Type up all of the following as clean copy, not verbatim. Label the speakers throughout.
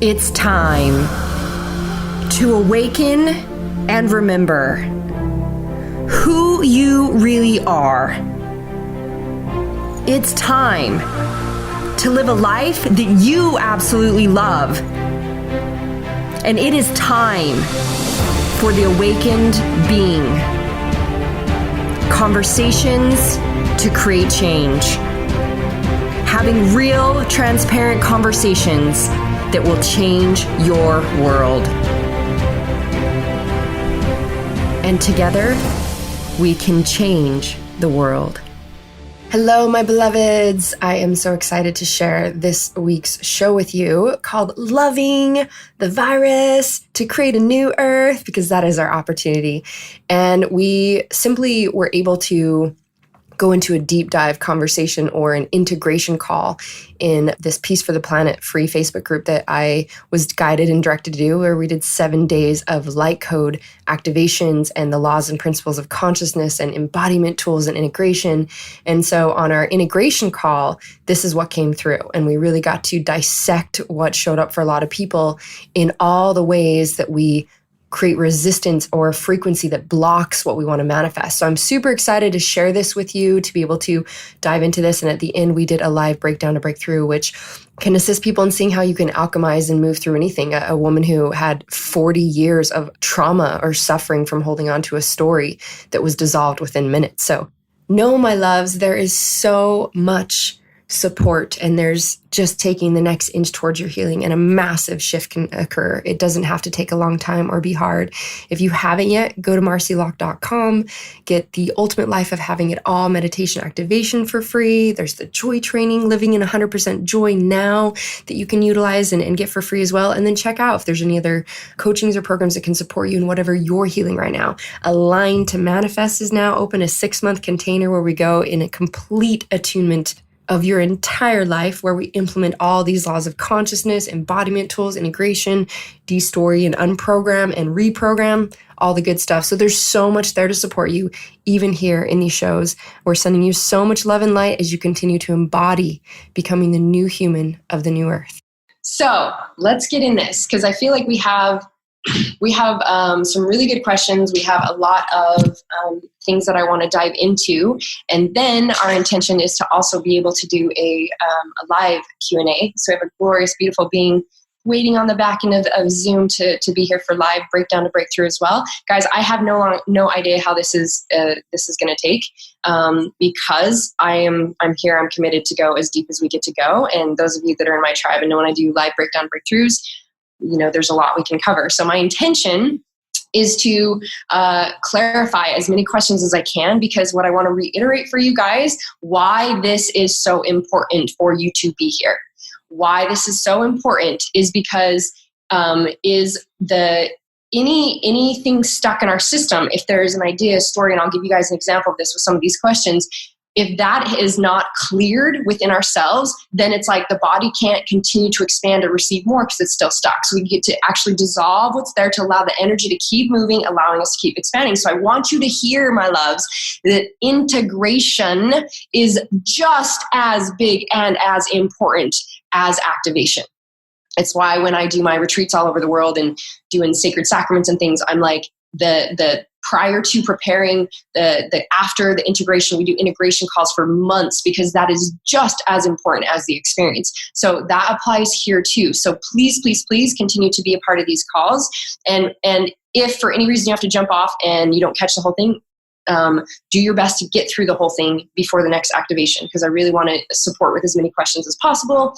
Speaker 1: It's time to awaken and remember who you really are. It's time to live a life that you absolutely love. And it is time for the awakened being. Conversations to create change. Having real, transparent conversations that will change your world. And together, we can change the world. Hello, my beloveds. I am so excited to share this week's show with you called Loving the Virus to Create a New Earth, because that is our opportunity. And we simply were able to go into a deep dive conversation or an integration call in this Peace for the Planet free Facebook group that I was guided and directed to do, where we did 7 days of light code activations and the laws and principles of consciousness and embodiment tools and integration. And so on our integration call, this is what came through. And we really got to dissect what showed up for a lot of people in all the ways that we create resistance or a frequency that blocks what we want to manifest. So I'm super excited to share this with you, to be able to dive into this. And at the end, we did a live breakdown to breakthrough, which can assist people in seeing how you can alchemize and move through anything. A woman who had 40 years of trauma or suffering from holding on to a story that was dissolved within minutes. So no, my loves, there is so much support, and there's just taking the next inch towards your healing, and a massive shift can occur. It doesn't have to take a long time or be hard. If you haven't yet, go to marcilock.com, get the Ultimate Life of Having It All meditation activation for free. There's the joy training, living in 100% joy now, that you can utilize and get for free as well. And then check out if there's any other coachings or programs that can support you in whatever you're healing right now. Align to Manifest is now open, a 6-month container where we go in a complete attunement of your entire life, where we implement all these laws of consciousness, embodiment tools, integration, de-story and unprogram and reprogram, all the good stuff. So there's so much there to support you, even here in these shows. We're sending you so much love and light as you continue to embody becoming the new human of the new earth. So let's get in this, because I feel like we have some really good questions. We have a lot of things that I want to dive into. And then our intention is to also be able to do a live Q&A. So we have a glorious, beautiful being waiting on the back end of Zoom to be here for live breakdown to breakthrough as well. Guys, I have no idea how this is going to take, because I'm here. I'm committed to go as deep as we get to go. And those of you that are in my tribe and know when I do live breakdown breakthroughs, you know, there's a lot we can cover. So my intention is to clarify as many questions as I can, because what I want to reiterate for you guys, why this is so important for you to be here. Why this is so important is because anything stuck in our system, if there is an idea, a story, and I'll give you guys an example of this with some of these questions. If that is not cleared within ourselves, then it's like the body can't continue to expand or receive more because it's still stuck. So we get to actually dissolve what's there to allow the energy to keep moving, allowing us to keep expanding. So I want you to hear, my loves, that integration is just as big and as important as activation. It's why when I do my retreats all over the world and doing sacred sacraments and things, I'm like, the prior to preparing, the after the integration, we do integration calls for months, because that is just as important as the experience. So that applies here too. So please, please, please continue to be a part of these calls. And if for any reason you have to jump off and you don't catch the whole thing, do your best to get through the whole thing before the next activation, because I really want to support with as many questions as possible.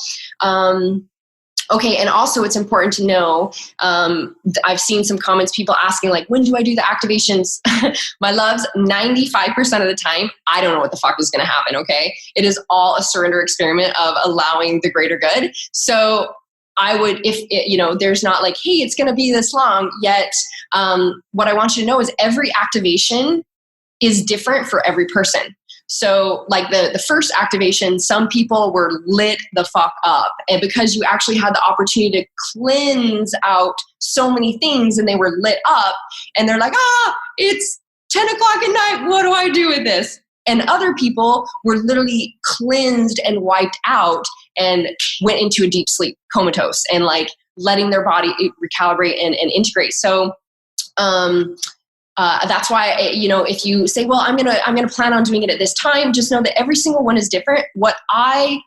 Speaker 1: Okay, and also it's important to know, I've seen some comments, people asking like, when do I do the activations? My loves, 95% of the time, I don't know what the fuck is going to happen, okay? It is all a surrender experiment of allowing the greater good. So I would, if it, there's not like, hey, it's going to be this long yet. What I want you to know is every activation is different for every person. So like the first activation, some people were lit the fuck up. And because you actually had the opportunity to cleanse out so many things and they were lit up and they're like, it's 10 o'clock at night. What do I do with this? And other people were literally cleansed and wiped out and went into a deep sleep, comatose, and like letting their body recalibrate and integrate. So that's why, if you say, well, I'm gonna plan on doing it at this time, just know that every single one is different. What I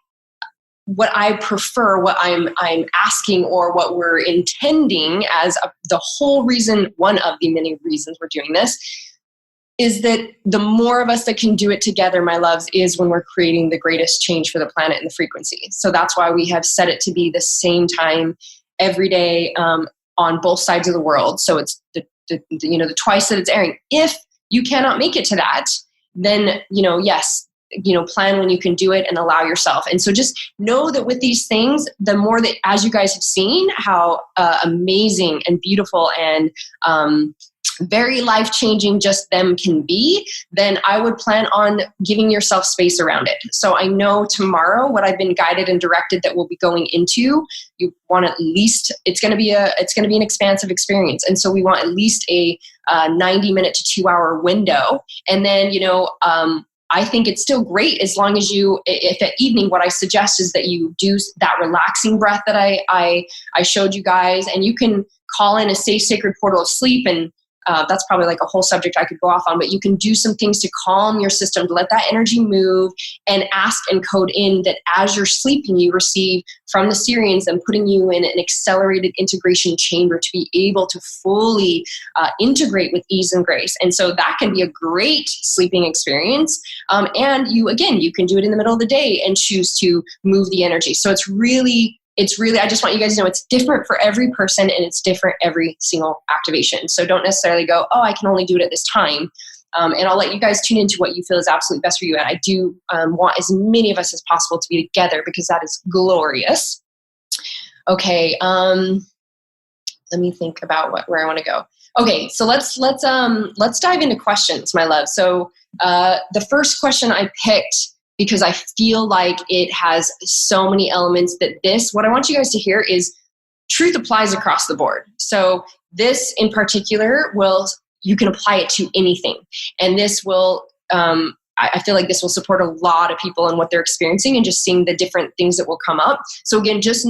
Speaker 1: prefer, what I'm asking, or what we're intending as the whole reason, one of the many reasons we're doing this, is that the more of us that can do it together, my loves, is when we're creating the greatest change for the planet and the frequency. So that's why we have set it to be the same time every day on both sides of the world. So it's the twice that it's airing. If you cannot make it to that, then, yes, plan when you can do it and allow yourself. And so just know that with these things, the more that, as you guys have seen, how amazing and beautiful and very life-changing just them can be, then I would plan on giving yourself space around it. So I know tomorrow what I've been guided and directed that we'll be going into, you want at least, it's going to be an expansive experience. And so we want at least a 90-minute to 2-hour window. And then, I think it's still great as long as if at evening, what I suggest is that you do that relaxing breath that I showed you guys, and you can call in a safe, sacred portal of sleep, and that's probably like a whole subject I could go off on, but you can do some things to calm your system, to let that energy move, and ask and code in that as you're sleeping, you receive from the Syrians and putting you in an accelerated integration chamber to be able to fully integrate with ease and grace. And so that can be a great sleeping experience. And you can do it in the middle of the day and choose to move the energy. So it's really, I just want you guys to know it's different for every person, and it's different every single activation. So don't necessarily go, oh, I can only do it at this time. And I'll let you guys tune into what you feel is absolutely best for you. And I do want as many of us as possible to be together, because that is glorious. Okay. Let me think about where I want to go. Okay. So let's dive into questions, my love. So the first question I picked, because I feel like it has so many elements that what I want you guys to hear is truth applies across the board. So this in particular you can apply it to anything. And this will, I feel like this will support a lot of people in what they're experiencing and just seeing the different things that will come up. So again, just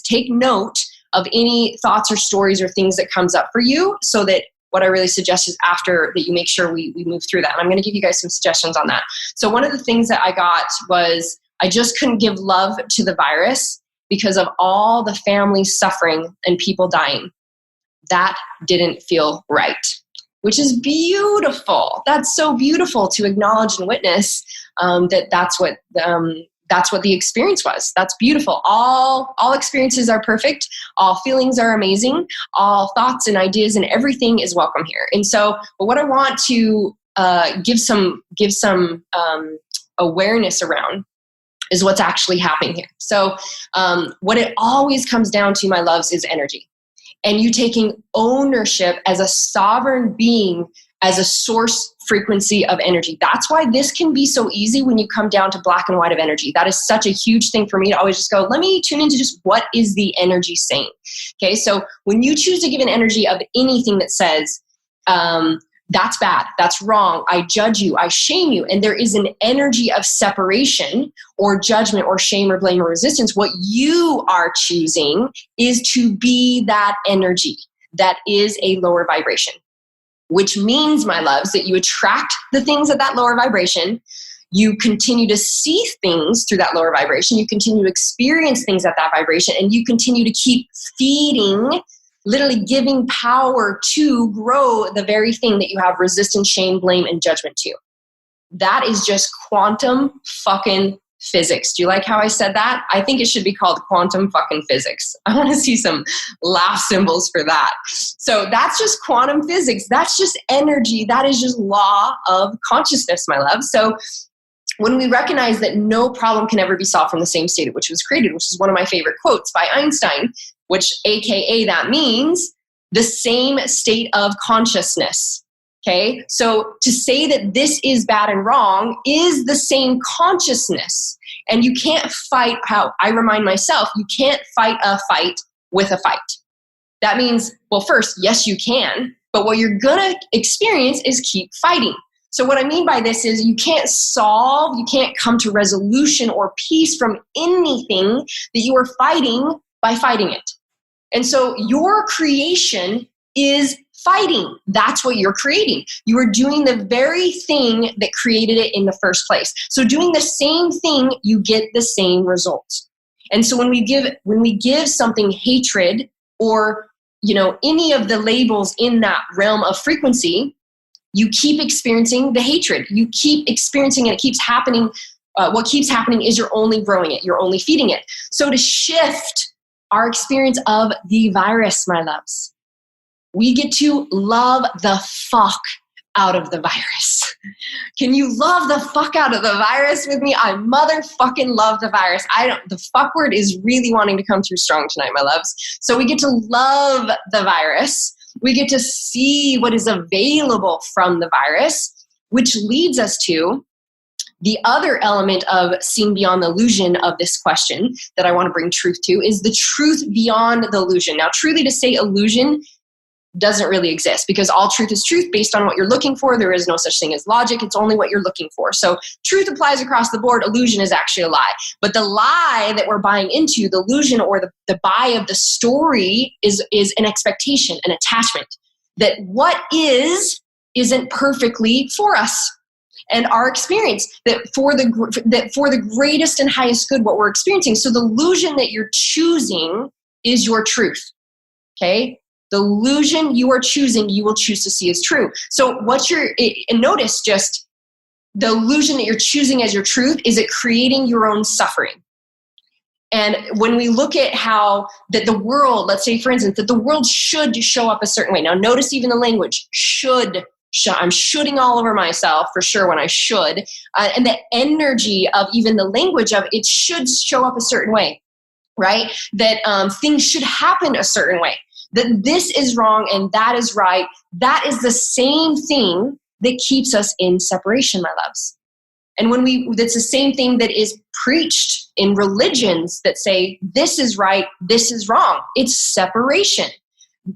Speaker 1: take note of any thoughts or stories or things that comes up for you, so that what I really suggest is after that you make sure we move through that. And I'm going to give you guys some suggestions on that. So one of the things that I got was I just couldn't give love to the virus because of all the families suffering and people dying. That didn't feel right, which is beautiful. That's so beautiful to acknowledge and witness that's what the experience was. That's beautiful. All experiences are perfect. All feelings are amazing. All thoughts and ideas and everything is welcome here. And so, but what I want to give some awareness around is what's actually happening here. So what it always comes down to, my loves, is energy. And you taking ownership as a sovereign being, as a source frequency of energy. That's why this can be so easy when you come down to black and white of energy. That is such a huge thing for me to always just go, let me tune into just what is the energy saying. Okay, so when you choose to give an energy of anything that says, that's bad, that's wrong, I judge you, I shame you, and there is an energy of separation or judgment or shame or blame or resistance, what you are choosing is to be that energy that is a lower vibration. Which means, my loves, that you attract the things at that lower vibration. You continue to see things through that lower vibration. You continue to experience things at that vibration. And you continue to keep feeding, literally giving power to grow the very thing that you have resistance, shame, blame, and judgment to. That is just quantum fucking physics. Do you like how I said that? I think it should be called quantum fucking physics. I want to see some laugh symbols for that. So that's just quantum physics. That's just energy. That is just law of consciousness, my love. So when we recognize that no problem can ever be solved from the same state at which it was created, which is one of my favorite quotes by Einstein, which AKA that means the same state of consciousness. Okay, so to say that this is bad and wrong is the same consciousness. And you can't fight, how I remind myself, you can't fight a fight with a fight. That means, well, first, yes, you can, but what you're gonna experience is keep fighting. So what I mean by this is you can't come to resolution or peace from anything that you are fighting by fighting it. And so your creation is fighting. That's what you're creating. You are doing the very thing that created it in the first place. So doing the same thing, you get the same results. And so when we give something hatred or, any of the labels in that realm of frequency, you keep experiencing the hatred. You keep experiencing it. It keeps happening. What keeps happening is you're only growing it. You're only feeding it. So to shift our experience of the virus, my loves, we get to love the fuck out of the virus. Can you love the fuck out of the virus with me? I motherfucking love the virus. The fuck word is really wanting to come through strong tonight, my loves. So we get to love the virus. We get to see what is available from the virus, which leads us to the other element of seeing beyond the illusion of this question that I want to bring truth to is the truth beyond the illusion. Now, truly to say illusion doesn't really exist because all truth is truth based on what you're looking for. There is no such thing as logic. It's only what you're looking for. So truth applies across the board. Illusion is actually a lie. But the lie that we're buying into, the illusion or the buy of the story is an expectation, an attachment that what isn't perfectly for us. And our experience that for the greatest and highest good, what we're experiencing. So the illusion that you're choosing is your truth. Okay? The illusion you are choosing, you will choose to see as true. So and notice just the illusion that you're choosing as your truth, is it creating your own suffering? And when we look at how that the world, let's say for instance, that the world should show up a certain way. Now notice even the language, should. I'm shoulding all over myself for sure when I should. And the energy of even the language of it should show up a certain way, right? That things should happen a certain way. That this is wrong and that is right. That is the same thing that keeps us in separation, my loves. And that's the same thing that is preached in religions that say, this is right, this is wrong. It's separation.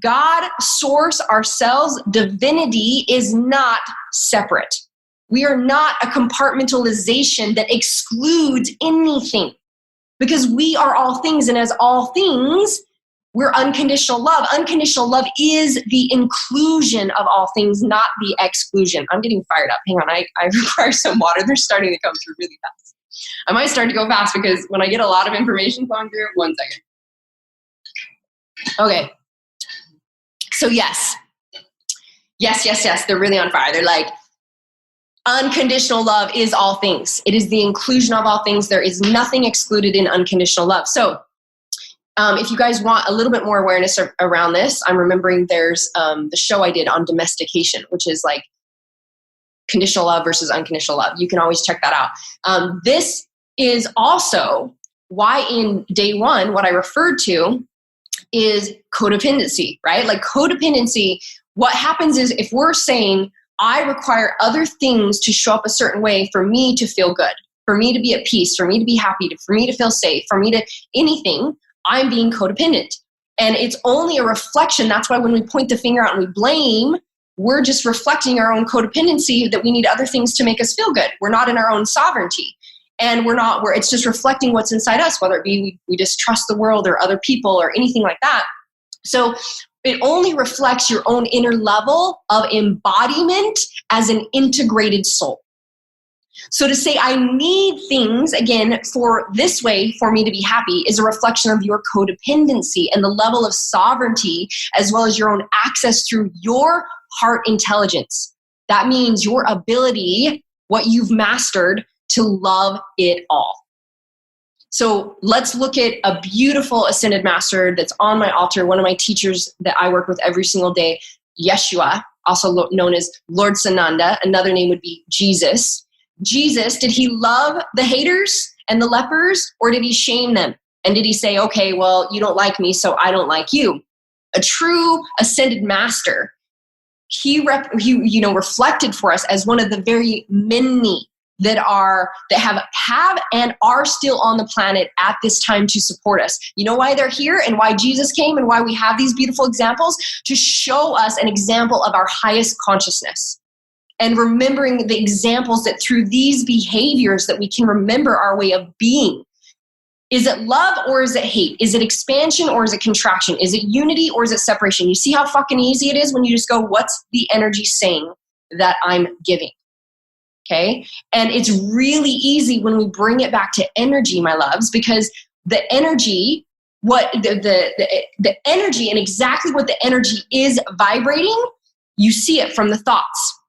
Speaker 1: God, source, ourselves, divinity is not separate. We are not a compartmentalization that excludes anything because we are all things. And as all things, we're unconditional love. Unconditional love is the inclusion of all things, not the exclusion. I'm getting fired up. Hang on, I require some water. They're starting to come through really fast. I might start to go fast because when I get a lot of information flowing through, 1 second. Okay. So yes, they're really on fire. They're like, unconditional love is all things. It is the inclusion of all things. There is nothing excluded in unconditional love. So if you guys want a little bit more awareness around this, I'm remembering there's the show I did on domestication, which is like conditional love versus unconditional love. You can always check that out. This is also why in day one, what I referred to is codependency, right? Like codependency, what happens is if we're saying, I require other things to show up a certain way for me to feel good, for me to be at peace, for me to be happy, for me to feel safe, for me to anything, I'm being codependent. And it's only a reflection. That's why when we point the finger out and we blame, we're just reflecting our own codependency that we need other things to make us feel good. We're not in our own sovereignty. And it's just reflecting what's inside us, whether it be we distrust the world or other people or anything like that. So it only reflects your own inner level of embodiment as an integrated soul. So to say I need things, again, for this way for me to be happy is a reflection of your codependency and the level of sovereignty as well as your own access through your heart intelligence. That means your ability, what you've mastered, to love it all. So let's look at a beautiful ascended master that's on my altar, one of my teachers that I work with every single day, Yeshua, also known as Lord Sananda. Another name would be Jesus. Jesus, did he love the haters and the lepers, or did he shame them? And did he say, okay, well, you don't like me, so I don't like you? A true ascended master, he reflected for us as one of the very many that have and are still on the planet at this time to support us. You know why they're here and why Jesus came and why we have these beautiful examples? To show us an example of our highest consciousness. And remembering the examples that through these behaviors that we can remember our way of being. Is it love or is it hate? Is it expansion or is it contraction? Is it unity or is it separation? You see how fucking easy it is when you just go, what's the energy saying that I'm giving? Okay. And it's really easy when we bring it back to energy, my loves, because the energy, what the energy and exactly what the energy is vibrating, you see it from the thoughts.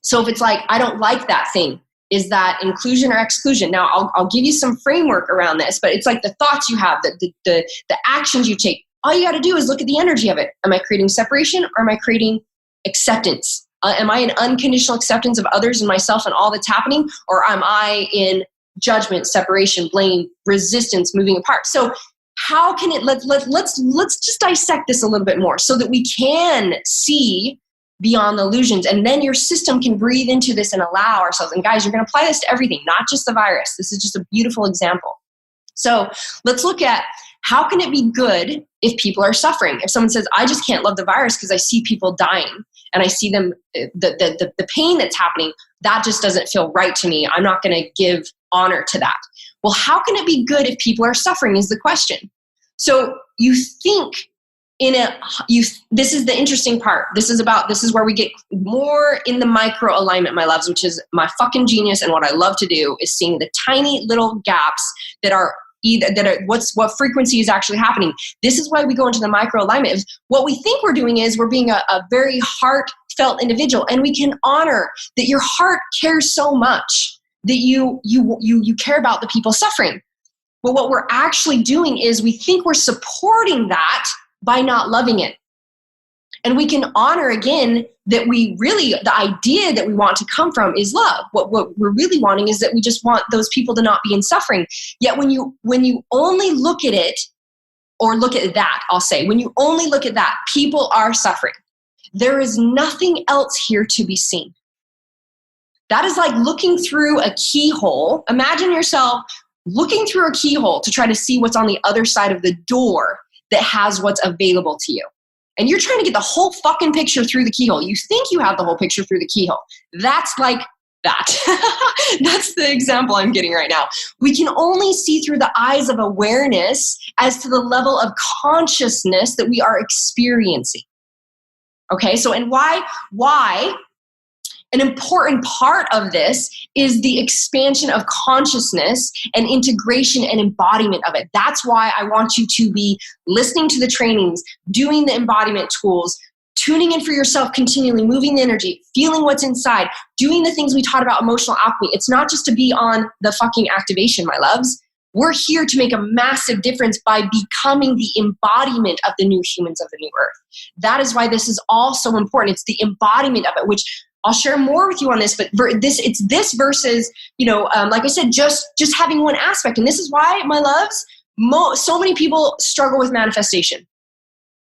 Speaker 1: So if it's like, I don't like that thing, is that inclusion or exclusion? Now I'll give you some framework around this, but it's like the thoughts you have, the actions you take. All you got to do is look at the energy of it. Am I creating separation or am I creating acceptance? Am I in unconditional acceptance of others and myself and all that's happening? Or am I in judgment, separation, blame, resistance, moving apart? So how can it, let's just dissect this a little bit more so that we can see beyond the illusions. And then your system can breathe into this and allow ourselves. And guys, you're going to apply this to everything, not just the virus. This is just a beautiful example. So let's look at how can it be good if people are suffering? If someone says, I just can't love the virus because I see people dying and I see them, the pain that's happening, that just doesn't feel right to me. I'm not going to give honor to that. Well, how can it be good if people are suffering is the question. So you think this is the interesting part. This is where we get more in the micro alignment, my loves, which is my fucking genius. And what I love to do is seeing the tiny little gaps that are what frequency is actually happening. This is why we go into the micro alignment. What we think we're doing is we're being a very heartfelt individual, and we can honor that your heart cares so much that you care about the people suffering. But what we're actually doing is we think we're supporting that by not loving it. And we can honor again that the idea that we want to come from is love. What we're really wanting is that we just want those people to not be in suffering. Yet when you only look at it, or look at that, I'll say, when you only look at that, people are suffering. There is nothing else here to be seen. That is like looking through a keyhole. Imagine yourself looking through a keyhole to try to see what's on the other side of the door that has what's available to you. And you're trying to get the whole fucking picture through the keyhole. You think you have the whole picture through the keyhole. That's like that. That's the example I'm getting right now. We can only see through the eyes of awareness as to the level of consciousness that we are experiencing. Okay, so and why an important part of this is the expansion of consciousness and integration and embodiment of it. That's why I want you to be listening to the trainings, doing the embodiment tools, tuning in for yourself continually, moving the energy, feeling what's inside, doing the things we taught about emotional alchemy. It's not just to be on the fucking activation, my loves. We're here to make a massive difference by becoming the embodiment of the new humans of the new earth. That is why this is all so important. It's the embodiment of it, which I'll share more with you on this, but it's this versus, like I said, just having one aspect. And this is why, my loves, so many people struggle with manifestation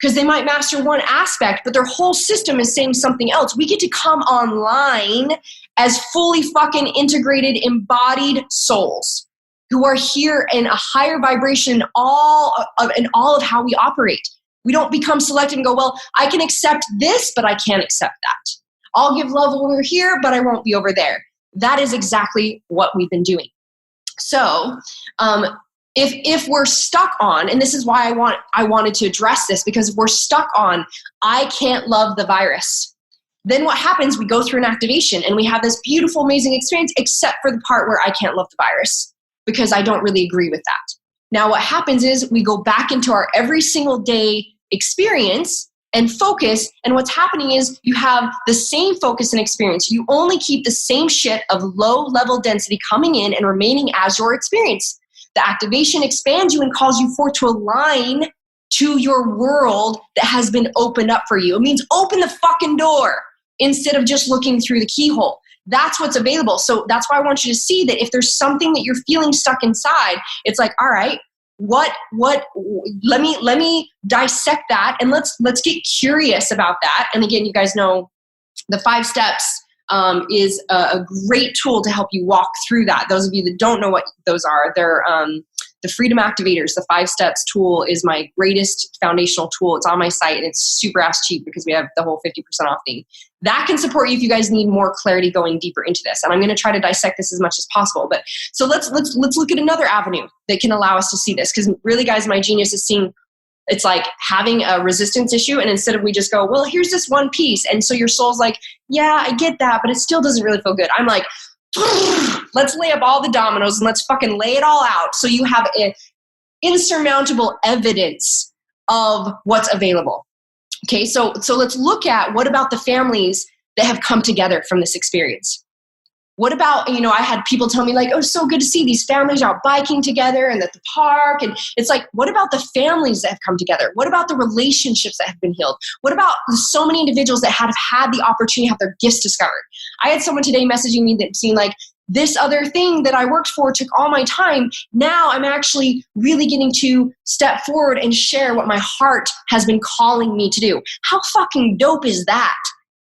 Speaker 1: because they might master one aspect, but their whole system is saying something else. We get to come online as fully fucking integrated, embodied souls who are here in a higher vibration in all of how we operate. We don't become selective and go, well, I can accept this, but I can't accept that. I'll give love over here, but I won't be over there. That is exactly what we've been doing. So if we're stuck on, and this is why I wanted to address this, because we're stuck on, I can't love the virus. Then what happens, we go through an activation and we have this beautiful, amazing experience, except for the part where I can't love the virus because I don't really agree with that. Now what happens is we go back into our every single day experience and focus, and what's happening is you have the same focus and experience. You only keep the same shit of low level density coming in and remaining as your experience. The activation expands you and calls you forth to align to your world that has been opened up for you. It means open the fucking door instead of just looking through the keyhole. That's what's available. So that's why I want you to see that if there's something that you're feeling stuck inside, it's like, all right, let me dissect that and let's get curious about that. And again, you guys know the 5 steps is a great tool to help you walk through that. Those of you that don't know what those are, they're the Freedom Activators, the 5 steps tool is my greatest foundational tool. It's on my site and it's super ass cheap because we have the whole 50% off thing. That can support you if you guys need more clarity going deeper into this. And I'm going to try to dissect this as much as possible. But so let's look at another avenue that can allow us to see this. Because really, guys, my genius is seeing it's like having a resistance issue. And instead of we just go, well, here's this one piece. And so your soul's like, yeah, I get that, but it still doesn't really feel good. I'm like, let's lay up all the dominoes and let's fucking lay it all out. So you have insurmountable evidence of what's available. Okay, so let's look at what about the families that have come together from this experience. What about, I had people tell me like, oh, so good to see these families out biking together and at the park. And it's like, what about the families that have come together? What about the relationships that have been healed? What about so many individuals that have had the opportunity to have their gifts discovered? I had someone today messaging me that seemed like, this other thing that I worked for took all my time. Now I'm actually really getting to step forward and share what my heart has been calling me to do. How fucking dope is that?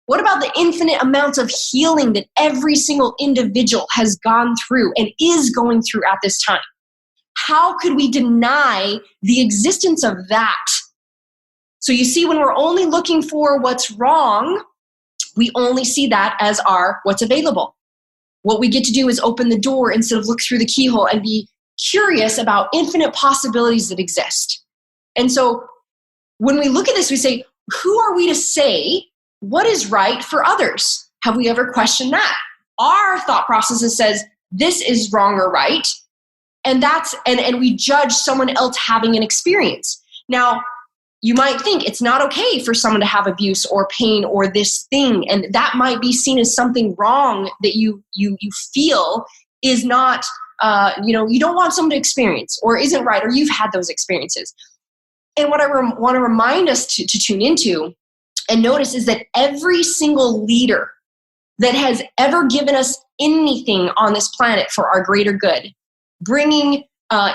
Speaker 1: What about the infinite amounts of healing that every single individual has gone through and is going through at this time? How could we deny the existence of that? So you see, when we're only looking for what's wrong, we only see that as our what's available. What we get to do is open the door instead of look through the keyhole and be curious about infinite possibilities that exist. And so when we look at this, we say, who are we to say what is right for others? Have we ever questioned that? Our thought process says this is wrong or right, and and we judge someone else having an experience. Now, you might think it's not okay for someone to have abuse or pain or this thing, and that might be seen as something wrong that you feel is not, you don't want someone to experience or isn't right, or you've had those experiences. And what I want to remind us to tune into and notice is that every single leader that has ever given us anything on this planet for our greater good, bringing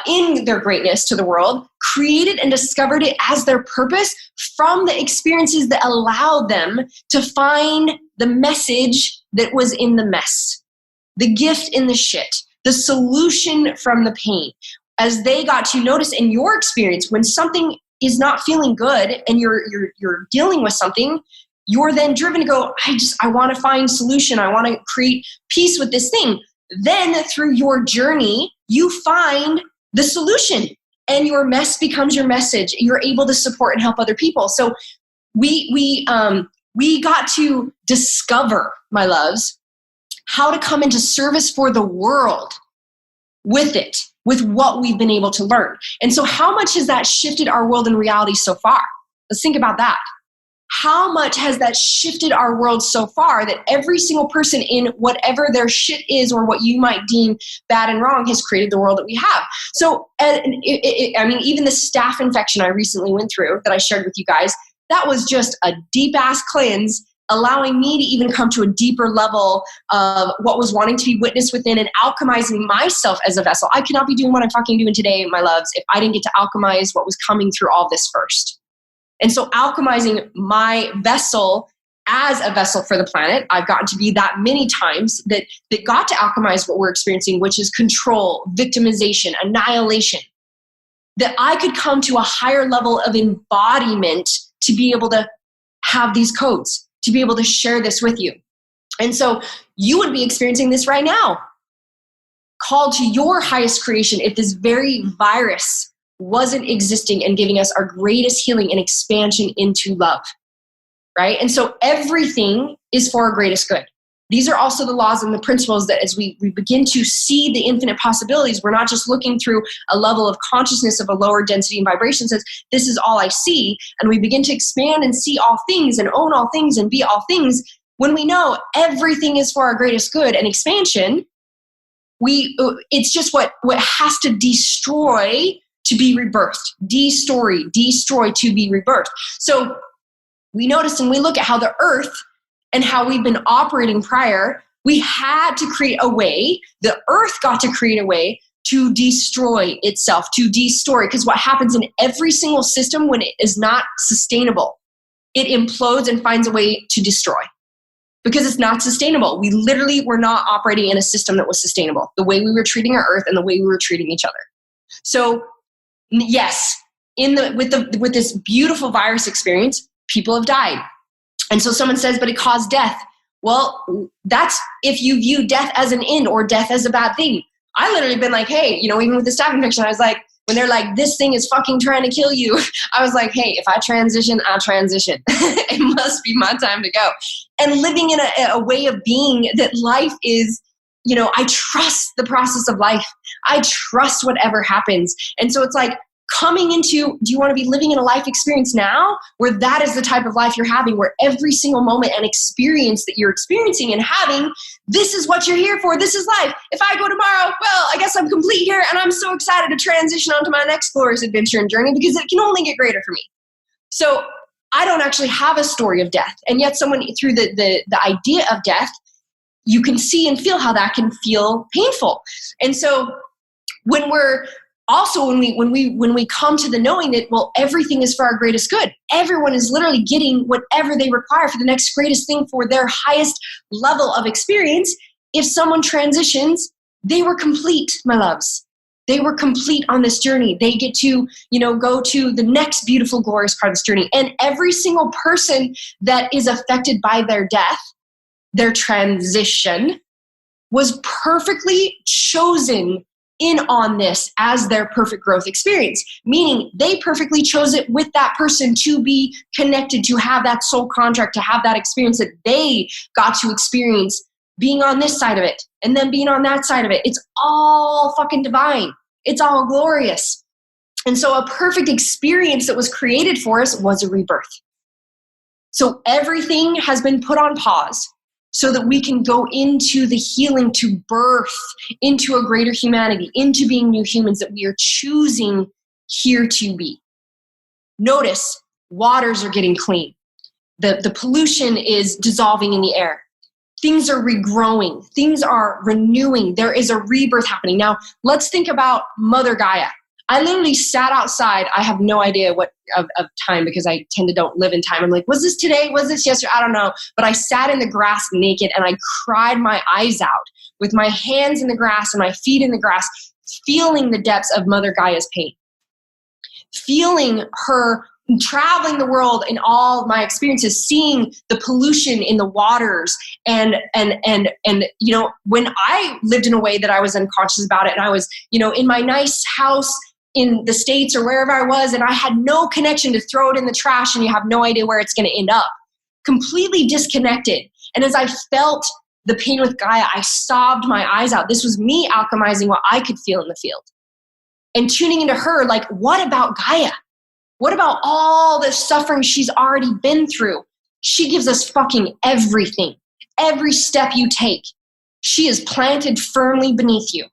Speaker 1: in their greatness to the world, created and discovered it as their purpose from the experiences that allowed them to find the message that was in the mess, the gift in the shit, the solution from the pain. As they got to notice in your experience, when something is not feeling good and you're dealing with something, you're then driven to go, I want to find solution. I want to create peace with this thing. Then through your journey, you find the solution and your mess becomes your message. You're able to support and help other people. So we got to discover, my loves, how to come into service for the world with it, with what we've been able to learn. And so how much has that shifted our world and reality so far? Let's think about that. How much has that shifted our world so far that every single person in whatever their shit is or what you might deem bad and wrong has created the world that we have? So, even the staph infection I recently went through that I shared with you guys, that was just a deep ass cleanse, allowing me to even come to a deeper level of what was wanting to be witnessed within and alchemizing myself as a vessel. I could not be doing what I'm fucking doing today, my loves, if I didn't get to alchemize what was coming through all this first. And so alchemizing my vessel as a vessel for the planet, I've gotten to be that many times that got to alchemize what we're experiencing, which is control, victimization, annihilation. That I could come to a higher level of embodiment to be able to have these codes, to be able to share this with you. And so you would be experiencing this right now. Called to your highest creation if this very virus wasn't existing and giving us our greatest healing and expansion into love, right? And so everything is for our greatest good. These are also the laws and the principles that as we begin to see the infinite possibilities, we're not just looking through a level of consciousness of a lower density and vibration says, this is all I see. And we begin to expand and see all things and own all things and be all things. When we know everything is for our greatest good and expansion, it's just what has to destroy to be rebirthed, destroy to be rebirthed. So we notice and we look at how the earth and how we've been operating prior, we had to create a way, the earth got to create a way to destroy itself, to destroy. Because what happens in every single system when it is not sustainable, it implodes and finds a way to destroy. Because it's not sustainable. We literally were not operating in a system that was sustainable, the way we were treating our earth and the way we were treating each other. So yes, with this beautiful virus experience, people have died. And so someone says, but it caused death. Well, that's if you view death as an end or death as a bad thing. I literally been like, hey, even with the staph infection, I was like, when they're like, this thing is fucking trying to kill you, I was like, hey, if I transition, I'll transition. It must be my time to go. And living in a way of being that life is, I trust the process of life. I trust whatever happens. And so it's like coming into, do you want to be living in a life experience now where that is the type of life you're having, where every single moment and experience that you're experiencing and having, this is what you're here for. This is life. If I go tomorrow, well, I guess I'm complete here and I'm so excited to transition onto my next glorious adventure and journey because it can only get greater for me. So I don't actually have a story of death. And yet someone through the idea of death, you can see and feel how that can feel painful. And so when we come to the knowing that, well, everything is for our greatest good. Everyone is literally getting whatever they require for the next greatest thing for their highest level of experience. If someone transitions, they were complete, my loves. They were complete on this journey. They get to, go to the next beautiful, glorious part of this journey. And every single person that is affected by their death, their transition, was perfectly chosen in on this as their perfect growth experience, meaning they perfectly chose it with that person to be connected, to have that soul contract, to have that experience that they got to experience being on this side of it and then being on that side of it. It's all fucking divine. It's all glorious. And so a perfect experience that was created for us was a rebirth. So everything has been put on pause so that we can go into the healing to birth into a greater humanity, into being new humans that we are choosing here to be. Notice, waters are getting clean. The pollution is dissolving in the air. Things are regrowing. Things are renewing. There is a rebirth happening. Now, let's think about Mother Gaia. I literally sat outside. I have no idea what of time because I tend to don't live in time. I'm like, was this today? Was this yesterday? I don't know. But I sat in the grass naked and I cried my eyes out with my hands in the grass and my feet in the grass, feeling the depths of Mother Gaia's pain, feeling her traveling the world in all my experiences, seeing the pollution in the waters and when I lived in a way that I was unconscious about it and I was, in my nice house in the States or wherever I was, and I had no connection to throw it in the trash and you have no idea where it's going to end up. Completely disconnected. And as I felt the pain with Gaia, I sobbed my eyes out. This was me alchemizing what I could feel in the field. And tuning into her, like, what about Gaia? What about all the suffering she's already been through? She gives us fucking everything. Every step you take, she is planted firmly beneath you.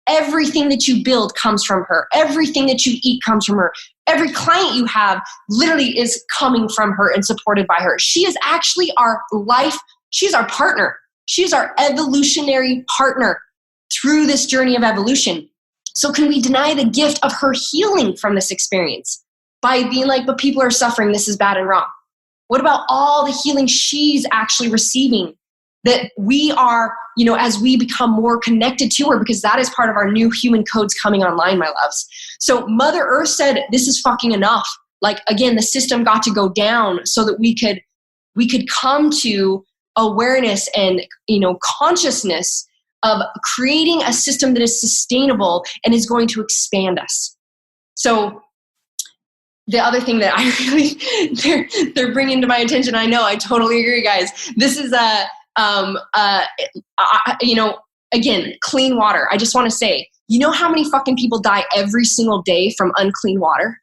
Speaker 1: Everything that you build comes from her. Everything that you eat comes from her. Every client you have literally is coming from her and supported by her. She is actually our life. She's our partner. She's our evolutionary partner through this journey of evolution. So can we deny the gift of her healing from this experience by being like, but people are suffering, this is bad and wrong? What about all the healing she's actually receiving that we are, as we become more connected to her, because that is part of our new human codes coming online, my loves. So Mother Earth said, this is fucking enough. Like, again, the system got to go down so that we could come to awareness and, consciousness of creating a system that is sustainable and is going to expand us. So the other thing that I really, they're bringing to my attention, I know, I totally agree, guys. This is again, clean water. I just want to say, how many fucking people die every single day from unclean water?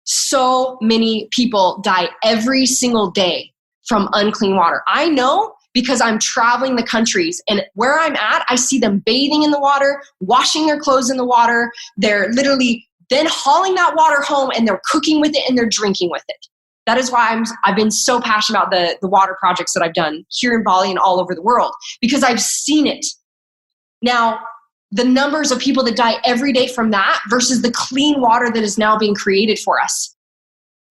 Speaker 1: So many people die every single day from unclean water. I know because I'm traveling the countries, and where I'm at, I see them bathing in the water, washing their clothes in the water. They're literally then hauling that water home and they're cooking with it and they're drinking with it. That is why I've been so passionate about the water projects that I've done here in Bali and all over the world, because I've seen it. Now, the numbers of people that die every day from that versus the clean water that is now being created for us,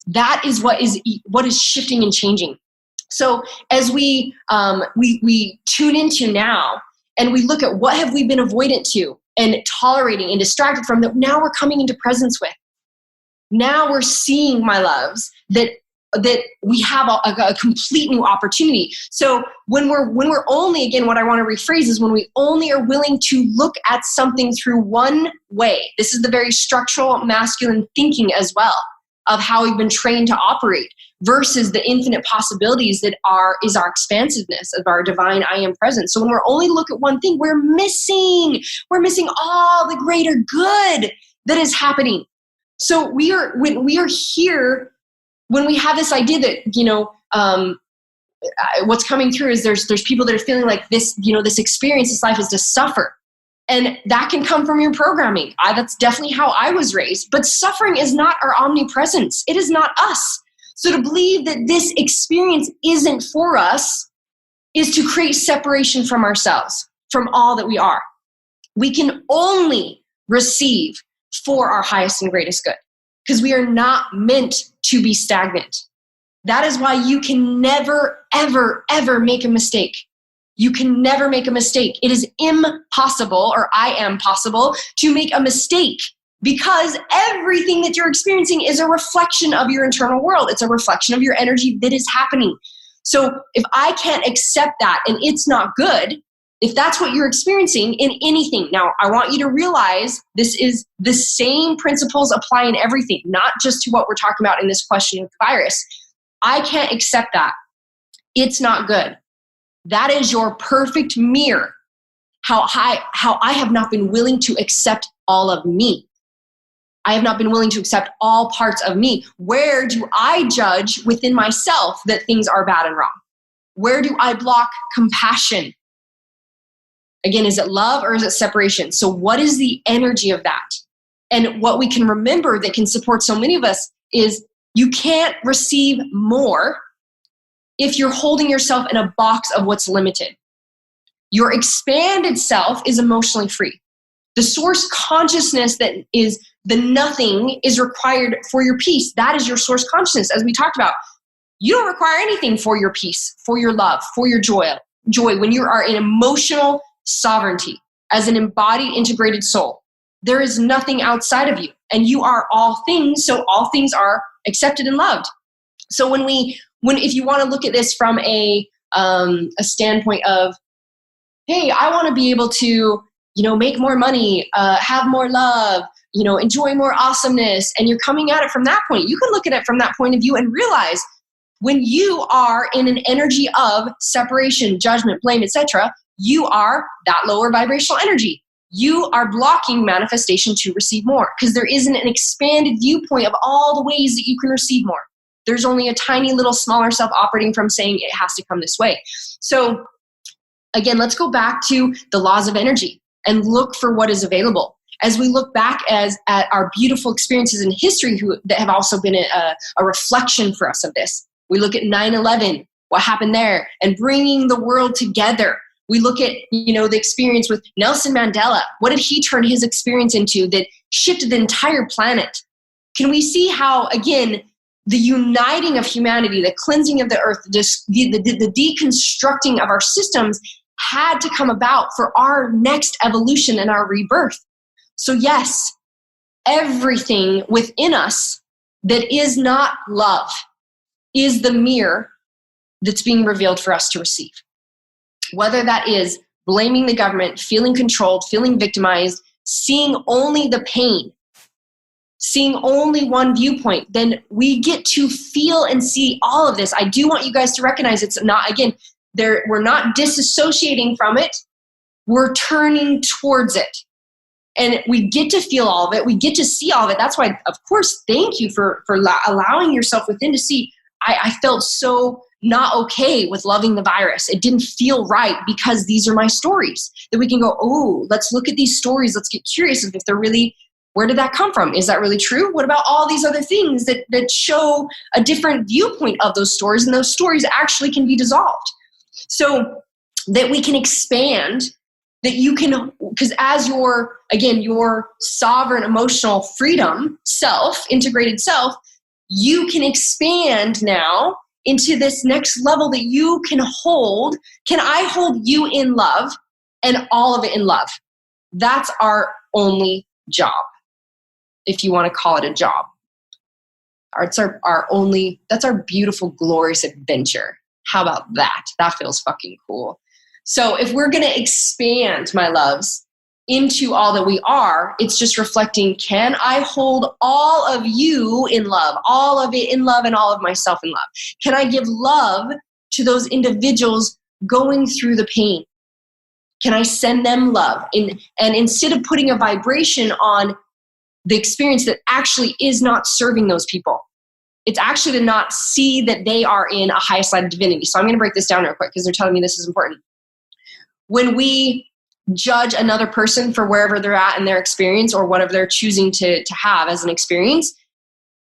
Speaker 1: that is what is shifting and changing. So as we tune into now and we look at what have we been avoidant to, and tolerating and distracted from, that now we're coming into presence with. Now we're seeing, my loves, that we have a complete new opportunity. So when we're only, again, what I want to rephrase is when we only are willing to look at something through one way. This is the very structural masculine thinking as well of how we've been trained to operate, versus the infinite possibilities that is our expansiveness of our divine I am presence. So when we're only look at one thing, we're missing all the greater good that is happening. So when we are here, when we have this idea that, what's coming through is there's people that are feeling like this, this experience, this life is to suffer. And that can come from your programming. That's definitely how I was raised. But suffering is not our omnipresence. It is not us. So to believe that this experience isn't for us is to create separation from ourselves, from all that we are. We can only receive for our highest and greatest good, because we are not meant to be stagnant. That is why you can never, ever, ever make a mistake. You can never make a mistake. It is impossible, or I am possible, to make a mistake, because everything that you're experiencing is a reflection of your internal world. It's a reflection of your energy that is happening. So if I can't accept that and it's not good, if that's what you're experiencing in anything, now I want you to realize this is the same principles apply in everything, not just to what we're talking about in this question of the virus. I can't accept that. It's not good. That is your perfect mirror. How I have not been willing to accept all of me. I have not been willing to accept all parts of me. Where do I judge within myself that things are bad and wrong? Where do I block compassion? Again, is it love or is it separation? So what is the energy of that? And what we can remember that can support so many of us is you can't receive more if you're holding yourself in a box of what's limited. Your expanded self is emotionally free. The source consciousness that is the nothing is required for your peace. That is your source consciousness. As we talked about, you don't require anything for your peace, for your love, for your joy. When you are in emotional sovereignty as an embodied, integrated soul, there is nothing outside of you, and you are all things. So all things are accepted and loved. So if you want to look at this from a standpoint of, hey, I want to be able to, make more money, have more love, enjoy more awesomeness, and you're coming at it from that point, you can look at it from that point of view and realize when you are in an energy of separation, judgment, blame, etc., you are that lower vibrational energy. You are blocking manifestation to receive more, because there isn't an expanded viewpoint of all the ways that you can receive more. There's only a tiny little smaller self operating from saying it has to come this way. So again, let's go back to the laws of energy and look for what is available. As we look back at our beautiful experiences in history that have also been a reflection for us of this. We look at 9/11, what happened there, and bringing the world together. We look at, the experience with Nelson Mandela. What did he turn his experience into that shifted the entire planet? Can we see how, again, the uniting of humanity, the cleansing of the earth, the deconstructing of our systems had to come about for our next evolution and our rebirth. So yes, everything within us that is not love is the mirror that's being revealed for us to receive. Whether that is blaming the government, feeling controlled, feeling victimized, seeing only the pain, seeing only one viewpoint, then we get to feel and see all of this. I do want you guys to recognize it's not, again, we're not disassociating from it. We're turning towards it. And we get to feel all of it. We get to see all of it. That's why, of course, thank you for allowing yourself within to see. I felt so not okay with loving the virus. It didn't feel right because these are my stories. That we can go, oh, let's look at these stories. Let's get curious if they're really, where did that come from? Is that really true? What about all these other things that show a different viewpoint of those stories, and those stories actually can be dissolved? So that we can expand, that you can, because as your sovereign emotional freedom self, integrated self, you can expand now into this next level that you can hold. Can I hold you in love and all of it in love? That's our only job, if you want to call it a job. It's that's our beautiful, glorious adventure. How about that? That feels fucking cool. So if we're going to expand, my loves, into all that we are, it's just reflecting, can I hold all of you in love, all of it in love, and all of myself in love? Can I give love to those individuals going through the pain? Can I send them love? And instead of putting a vibration on the experience that actually is not serving those people, it's actually to not see that they are in a highest light of divinity. So I'm going to break this down real quick because they're telling me this is important. When we judge another person for wherever they're at in their experience or whatever they're choosing to have as an experience,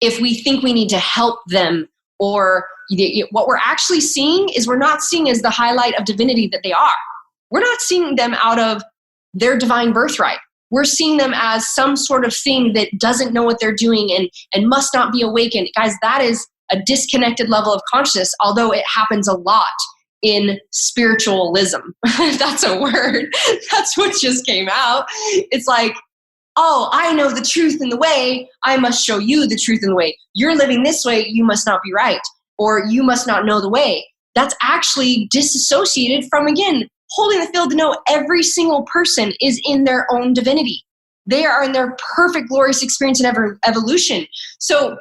Speaker 1: if we think we need to help them, or what we're actually seeing is we're not seeing as the highlight of divinity that they are. We're not seeing them out of their divine birthright. We're seeing them as some sort of thing that doesn't know what they're doing and must not be awakened. Guys, that is a disconnected level of consciousness, although it happens a lot in spiritualism. That's a word. That's what just came out. It's like, oh, I know the truth in the way. I must show you the truth in the way. You're living this way. You must not be right. Or you must not know the way. That's actually disassociated from, again, holding the field to know every single person is in their own divinity. They are in their perfect, glorious experience and evolution. So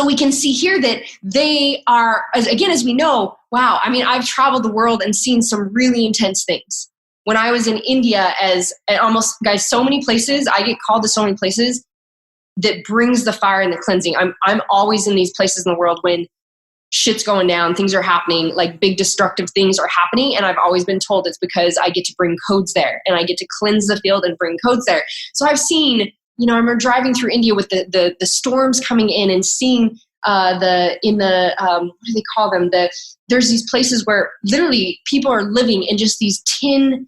Speaker 1: we can see here that they are, as we know, wow, I mean, I've traveled the world and seen some really intense things. When I was in India, guys, so many places, I get called to so many places that brings the fire and the cleansing. I'm always in these places in the world when shit's going down, things are happening, like big destructive things are happening. And I've always been told it's because I get to bring codes there and I get to cleanse the field and bring codes there. So I've seen, I remember driving through India with the storms coming in and seeing what do they call them? There's these places where literally people are living in just these tin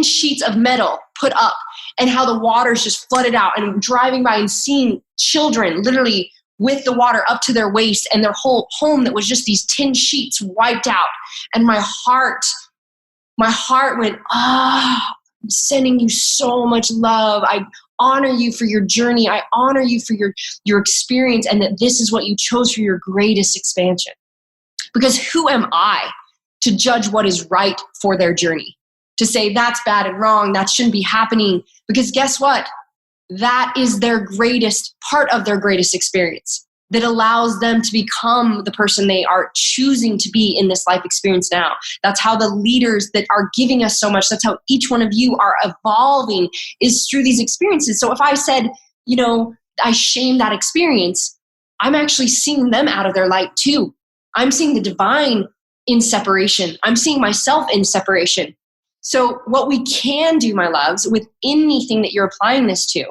Speaker 1: sheets of metal put up, and how the water's just flooded out, and driving by and seeing children literally with the water up to their waist and their whole home that was just these tin sheets wiped out. And my heart went, I'm sending you so much love. I honor you for your journey. I honor you for your experience, and that this is what you chose for your greatest expansion. Because who am I to judge what is right for their journey? To say that's bad and wrong, that shouldn't be happening. Because guess what? That is their greatest part of their greatest experience that allows them to become the person they are choosing to be in this life experience now. That's how the leaders that are giving us so much, that's how each one of you are evolving, is through these experiences. So if I said, I shame that experience, I'm actually seeing them out of their light too. I'm seeing the divine in separation. I'm seeing myself in separation. So what we can do, my loves, with anything that you're applying this to,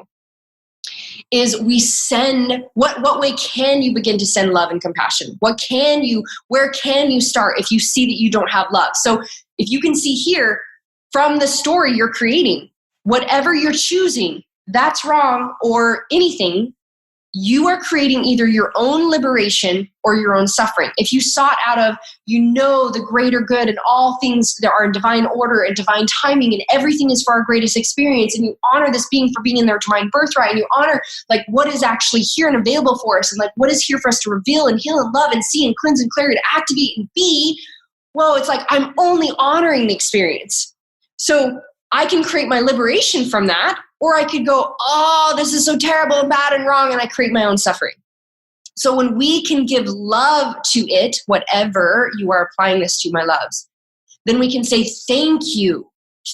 Speaker 1: is we send, what way can you begin to send love and compassion? Where can you start if you see that you don't have love? So if you can see here from the story you're creating, whatever you're choosing, that's wrong, or anything, you are creating either your own liberation or your own suffering. If you sought out of, the greater good and all things that are in divine order and divine timing and everything is for our greatest experience, and you honor this being for being in their divine birthright, and you honor like what is actually here and available for us, and like what is here for us to reveal and heal and love and see and cleanse and clear and activate and be, well, it's like I'm only honoring the experience. So I can create my liberation from that, or I could go, oh, this is so terrible and bad and wrong, and I create my own suffering. So when we can give love to it, whatever you are applying this to, my loves, then we can say, thank you.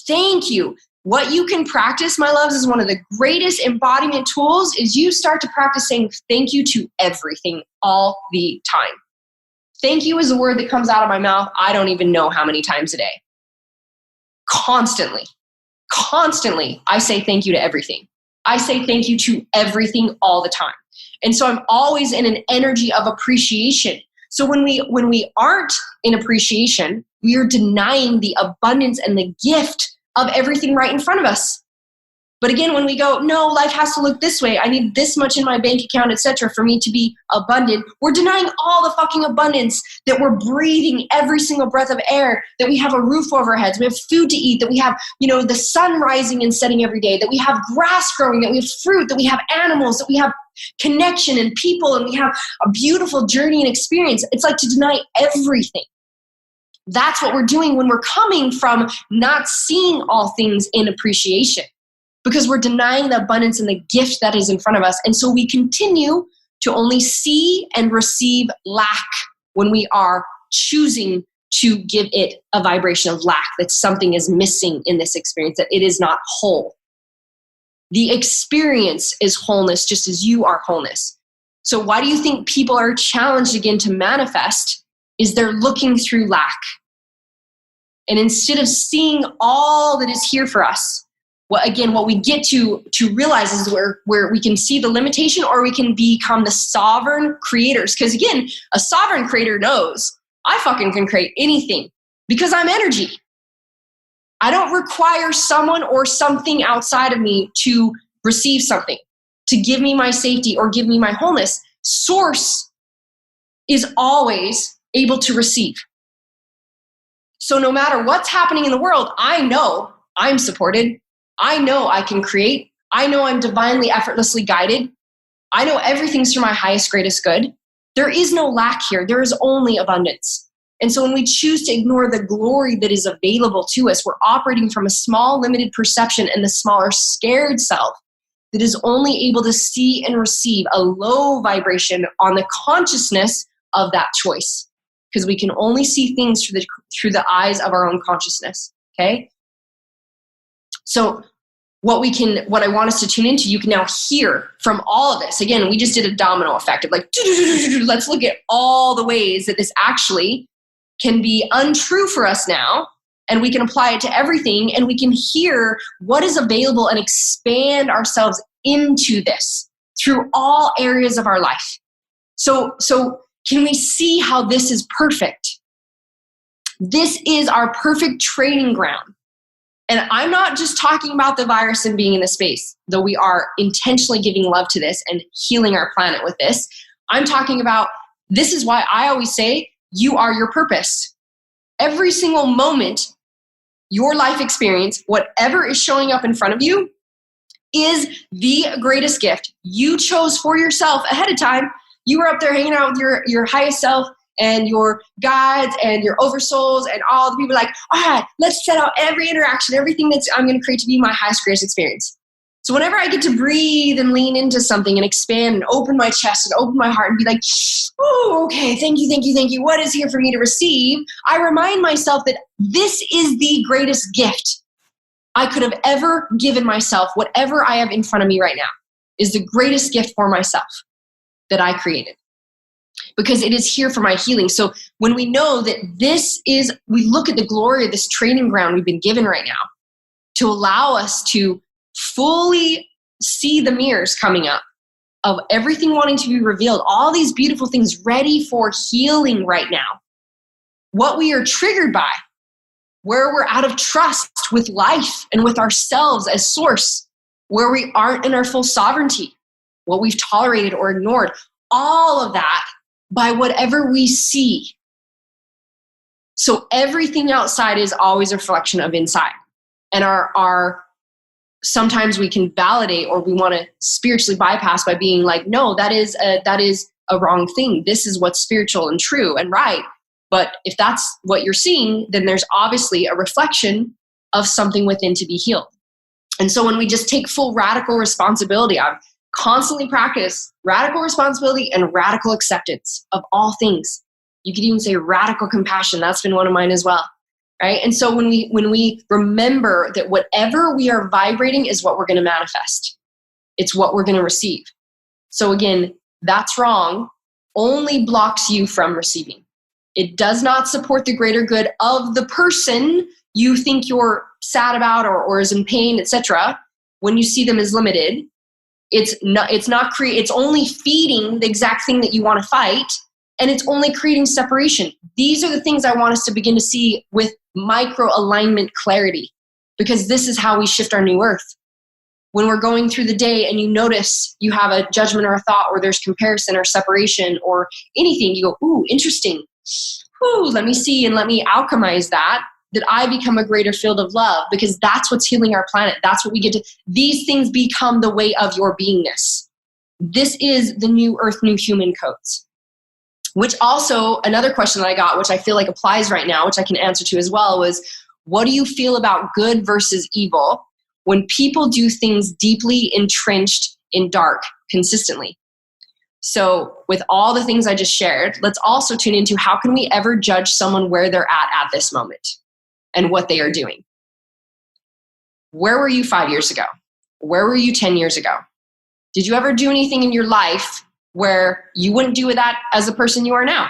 Speaker 1: Thank you. What you can practice, my loves, is one of the greatest embodiment tools, is you start to practice saying thank you to everything all the time. Thank you is a word that comes out of my mouth, I don't even know how many times a day. Constantly, I say thank you to everything. I say thank you to everything all the time. And so I'm always in an energy of appreciation. So when we aren't in appreciation, we are denying the abundance and the gift of everything right in front of us. But again, when we go, no, life has to look this way. I need this much in my bank account, etc., for me to be abundant. We're denying all the fucking abundance that we're breathing every single breath of air, that we have a roof over our heads, we have food to eat, that we have, the sun rising and setting every day, that we have grass growing, that we have fruit, that we have animals, that we have connection and people, and we have a beautiful journey and experience. It's like to deny everything. That's what we're doing when we're coming from not seeing all things in appreciation, because we're denying the abundance and the gift that is in front of us. And so we continue to only see and receive lack when we are choosing to give it a vibration of lack, that something is missing in this experience, that it is not whole. The experience is wholeness, just as you are wholeness. So why do you think people are challenged again to manifest? Is they're looking through lack. And instead of seeing all that is here for us, what we get to realize is where we can see the limitation, or we can become the sovereign creators. Because again, a sovereign creator knows, I fucking can create anything because I'm energy. I don't require someone or something outside of me to receive something, to give me my safety or give me my wholeness. Source is always able to receive. So no matter what's happening in the world, I know I'm supported. I know I can create. I know I'm divinely, effortlessly guided. I know everything's for my highest, greatest good. There is no lack here. There is only abundance. And so when we choose to ignore the glory that is available to us, we're operating from a small, limited perception and the smaller, scared self that is only able to see and receive a low vibration on the consciousness of that choice. Because we can only see things through the eyes of our own consciousness, okay? So what I want us to tune into, you can now hear from all of this. Again, we just did a domino effect of like, let's look at all the ways that this actually can be untrue for us now, and we can apply it to everything, and we can hear what is available and expand ourselves into this through all areas of our life. So can we see how this is perfect? This is our perfect training ground. And I'm not just talking about the virus and being in the space, though we are intentionally giving love to this and healing our planet with this. I'm talking about, this is why I always say, you are your purpose. Every single moment, your life experience, whatever is showing up in front of you, is the greatest gift you chose for yourself ahead of time. You were up there hanging out with your highest self and your guides and your oversouls and all the people like, all right, let's set out every interaction, everything that I'm going to create to be my highest, greatest experience. So whenever I get to breathe and lean into something and expand and open my chest and open my heart and be like, oh, okay, thank you. What is here for me to receive? I remind myself that this is the greatest gift I could have ever given myself. Whatever I have in front of me right now is the greatest gift for myself that I created, because it is here for my healing. So when we know that we look at the glory of this training ground we've been given right now to allow us to fully see the mirrors coming up of everything wanting to be revealed, all these beautiful things ready for healing right now. What we are triggered by, where we're out of trust with life and with ourselves as source, where we aren't in our full sovereignty, what we've tolerated or ignored, all of that by whatever we see. So everything outside is always a reflection of inside. And our sometimes we can validate, or we want to spiritually bypass by being like, no, that is a wrong thing. This is what's spiritual and true and right. But if that's what you're seeing, then there's obviously a reflection of something within to be healed. And so when we just take full radical responsibility, I've constantly practiced radical responsibility and radical acceptance of all things. You could even say radical compassion. That's been one of mine as well. Right? And so when we remember that whatever we are vibrating is what we're going to manifest. It's what we're going to receive. So again, that's wrong only blocks you from receiving. It does not support the greater good of the person you think you're sad about or is in pain, etc. When you see them as limited, it's only feeding the exact thing that you want to fight, and it's only creating separation. These are the things I want us to begin to see with micro alignment clarity, because this is how we shift our new earth. when we're going through the day and you notice you have a judgment or a thought, or there's comparison or separation or anything, you go, ooh, interesting. Ooh, let me see and let me alchemize that I become a greater field of love, because that's what's healing our planet. That's what we get to. These things become the way of your beingness. This is the new earth, new human codes. Which also, another question that I got, which I feel like applies right now, which I can answer to as well, was, what do you feel about good versus evil when people do things deeply entrenched in dark consistently? So with all the things I just shared, let's also tune into, how can we ever judge someone where they're at this moment and what they are doing? Where were you 5 years ago? Where were you 10 years ago? Did you ever do anything in your life where you wouldn't do that as the person you are now?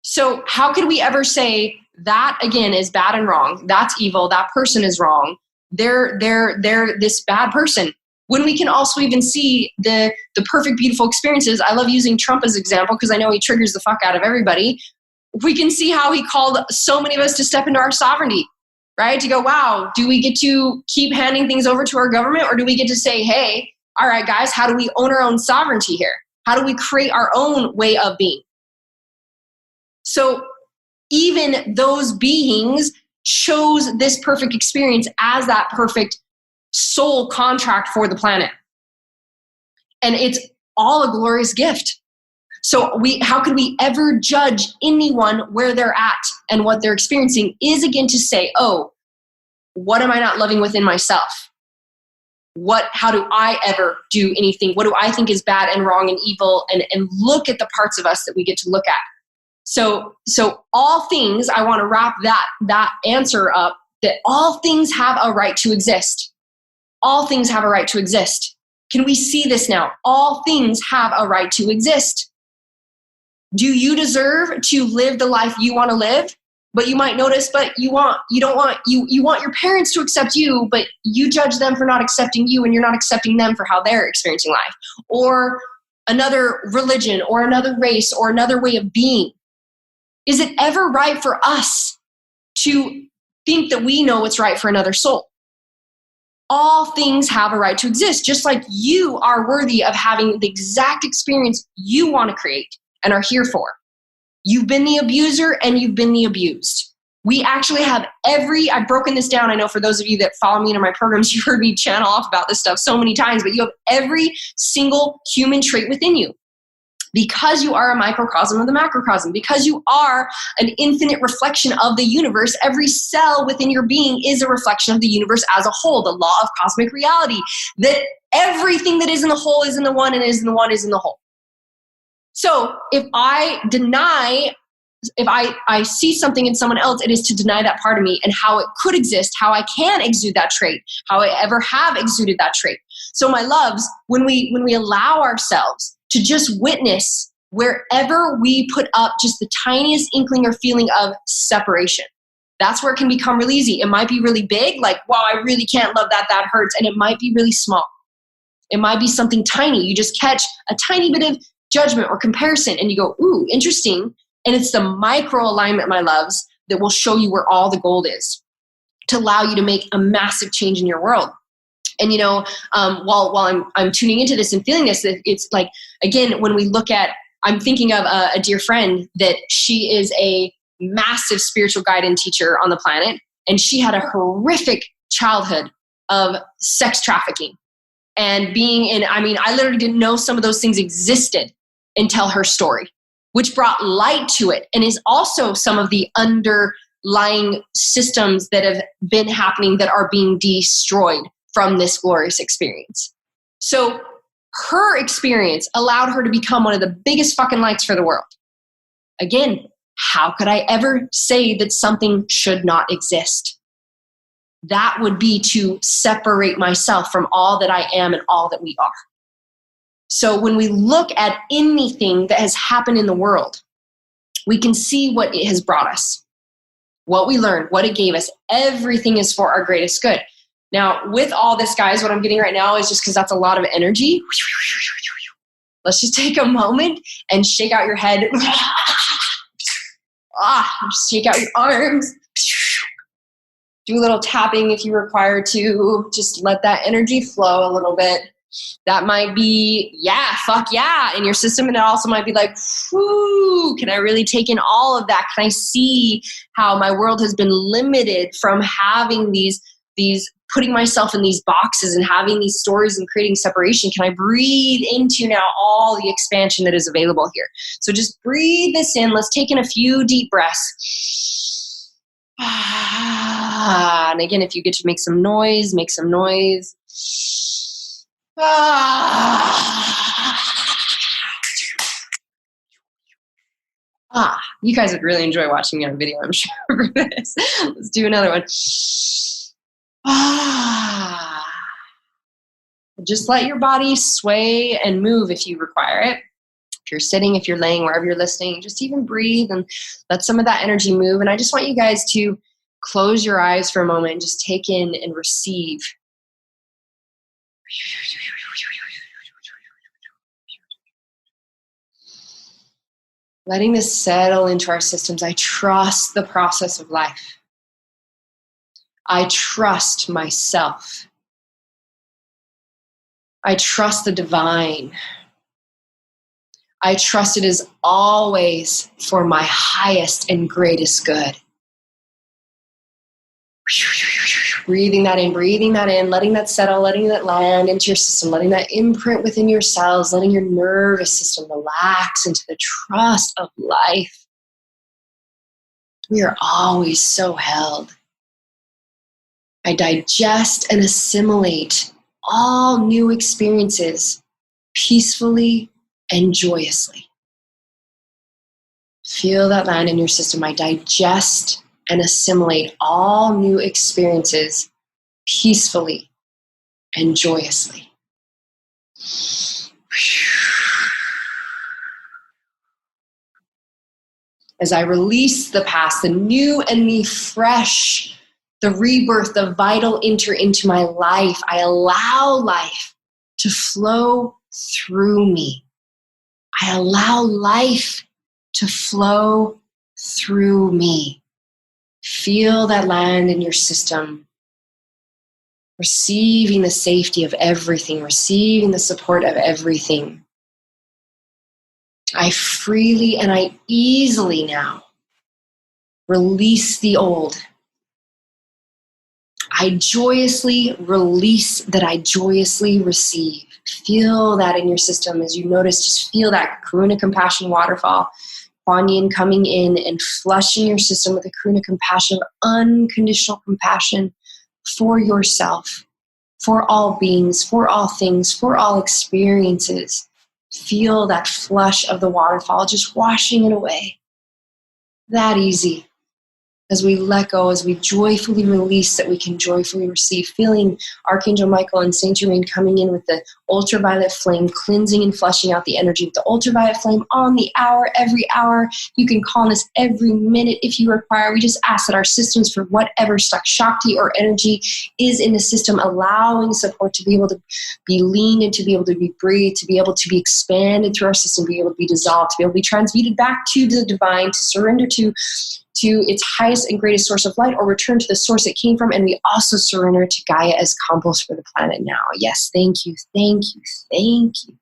Speaker 1: So how could we ever say that, again, is bad and wrong? That's evil. That person is wrong. They're this bad person, when we can also even see the perfect, beautiful experiences. I love using Trump as an example because I know he triggers the fuck out of everybody. We can see how he called so many of us to step into our sovereignty, right? To go, wow, do we get to keep handing things over to our government, or do we get to say, hey, all right, guys, how do we own our own sovereignty here? How do we create our own way of being? So even those beings chose this perfect experience as that perfect soul contract for the planet. And it's all a glorious gift. So how can we ever judge anyone where they're at and what they're experiencing, is again to say, oh, what am I not loving within myself? How do I ever do anything? What do I think is bad and wrong and evil? And look at the parts of us that we get to look at. So all things, I want to wrap that answer up, that all things have a right to exist. All things have a right to exist. Can we see this now? All things have a right to exist. Do you deserve to live the life you want to live? But you might notice, but you want your parents to accept you, but you judge them for not accepting you, and you're not accepting them for how they're experiencing life. Or another religion, or another race, or another way of being. Is it ever right for us to think that we know what's right for another soul? All things have a right to exist, just like you are worthy of having the exact experience you want to create and are here for. You've been the abuser and you've been the abused. We actually have I've broken this down. I know for those of you that follow me in my programs, you've heard me channel off about this stuff so many times, but you have every single human trait within you. Because you are a microcosm of the macrocosm, because you are an infinite reflection of the universe, every cell within your being is a reflection of the universe as a whole, the law of cosmic reality, that everything that is in the whole is in the one, and is in the one is in the whole. So if I see something in someone else, it is to deny that part of me and how it could exist, how I can exude that trait, how I ever have exuded that trait. So my loves, when we allow ourselves to just witness wherever we put up just the tiniest inkling or feeling of separation, that's where it can become really easy. It might be really big, like, wow, I really can't love that hurts. And it might be really small. It might be something tiny. You just catch a tiny bit of judgment or comparison and you go, ooh, interesting. And it's the micro alignment, my loves, that will show you where all the gold is to allow you to make a massive change in your world. And, while I'm tuning into this and feeling this, it's like, again, when we look at, I'm thinking of a dear friend that she is a massive spiritual guide and teacher on the planet. And she had a horrific childhood of sex trafficking and I literally didn't know some of those things existed until her story, which brought light to it and is also some of the underlying systems that have been happening that are being destroyed from this glorious experience. So her experience allowed her to become one of the biggest fucking lights for the world. Again, how could I ever say that something should not exist? That would be to separate myself from all that I am and all that we are. So when we look at anything that has happened in the world, we can see what it has brought us, what we learned, what it gave us. Everything is for our greatest good. Now, with all this, guys, what I'm getting right now is just because that's a lot of energy. Let's just take a moment and shake out your head. Shake out your arms. Do a little tapping if you require to. Just let that energy flow a little bit. That might be, yeah, fuck yeah, in your system. And it also might be like, whoo, can I really take in all of that? Can I see how my world has been limited from having these putting myself in these boxes and having these stories and creating separation? Can I breathe into now all the expansion that is available here? So just breathe this in. Let's take in a few deep breaths. And again, if you get to make some noise, make some noise. You guys would really enjoy watching me on video, I'm sure, for this. Let's do another one. Just let your body sway and move if you require it. If you're sitting, if you're laying, wherever you're listening, just even breathe and let some of that energy move. And I just want you guys to close your eyes for a moment and just take in and receive. Letting this settle into our systems. I trust the process of life. I trust myself. I trust the divine. I trust it is always for my highest and greatest good. Breathing that in, letting that settle, letting that land into your system, letting that imprint within your cells, letting your nervous system relax into the trust of life. We are always so held. I digest and assimilate all new experiences peacefully and joyously. Feel that land in your system. I digest and assimilate all new experiences peacefully and joyously. As I release the past, the new and the fresh, the rebirth, the vital enter into my life, I allow life to flow through me. I allow life to flow through me. Feel that land in your system. Receiving the safety of everything, receiving the support of everything. I freely and I easily now release the old. I joyously release that I joyously receive. Feel that in your system as you notice, just feel that Karuna Compassion waterfall. Kuan Yin coming in and flushing your system with a Karuna Compassion of unconditional compassion for yourself, for all beings, for all things, for all experiences. Feel that flush of the waterfall just washing it away. That easy. As we let go, as we joyfully release, that we can joyfully receive. Feeling Archangel Michael and Saint Germain coming in with the ultraviolet flame, cleansing and flushing out the energy with the ultraviolet flame on the hour, every hour. You can call on us every minute if you require. We just ask that our systems, for whatever stuck Shakti or energy is in the system, allowing support to be able to be leaned and to be able to be breathed, to be able to be expanded through our system, to be able to be dissolved, to be able to be transmuted back to the divine, to surrender to its highest and greatest source of light, or return to the source it came from. And we also surrender to Gaia as compost for the planet now. Yes, thank you, thank you, thank you.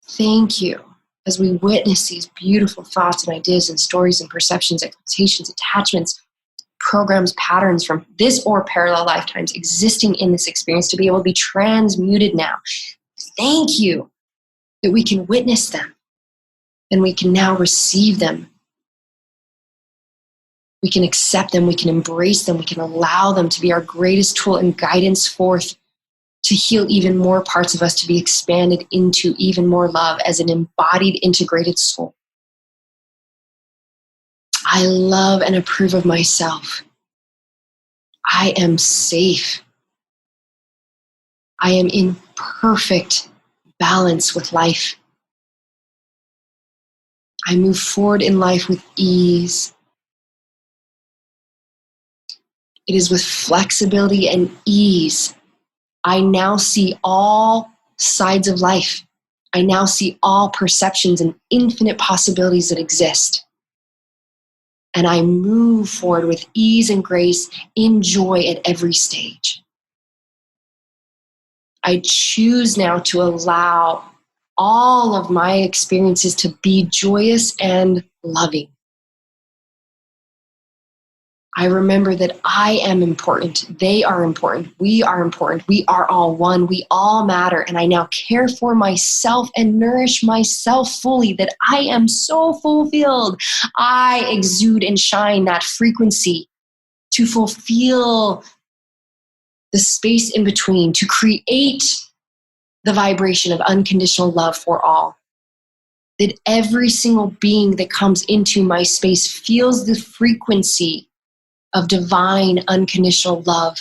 Speaker 1: Thank you. As we witness these beautiful thoughts and ideas and stories and perceptions, expectations, attachments, programs, patterns from this or parallel lifetimes existing in this experience, to be able to be transmuted now. Thank you that we can witness them and we can now receive them. We can accept them, we can embrace them, we can allow them to be our greatest tool and guidance forth to heal even more parts of us, to be expanded into even more love as an embodied, integrated soul. I love and approve of myself. I am safe. I am in perfect balance with life. I move forward in life with ease. It is with flexibility and ease. I now see all sides of life. I now see all perceptions and infinite possibilities that exist. And I move forward with ease and grace in joy at every stage. I choose now to allow all of my experiences to be joyous and loving. I remember that I am important. They are important. We are important. We are all one. We all matter. And I now care for myself and nourish myself fully, that I am so fulfilled. I exude and shine that frequency to fulfill the space in between, to create the vibration of unconditional love for all. That every single being that comes into my space feels the frequency of divine unconditional love,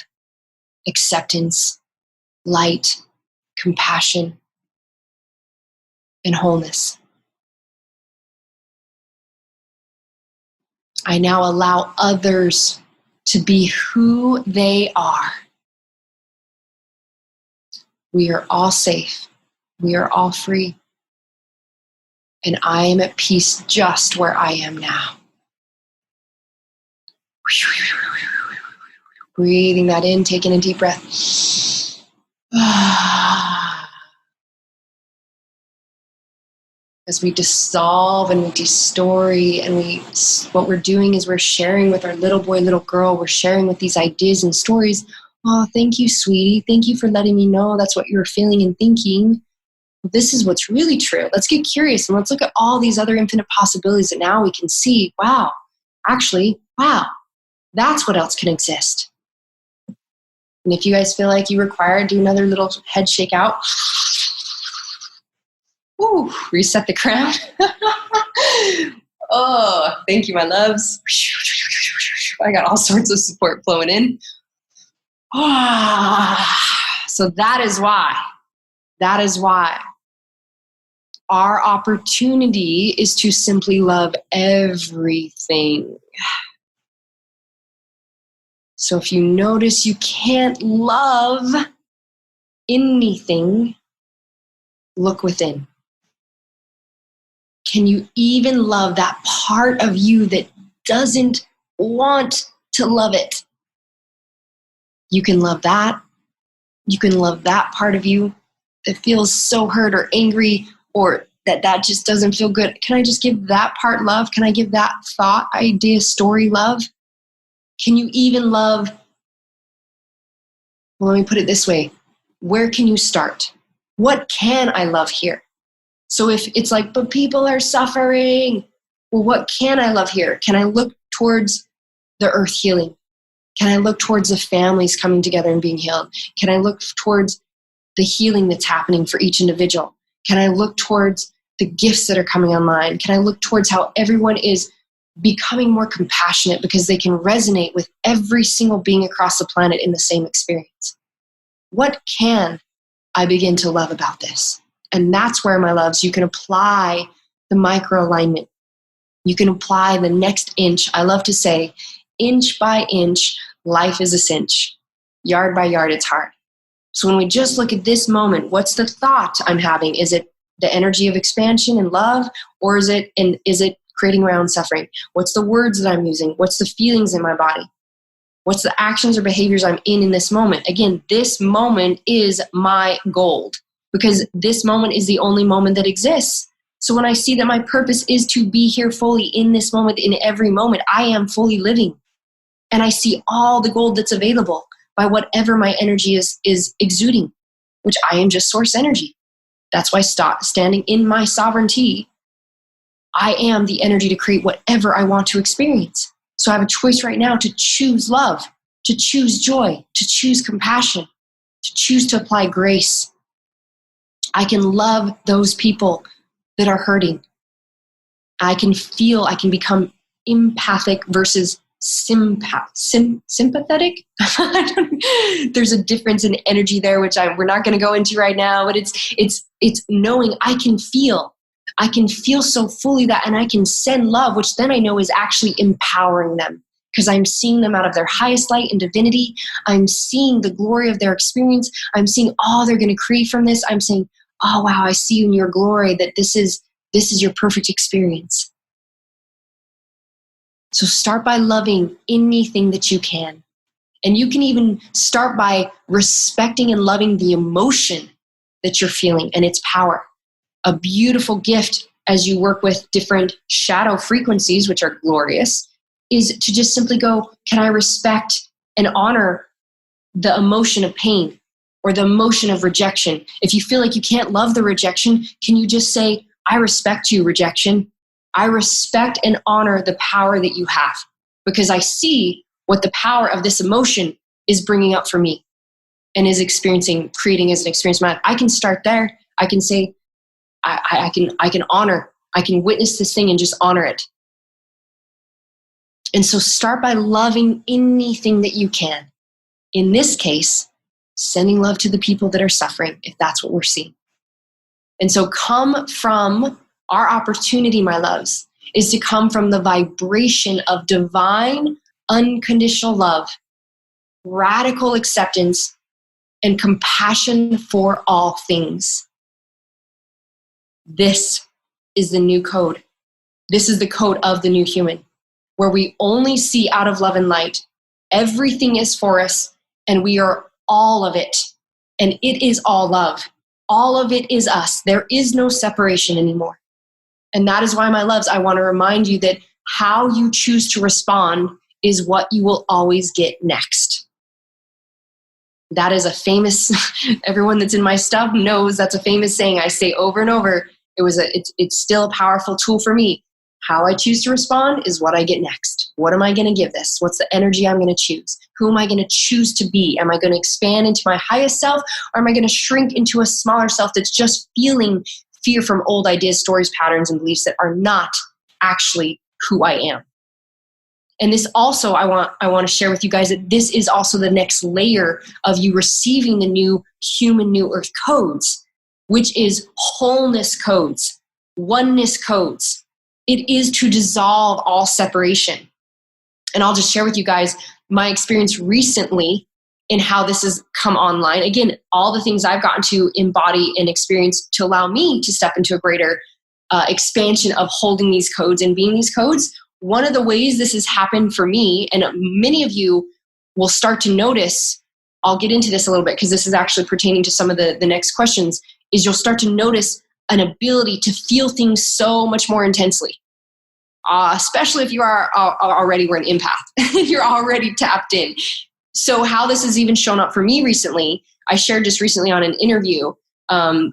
Speaker 1: acceptance, light, compassion, and wholeness. I now allow others to be who they are. We are all safe. We are all free. And I am at peace just where I am now. Breathing that in, taking a deep breath. As we dissolve and we destory, and what we're doing is we're sharing with our little boy, little girl, we're sharing with these ideas and stories. Oh, thank you, sweetie. Thank you for letting me know that's what you're feeling and thinking. This is what's really true. Let's get curious and let's look at all these other infinite possibilities that now we can see, wow, that's what else can exist. And if you guys feel like you require, do another little head shake out. Ooh, reset the crown. Oh, thank you, my loves. I got all sorts of support flowing in. So that is why our opportunity is to simply love everything. So if you notice you can't love anything, look within. Can you even love that part of you that doesn't want to love it? You can love that. You can love that part of you that feels so hurt or angry, or that just doesn't feel good. Can I just give that part love? Can I give that thought, idea, story love? Can you even love? Well, let me put it this way. Where can you start? What can I love here? So if it's like, but people are suffering, well, what can I love here? Can I look towards the earth healing? Can I look towards the families coming together and being healed? Can I look towards the healing that's happening for each individual? Can I look towards the gifts that are coming online? Can I look towards how everyone is becoming more compassionate because they can resonate with every single being across the planet in the same experience? What can I begin to love about this? And that's where, my loves, you can apply the micro alignment. You can apply the next inch. I love to say, inch by inch, life is a cinch. Yard by yard, it's hard. So when we just look at this moment, what's the thought I'm having? Is it the energy of expansion and love, or is it creating my own suffering? What's the words that I'm using? What's the feelings in my body? What's the actions or behaviors I'm in this moment? Again, this moment is my gold, because this moment is the only moment that exists. So when I see that my purpose is to be here fully in this moment, in every moment, I am fully living. And I see all the gold that's available by whatever my energy is exuding, which I am just source energy. That's why standing in my sovereignty, I am the energy to create whatever I want to experience. So I have a choice right now to choose love, to choose joy, to choose compassion, to choose to apply grace. I can love those people that are hurting. I can become empathic versus sympathetic. There's a difference in energy there, which we're not going to go into right now, but it's knowing I can feel so fully that, and I can send love, which then I know is actually empowering them, because I'm seeing them out of their highest light and divinity. I'm seeing the glory of their experience. I'm seeing all they're going to create from this. I'm saying, oh wow, I see you in your glory, that this is your perfect experience. So start by loving anything that you can. And you can even start by respecting and loving the emotion that you're feeling and its power. A beautiful gift as you work with different shadow frequencies, which are glorious, is to just simply go, can I respect and honor the emotion of pain or the emotion of rejection? If you feel like you can't love the rejection, can you just say, I respect you, rejection. I respect and honor the power that you have, because I see what the power of this emotion is bringing up for me and is creating as an experience. I can start there. I can say, I can honor, I can witness this thing and just honor it. And so start by loving anything that you can. In this case, sending love to the people that are suffering, if that's what we're seeing. And so come from our opportunity, my loves, is to come from the vibration of divine, unconditional love, radical acceptance, and compassion for all things. This is the new code. This is the code of the new human, where we only see out of love and light. Everything is for us, and we are all of it. And it is all love. All of it is us. There is no separation anymore. And that is why, my loves, I want to remind you that how you choose to respond is what you will always get next. That is a famous, everyone that's in my stuff knows that's a famous saying I say over and over. It's still a powerful tool for me. How I choose to respond is what I get next. What am I going to give this? What's the energy I'm going to choose? Who am I going to choose to be? Am I going to expand into my highest self, or am I going to shrink into a smaller self that's just feeling fear from old ideas, stories, patterns, and beliefs that are not actually who I am? And this also, I want to share with you guys that this is also the next layer of you receiving the new human new earth codes, which is wholeness codes, oneness codes. It is to dissolve all separation. And I'll just share with you guys my experience recently in how this has come online. Again, all the things I've gotten to embody and experience to allow me to step into a greater expansion of holding these codes and being these codes. One of the ways this has happened for me, and many of you will start to notice, I'll get into this a little bit because this is actually pertaining to some of the next questions, is you'll start to notice an ability to feel things so much more intensely. Especially if you are already an empath. You're already tapped in. So how this has even shown up for me recently, I shared just recently on an interview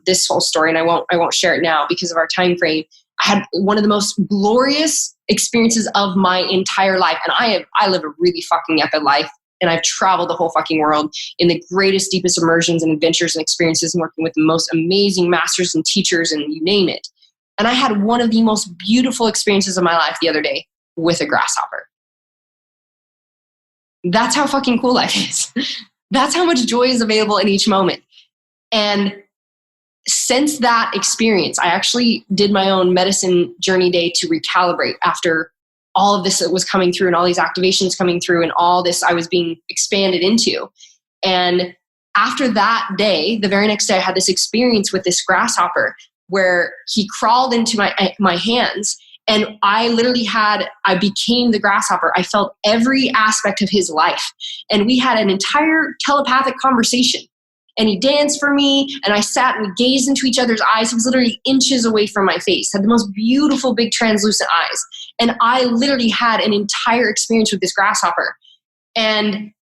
Speaker 1: this whole story, and I won't share it now because of our time frame. I had one of the most glorious experiences of my entire life, and I live a really fucking epic life, and I've traveled the whole fucking world in the greatest, deepest immersions and adventures and experiences, and working with the most amazing masters and teachers, and you name it. And I had one of the most beautiful experiences of my life the other day with a grasshopper. That's how fucking cool life is. That's how much joy is available in each moment. And since that experience, I actually did my own medicine journey day to recalibrate after all of this that was coming through and all these activations coming through and all this I was being expanded into. And after that day, the very next day, I had this experience with this grasshopper where he crawled into my hands, and I became the grasshopper. I felt every aspect of his life. And we had an entire telepathic conversation. And he danced for me, and I sat and we gazed into each other's eyes. He was literally inches away from my face, had the most beautiful, big, translucent eyes. And I literally had an entire experience with this grasshopper. And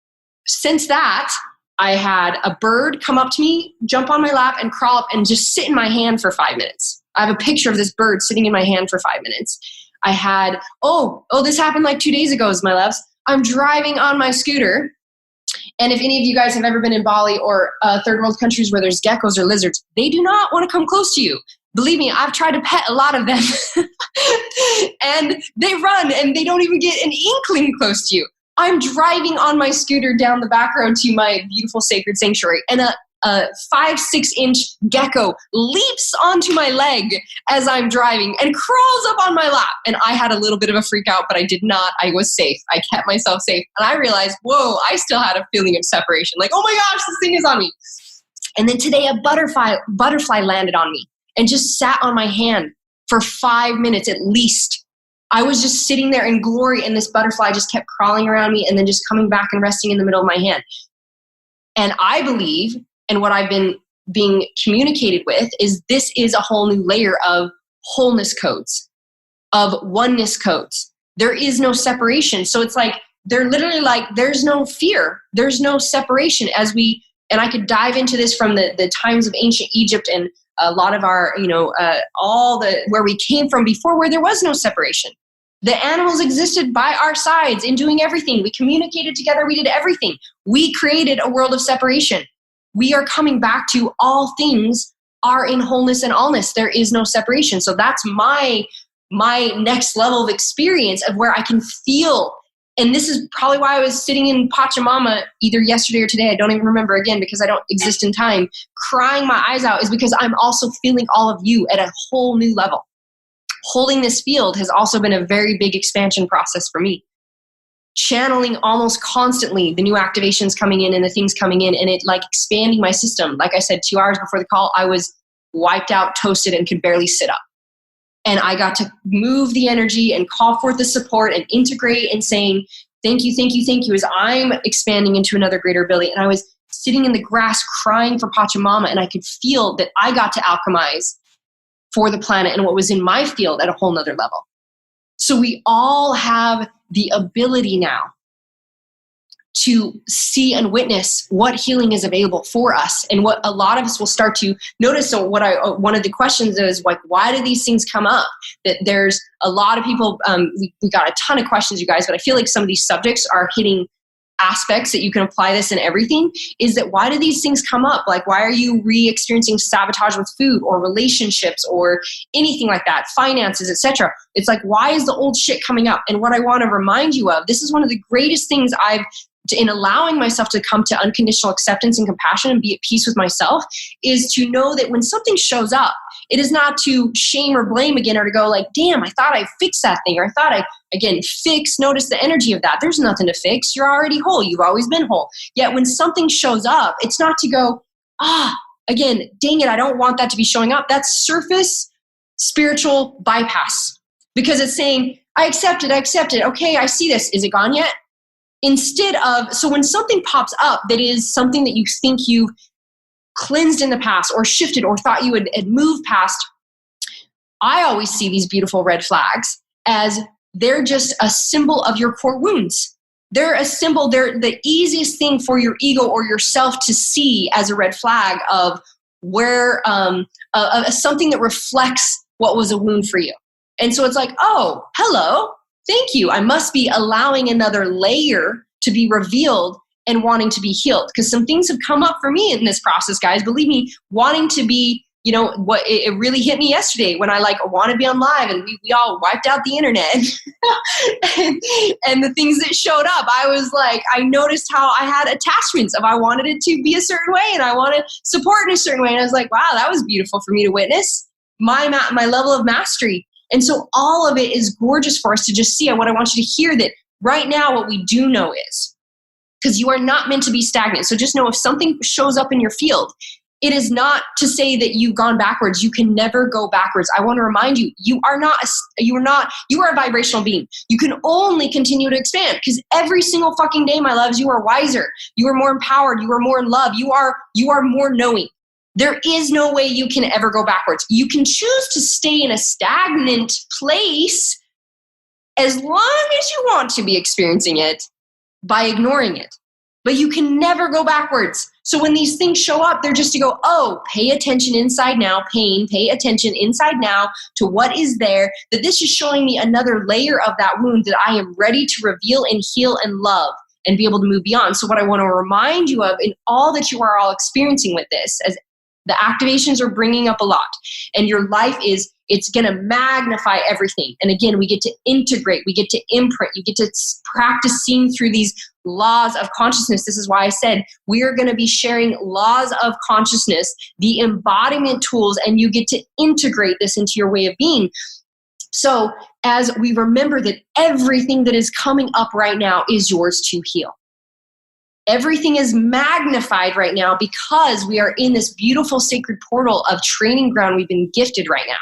Speaker 1: since that, I had a bird come up to me, jump on my lap, and crawl up and just sit in my hand for 5 minutes. I have a picture of this bird sitting in my hand for 5 minutes. I had, this happened like 2 days ago, my loves. I'm driving on my scooter. And if any of you guys have ever been in Bali or third world countries where there's geckos or lizards, they do not want to come close to you. Believe me, I've tried to pet a lot of them. And they run and they don't even get an inkling close to you. I'm driving on my scooter down the back road to my beautiful sacred sanctuary, and a 5-6 inch gecko leaps onto my leg as I'm driving and crawls up on my lap. And I had a little bit of a freak out, but I did not. I was safe. I kept myself safe. And I realized, whoa, I still had a feeling of separation. Like, oh my gosh, this thing is on me. And then today a butterfly landed on me and just sat on my hand for 5 minutes at least. I was just sitting there in glory, and this butterfly just kept crawling around me and then just coming back and resting in the middle of my hand. And I believe, and what I've been being communicated with, is this is a whole new layer of wholeness codes, of oneness codes. There is no separation. So it's like, they're literally like, there's no fear. There's no separation and I could dive into this from the times of ancient Egypt and a lot of our, where we came from before, where there was no separation. The animals existed by our sides in doing everything. We communicated together. We did everything. We created a world of separation. We are coming back to all things are in wholeness and allness. There is no separation. So that's my next level of experience of where I can feel. And this is probably why I was sitting in Pachamama either yesterday or today. I don't even remember again because I don't exist in time. Crying my eyes out is because I'm also feeling all of you at a whole new level. Holding this field has also been a very big expansion process for me. Channeling almost constantly the new activations coming in and the things coming in, and it like expanding my system. Like I said, 2 hours before the call, I was wiped out, toasted, and could barely sit up. And I got to move the energy and call forth the support and integrate and saying, thank you, thank you, thank you, as I'm expanding into another greater ability. And I was sitting in the grass crying for Pachamama, and I could feel that I got to alchemize for the planet and what was in my field at a whole nother level. So we all have the ability now to see and witness what healing is available for us, and what a lot of us will start to notice. So one of the questions is like, why do these things come up? That there's a lot of people, we got a ton of questions, you guys, but I feel like some of these subjects are hitting aspects that you can apply this in everything. Is that why do these things come up? Like, why are you re-experiencing sabotage with food or relationships or anything like that, finances, etc.? It's like, why is the old shit coming up? And what I want to remind you of, this is one of the greatest things in allowing myself to come to unconditional acceptance and compassion and be at peace with myself, is to know that when something shows up, it is not to shame or blame again, or to go like, damn, I thought I fixed that thing, or I thought notice the energy of that. There's nothing to fix. You're already whole. You've always been whole. Yet when something shows up, it's not to go, again, dang it, I don't want that to be showing up. That's surface spiritual bypass, because it's saying, I accept it. Okay, I see this. Is it gone yet? Instead of, so when something pops up that is something that you think you've cleansed in the past or shifted or thought you had moved past, I always see these beautiful red flags as they're just a symbol of your core wounds. They're a symbol, they're the easiest thing for your ego or yourself to see as a red flag of where, something that reflects what was a wound for you. And so it's like, oh, hello. Thank you. I must be allowing another layer to be revealed and wanting to be healed. Because some things have come up for me in this process, guys. Believe me, wanting to be, what it really hit me yesterday when I want to be on live, and we all wiped out the internet and the things that showed up. I was like, I noticed how I had attachments of I wanted it to be a certain way and I wanted support in a certain way. And I was like, wow, that was beautiful for me to witness my level of mastery. And so all of it is gorgeous for us to just see. And what I want you to hear, that right now what we do know is, because you are not meant to be stagnant. So just know, if something shows up in your field, it is not to say that you've gone backwards. You can never go backwards. I want to remind you, you are a vibrational being. You can only continue to expand, because every single fucking day, my loves, you are wiser. You are more empowered. You are more in love. You are more knowing. There is no way you can ever go backwards. You can choose to stay in a stagnant place as long as you want to be experiencing it by ignoring it. But you can never go backwards. So when these things show up, they're just to go, oh, pay attention inside now, pain, pay attention inside now to what is there, that this is showing me another layer of that wound that I am ready to reveal and heal and love and be able to move beyond. So what I want to remind you of in all that you are all experiencing with this, as the activations are bringing up a lot, and your life it's going to magnify everything. And again, we get to integrate, we get to imprint, you get to practice seeing through these laws of consciousness. This is why I said we are going to be sharing laws of consciousness, the embodiment tools, and you get to integrate this into your way of being. So as we remember that everything that is coming up right now is yours to heal. Everything is magnified right now because we are in this beautiful sacred portal of training ground we've been gifted right now.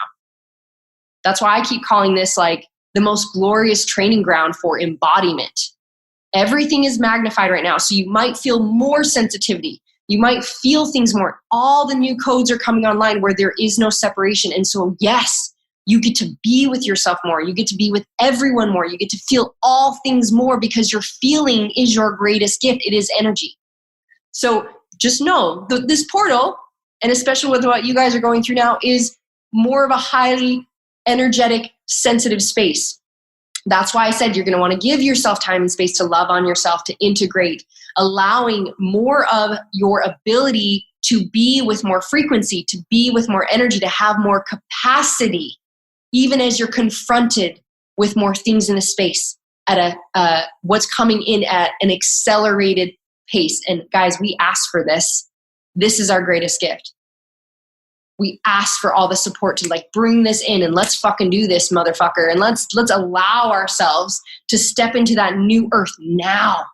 Speaker 1: That's why I keep calling this the most glorious training ground for embodiment. Everything is magnified right now. So you might feel more sensitivity. You might feel things more. All the new codes are coming online where there is no separation. And so, yes, you get to be with yourself more. You get to be with everyone more. You get to feel all things more because your feeling is your greatest gift. It is energy. So just know this portal, and especially with what you guys are going through now, is more of a highly energetic, sensitive space. That's why I said you're going to want to give yourself time and space to love on yourself, to integrate, allowing more of your ability to be with more frequency, to be with more energy, to have more capacity, even as you're confronted with more things in the space at what's coming in at an accelerated pace. And guys, we ask for this. This is our greatest gift. We ask for all the support to like bring this in and let's fucking do this, motherfucker. And let's allow ourselves to step into that new earth now.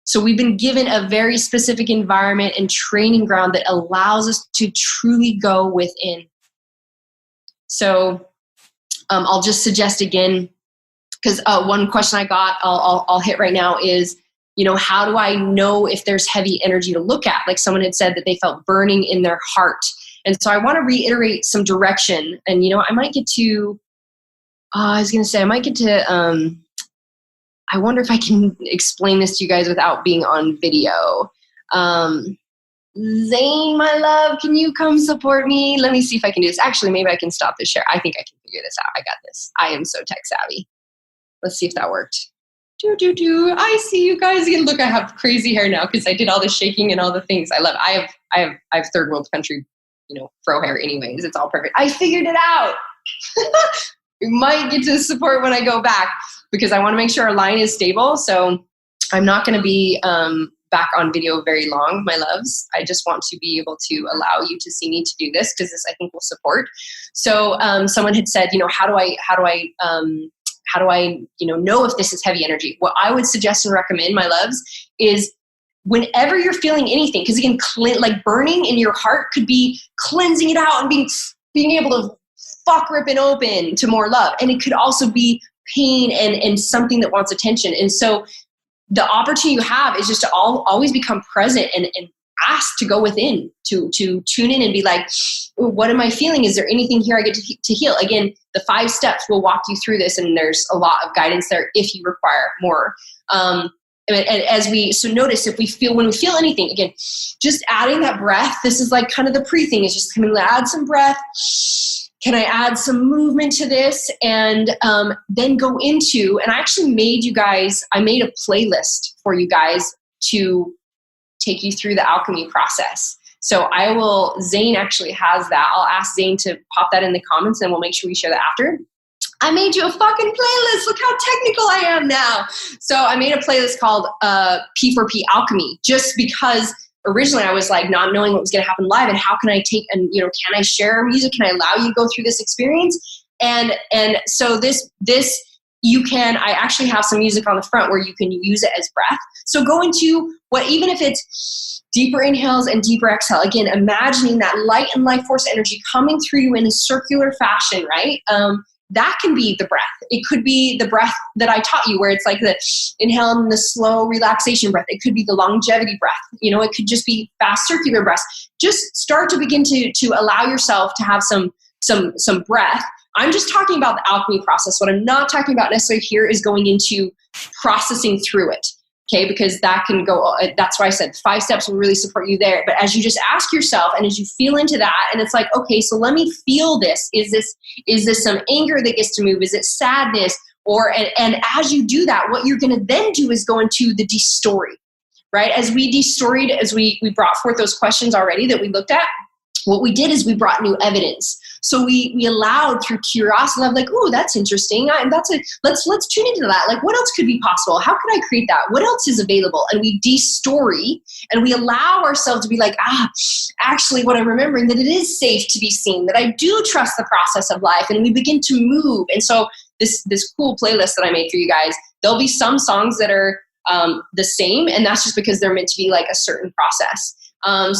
Speaker 1: So we've been given a very specific environment and training ground that allows us to truly go within. So I'll just suggest again, because one question I got, I'll hit right now is, how do I know if there's heavy energy to look at? Like someone had said that they felt burning in their heart. And so I want to reiterate some direction. And, I might get to, I wonder if I can explain this to you guys without being on video. Zane, my love, can you come support me? Let me see if I can do this. Actually, maybe I can stop the share. I think I can figure this out. I got this. I am so tech savvy. Let's see if that worked. I see you guys again. Look, I have crazy hair now because I did all the shaking and all the things. I love it. I have third world country, fro hair anyways. It's all perfect. I figured it out. We might get to support when I go back because I want to make sure our line is stable. So I'm not going to be back on video very long, my loves. I just want to be able to allow you to see me to do this because this I think will support. So someone had said, how do I know if this is heavy energy? What I would suggest and recommend, my loves, is whenever you're feeling anything, because again, like burning in your heart could be cleansing it out and being able to fuck ripping open to more love. And it could also be pain and something that wants attention. And so the opportunity you have is just to always become present and ask to go within, to tune in and be like, what am I feeling? Is there anything here I get to heal? Again, the 5 steps will walk you through this, and there's a lot of guidance there if you require more. So notice when we feel anything, again, just adding that breath. This is like kind of the pre-thing, is just coming to add some breath. Can I add some movement to this? And then go into, and I actually made a playlist for you guys to take you through the alchemy process. So Zane actually has that. I'll ask Zane to pop that in the comments and we'll make sure we share that after. I made you a fucking playlist. Look how technical I am now. So I made a playlist called P4P Alchemy, just because originally I was like not knowing what was going to happen live and how can I take and, can I share music? Can I allow you to go through this experience? And so this you can, I actually have some music on the front where you can use it as breath. So go into even if it's deeper inhales and deeper exhale, again, imagining that light and life force energy coming through you in a circular fashion, right? That can be the breath. It could be the breath that I taught you where it's like the inhale and the slow relaxation breath. It could be the longevity breath. It could just be fast circular breaths. Just start to begin to allow yourself to have some breath. I'm just talking about the alchemy process. What I'm not talking about necessarily here is going into processing through it. Okay, because that can go, that's why I said 5 steps will really support you there. But as you just ask yourself and as you feel into that, and it's like, okay, so let me feel this. Is this some anger that gets to move? Is it sadness? And as you do that, what you're going to then do is go into the de-story, right? As we de-storied, as we brought forth those questions already that we looked at, what we did is we brought new evidence. So we allowed through curiosity, like, oh, that's interesting. Let's tune into that. Like, what else could be possible? How could I create that? What else is available? And we de-story and we allow ourselves to be like, actually what I'm remembering, that it is safe to be seen, that I do trust the process of life, and we begin to move. And so this cool playlist that I made for you guys, there'll be some songs that are the same, and that's just because they're meant to be like a certain process.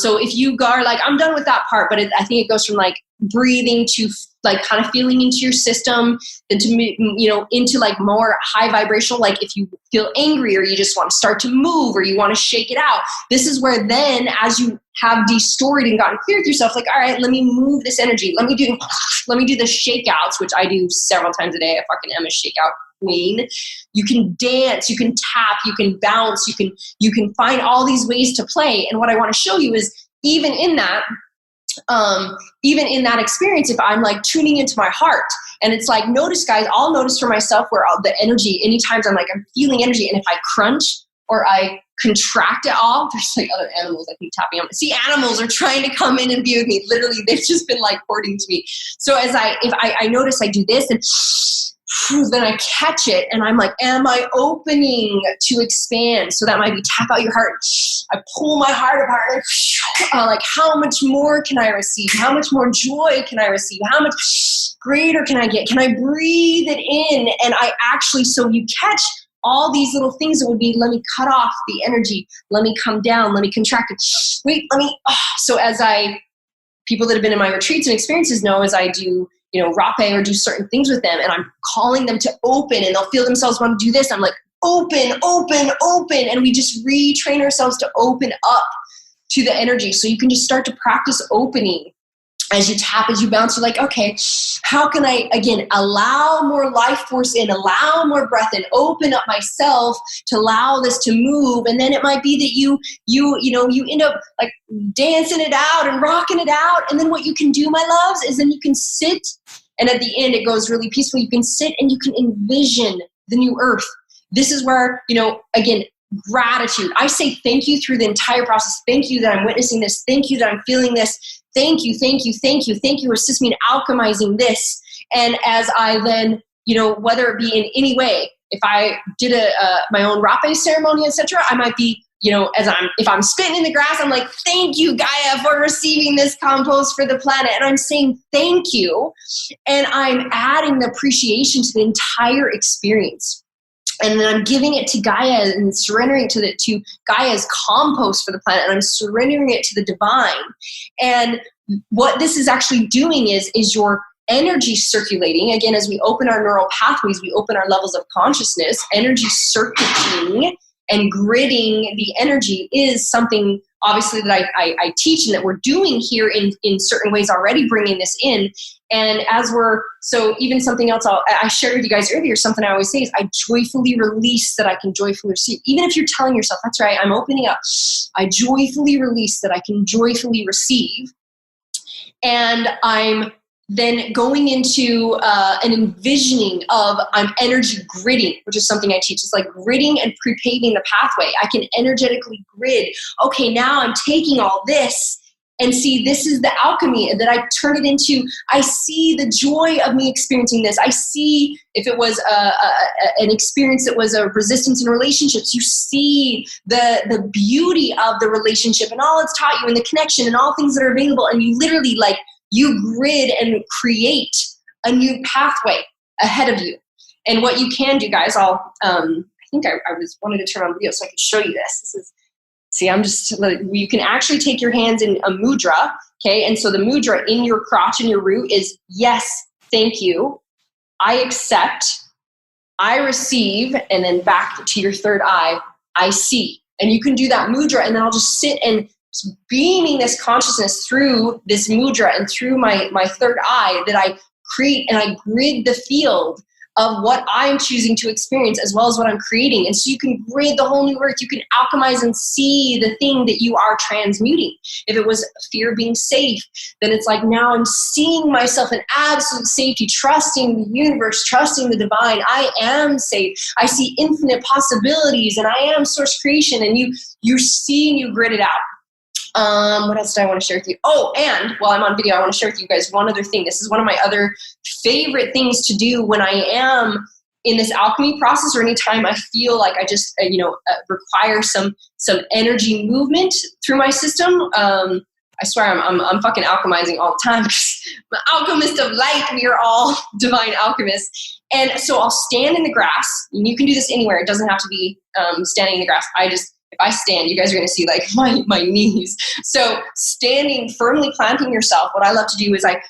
Speaker 1: So if you are like, I'm done with that part, but I think it goes from like breathing to like kind of feeling into your system, then to, you know, into like more high vibrational, like if you feel angry or you just want to start to move or you want to shake it out, this is where then as you have destoried and gotten clear with yourself, like, all right, let me move this energy. Let me do the shakeouts, which I do several times a day. I fucking am a shakeout queen. You can dance, you can tap, you can bounce, you can find all these ways to play. And what I want to show you is even in that experience, if I'm like tuning into my heart, and it's like, notice guys, I'll notice for myself where the energy, anytime I'm feeling energy, and if I crunch or I contract it all, there's like other animals I keep tapping on. See, animals are trying to come in and be with me. Literally, they've just been like courting to me. So if I notice I do this, and then I catch it and I'm like, am I opening to expand? So that might be tap out your heart. I pull my heart apart. Like, how much more can I receive? How much more joy can I receive? How much greater can I get? Can I breathe it in? And I actually, so you catch all these little things that would be, let me cut off the energy. Let me come down. Let me contract it. Wait, so people that have been in my retreats and experiences know as I do, you know, rape or do certain things with them, and I'm calling them to open, and they'll feel themselves want to do this. I'm like, open, open, open. And we just retrain ourselves to open up to the energy. So you can just start to practice opening as you tap, as you bounce. You're like, okay, how can I, again, allow more life force in, allow more breath in, open up myself to allow this to move. And then it might be that you end up like dancing it out and rocking it out. And then what you can do, my loves, is then you can sit, and at the end it goes really peaceful. You can sit and you can envision the new earth. This is where, you know, again, gratitude. I say thank you through the entire process. Thank you that I'm witnessing this. Thank you that I'm feeling this. Thank you, thank you, thank you, thank you. Assist me in alchemizing this. And as I then, you know, whether it be in any way, if I did my own rape ceremony, etc., I might be, you know, if I'm spitting in the grass, I'm like, thank you, Gaia, for receiving this compost for the planet. And I'm saying thank you. And I'm adding the appreciation to the entire experience. And then I'm giving it to Gaia and surrendering to Gaia's compost for the planet. And I'm surrendering it to the divine. And what this is actually doing is your energy circulating. Again, as we open our neural pathways, we open our levels of consciousness. Energy circuiting and gridding the energy is something, obviously, that I teach and that we're doing here in certain ways already, bringing this in. And so even something else I shared with you guys earlier, something I always say is I joyfully release that I can joyfully receive. Even if you're telling yourself, that's right, I'm opening up, I joyfully release that I can joyfully receive. And I'm then going into an envisioning of I'm energy gridding, which is something I teach. It's like gridding and pre-paving the pathway. I can energetically grid. Okay, now I'm taking all this and see, this is the alchemy that I turn it into. I see the joy of me experiencing this. I see if it was an experience that was a resistance in relationships, you see the beauty of the relationship and all it's taught you and the connection and all things that are available. And you literally you grid and create a new pathway ahead of you. And what you can do, guys, I think I wanted to turn on video so I could show you this. You can actually take your hands in a mudra, okay? And so the mudra in your crotch and your root is, yes, thank you, I accept, I receive, and then back to your third eye, I see. And you can do that mudra, and then I'll just sit and beaming this consciousness through this mudra and through my third eye that I create, and I grid the field of what I'm choosing to experience as well as what I'm creating. And so you can grid the whole new earth. You can alchemize and see the thing that you are transmuting. If it was fear of being safe, then it's like, now I'm seeing myself in absolute safety, trusting the universe, trusting the divine. I am safe. I see infinite possibilities, and I am source creation. And you see and you grid it out. What else did I want to share with you? Oh, and while I'm on video, I want to share with you guys one other thing. This is one of my other favorite things to do when I am in this alchemy process, or anytime I feel like I just, require some energy movement through my system. I swear I'm fucking alchemizing all the time. I'm an alchemist of light. We are all divine alchemists. And so I'll stand in the grass, and you can do this anywhere. It doesn't have to be standing in the grass. If I stand, you guys are going to see like my knees. So standing, firmly planting yourself, what I love to do is I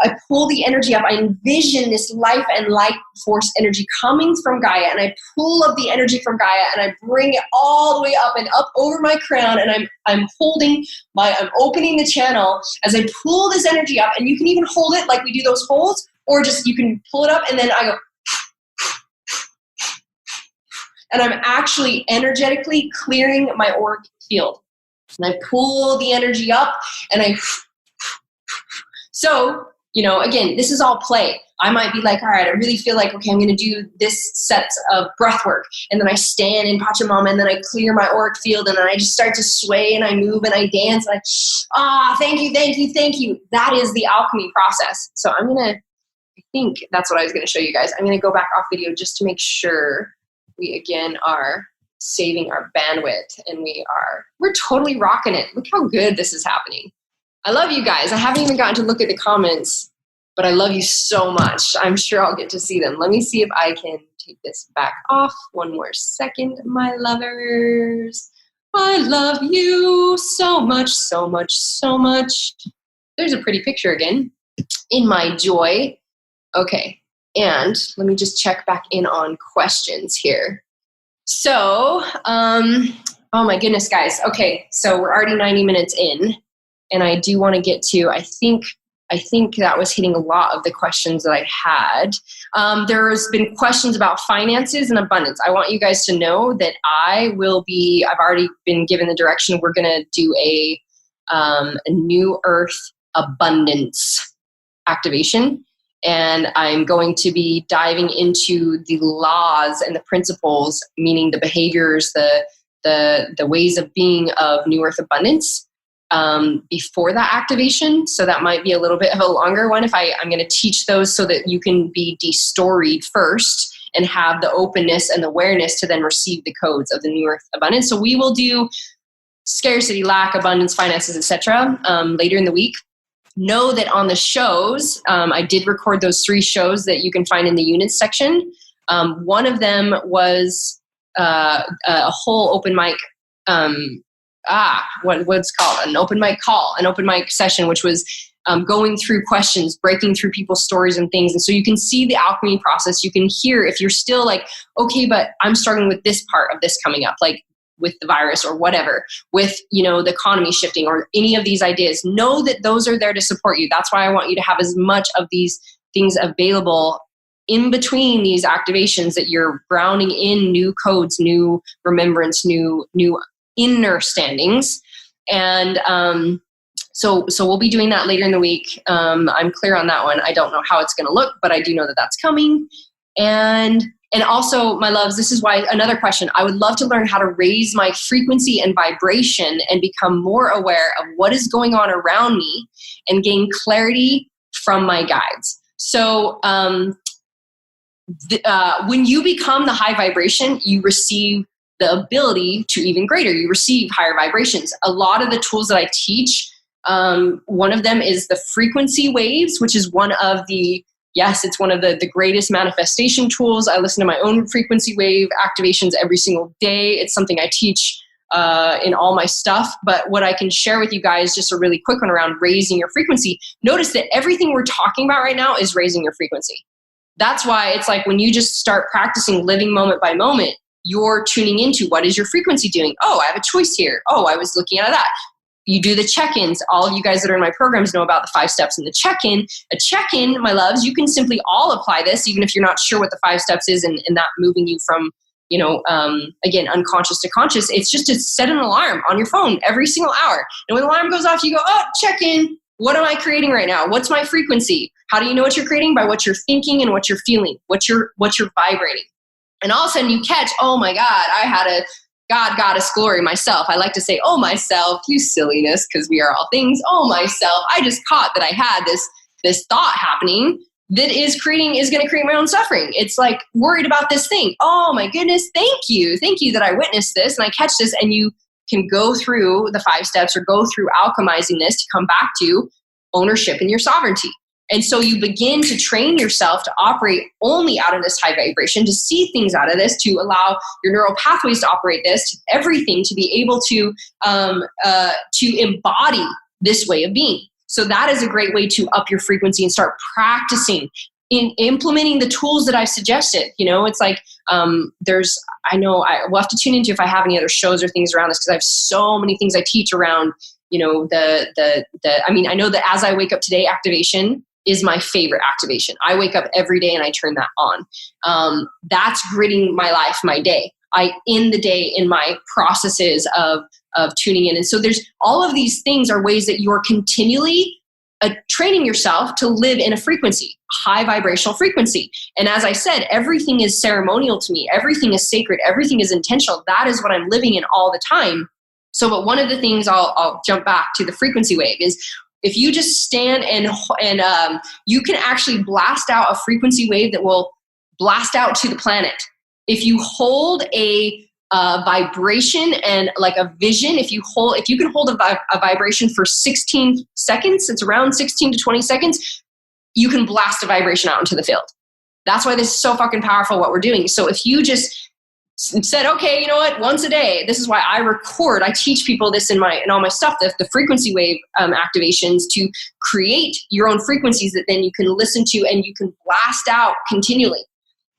Speaker 1: I pull the energy up. I envision this life and light force energy coming from Gaia, and I pull up the energy from Gaia, and I bring it all the way up and up over my crown, and I'm opening the channel as I pull this energy up, and you can even hold it like we do those holds, or just you can pull it up, and then I go, and I'm actually energetically clearing my auric field. And I pull the energy up, and so, again, this is all play. I might be like, all right, I really feel like, okay, I'm going to do this set of breath work. And then I stand in Pachamama, and then I clear my auric field, and then I just start to sway, and I move, and I dance. And thank you, thank you, thank you. That is the alchemy process. So I think that's what I was going to show you guys. I'm going to go back off video just to make sure we, again, are saving our bandwidth, and we're totally rocking it. Look how good this is happening. I love you guys. I haven't even gotten to look at the comments, but I love you so much. I'm sure I'll get to see them. Let me see if I can take this back off. One more second, my lovers. I love you so much, so much, so much. There's a pretty picture again in my joy. Okay, and let me just check back in on questions here. So, oh my goodness, guys. Okay, so we're already 90 minutes in, and I do want to get to, I think that was hitting a lot of the questions that I had. There's been questions about finances and abundance. I want you guys to know that I've already been given the direction. We're going to do a New Earth abundance activation. And I'm going to be diving into the laws and the principles, meaning the behaviors, the ways of being of New Earth abundance before that activation. So that might be a little bit of a longer one. I'm going to teach those so that you can be de-storied first and have the openness and the awareness to then receive the codes of the New Earth abundance. So we will do scarcity, lack, abundance, finances, etc. Later in the week. Know that on the shows, I did record those 3 shows that you can find in the units section. One of them was a whole open mic, what's called an open mic call, an open mic session, which was going through questions, breaking through people's stories and things. And so you can see the alchemy process. You can hear if you're still like, okay, but I'm struggling with this part of this coming up, like with the virus or whatever, with, the economy shifting or any of these ideas. Know that those are there to support you. That's why I want you to have as much of these things available in between these activations, that you're grounding in new codes, new remembrance, new inner standings. And so we'll be doing that later in the week. I'm clear on that one. I don't know how it's going to look, but I do know that that's coming. And also, my loves, this is why another question. I would love to learn how to raise my frequency and vibration and become more aware of what is going on around me and gain clarity from my guides. So when you become the high vibration, you receive the ability to even greater. You receive higher vibrations. A lot of the tools that I teach, one of them is the frequency waves, which is one of the Yes, it's one of the greatest manifestation tools. I listen to my own frequency wave activations every single day. It's something I teach in all my stuff. But what I can share with you guys, just a really quick one around raising your frequency. Notice that everything we're talking about right now is raising your frequency. That's why it's like when you just start practicing living moment by moment, you're tuning into what is your frequency doing? Oh, I have a choice here. Oh, I was looking at that. You do the check-ins. All of you guys that are in my programs know about the 5 steps in the check-in. A check-in, my loves, you can simply all apply this, even if you're not sure what the 5 steps is and that moving you from, again, unconscious to conscious. It's just to set an alarm on your phone every single hour. And when the alarm goes off, you go, oh, check-in. What am I creating right now? What's my frequency? How do you know what you're creating? By what you're thinking and what you're feeling, what you're vibrating. And all of a sudden you catch, oh my God, I had a God, goddess, glory, myself. I like to say, oh, myself, you silliness, because we are all things. Oh, myself, I just caught that I had this thought happening that is going to create my own suffering. It's like worried about this thing. Oh my goodness, thank you that I witnessed this and I catch this. And you can go through the 5 steps or go through alchemizing this to come back to ownership and your sovereignty. And so you begin to train yourself to operate only out of this high vibration, to see things out of this, to allow your neural pathways to operate this, to everything to be able to embody this way of being.
Speaker 2: So that is a great way to up your frequency and start practicing in implementing the tools that I've suggested. It's like, we'll have to tune into if I have any other shows or things around this, because I have so many things I teach around, I know that As I Wake Up Today activation is my favorite activation. I wake up every day and I turn that on. That's gridding my life, my day. I end the day in my processes of tuning in. And so there's all of these things are ways that you're continually training yourself to live in a frequency, high vibrational frequency. And as I said, everything is ceremonial to me. Everything is sacred. Everything is intentional. That is what I'm living in all the time. So, but one of the things I'll jump back to the frequency wave is if you just stand and you can actually blast out a frequency wave that will blast out to the planet. If you hold a vibration and like a vision, if you can hold a vibration for 16 seconds, it's around 16 to 20 seconds, you can blast a vibration out into the field. That's why this is so fucking powerful, what we're doing. So if you just said, okay, you know what, once a day, this is why I teach people this in all my stuff, the frequency wave activations, to create your own frequencies that then you can listen to and you can blast out continually.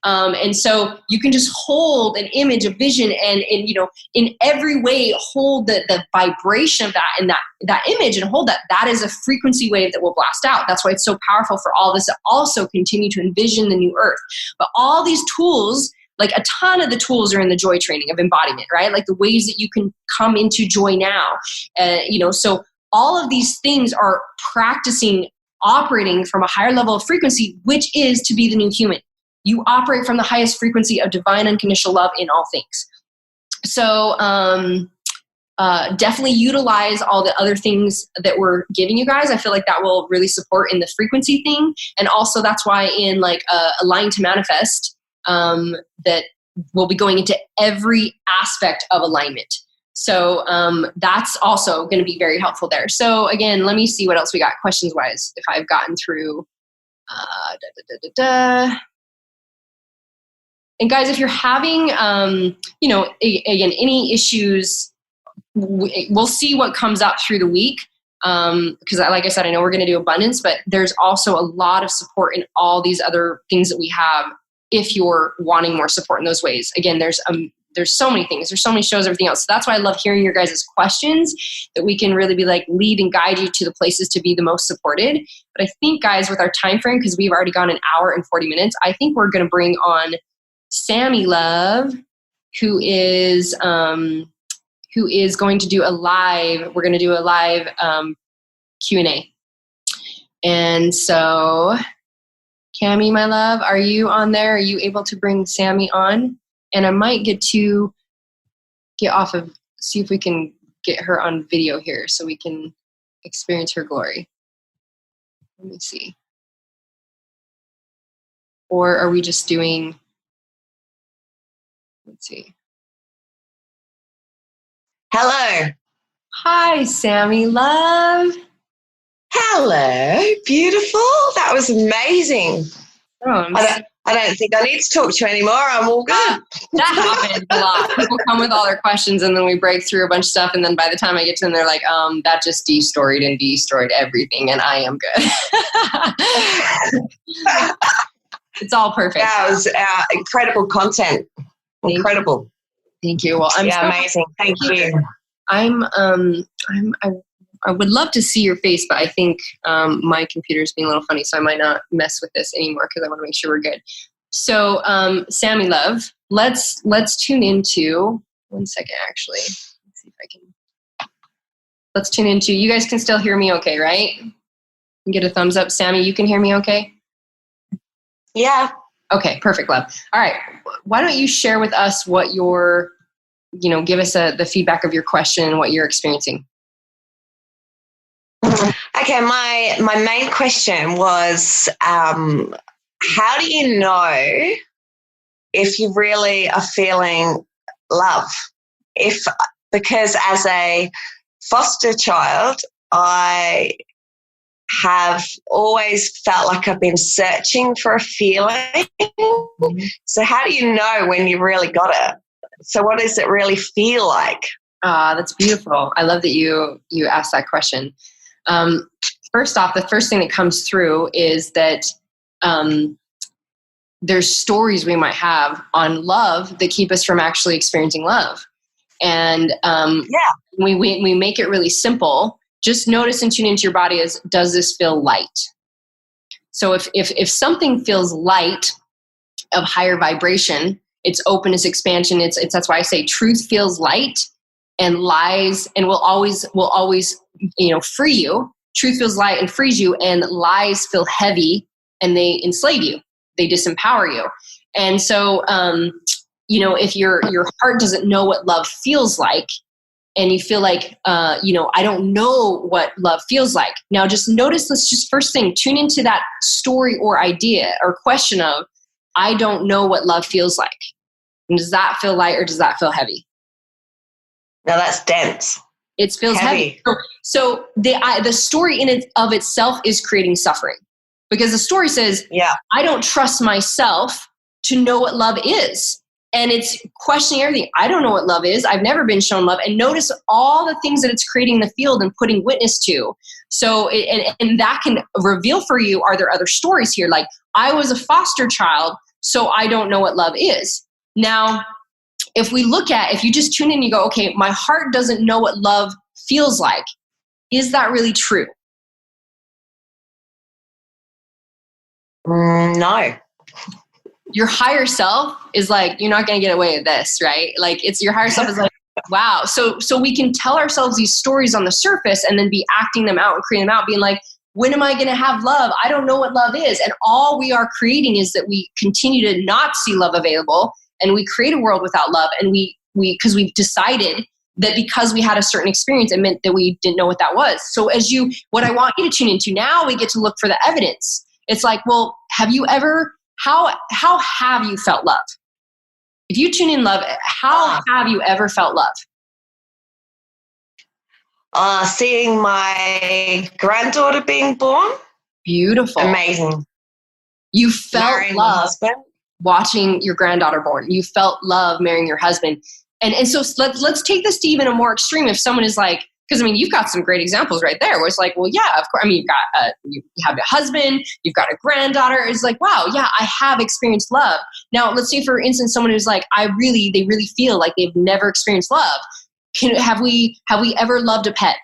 Speaker 2: And so you can just hold an image, a vision, and in every way hold the vibration of that and that image, and hold that. That is a frequency wave that will blast out. That's why it's so powerful for all of us to also continue to envision the new earth. But all these tools, like a ton of the tools, are in the joy training of embodiment, right? Like the ways that you can come into joy now. So all of these things are practicing operating from a higher level of frequency, which is to be the new human. You operate from the highest frequency of divine unconditional love in all things. So definitely utilize all the other things that we're giving you guys. I feel like that will really support in the frequency thing. And also that's why in like Align to Manifest, that we'll be going into every aspect of alignment. So that's also going to be very helpful there. So again, let me see what else we got questions-wise, if I've gotten through. And guys, if you're having, again, any issues, we'll see what comes up through the week. Because like I said, I know we're going to do abundance, but there's also a lot of support in all these other things that we have if you're wanting more support in those ways. Again, there's so many things. There's so many shows, everything else. So that's why I love hearing your guys' questions, that we can really be like lead and guide you to the places to be the most supported. But I think, guys, with our time frame, because we've already gone an hour and 40 minutes, I think we're going to bring on Sammy Love, who is going to do a live. We're going to do a live Q&A. And so, Cammie, my love, are you on there? Are you able to bring Sammy on? And I might get see if we can get her on video here so we can experience her glory. Let me see. Or are we just doing... Let's see.
Speaker 3: Hello.
Speaker 2: Hi, Sammy Love.
Speaker 3: Hello. Beautiful. That was amazing.
Speaker 2: Oh,
Speaker 3: I don't think I need to talk to you anymore. I'm all good.
Speaker 2: That happens a lot. People come with all their questions and then we break through a bunch of stuff. And then by the time I get to them, they're like, that just destroyed everything. And I am good. It's all perfect.
Speaker 3: That was incredible content. Incredible.
Speaker 2: Thank you. Well, I'm
Speaker 3: amazing. Thank you.
Speaker 2: I would love to see your face, but I think my computer's being a little funny, so I might not mess with this anymore because I want to make sure we're good. So, Sammy Love, let's tune into 1 second. Actually, let's see if I can. Let's tune into. You guys can still hear me, okay? Right? You get a thumbs up, Sammy. You can hear me, okay?
Speaker 3: Yeah.
Speaker 2: Okay, perfect, love. All right. Why don't you share with us what your, give us the feedback of your question and what you're experiencing.
Speaker 3: Okay, my main question was, how do you know if you really are feeling love? Because as a foster child, I have always felt like I've been searching for a feeling. Mm-hmm. So how do you know when you've really got it? So what does it really feel like?
Speaker 2: That's beautiful. I love that you asked that question. first off, the first thing that comes through is that there's stories we might have on love that keep us from actually experiencing love. And we make it really simple. Just notice and tune into your body as, does this feel light? So if something feels light, of higher vibration, it's openness, expansion. It's that's why I say truth feels light, and lies and will always free you. Truth feels light and frees you, and lies feel heavy and they enslave you. They disempower you. And so, if your heart doesn't know what love feels like, and you feel like, I don't know what love feels like. Now just notice, let's just first thing, tune into that story or idea or question of, I don't know what love feels like. And does that feel light or does that feel heavy?
Speaker 3: No, that's dense.
Speaker 2: It feels heavy. So the story in it of itself is creating suffering, because the story says, I don't trust myself to know what love is. And it's questioning everything. I don't know what love is. I've never been shown love. And notice all the things that it's creating in the field and putting witness to. So, and that can reveal for you, are there other stories here? Like, I was a foster child, so I don't know what love is. Now, if you just tune in and you go, okay, my heart doesn't know what love feels like. Is that really true?
Speaker 3: No.
Speaker 2: Your higher self is like, you're not going to get away with this, right? Like, it's your higher self is like, wow. So we can tell ourselves these stories on the surface and then be acting them out and creating them out, being like, when am I going to have love? I don't know what love is. And all we are creating is that we continue to not see love available, and we create a world without love. And because we've decided that because we had a certain experience, it meant that we didn't know what that was. So what I want you to tune into now, we get to look for the evidence. It's like, well, have you ever, how have you felt love? If you tune in love, how have you ever felt love?
Speaker 3: Seeing my granddaughter being born.
Speaker 2: Beautiful.
Speaker 3: Amazing.
Speaker 2: You felt
Speaker 3: marrying
Speaker 2: love
Speaker 3: my husband.
Speaker 2: Watching your granddaughter born. You felt love marrying your husband. And so let's take this to even a more extreme. If someone is like, because you've got some great examples right there where it's like, well, yeah, of course. You've got you have a husband, you've got a granddaughter. It's like, wow, yeah, I have experienced love. Now, let's say, for instance, someone who's like, they really feel like they've never experienced love. Have we ever loved a pet?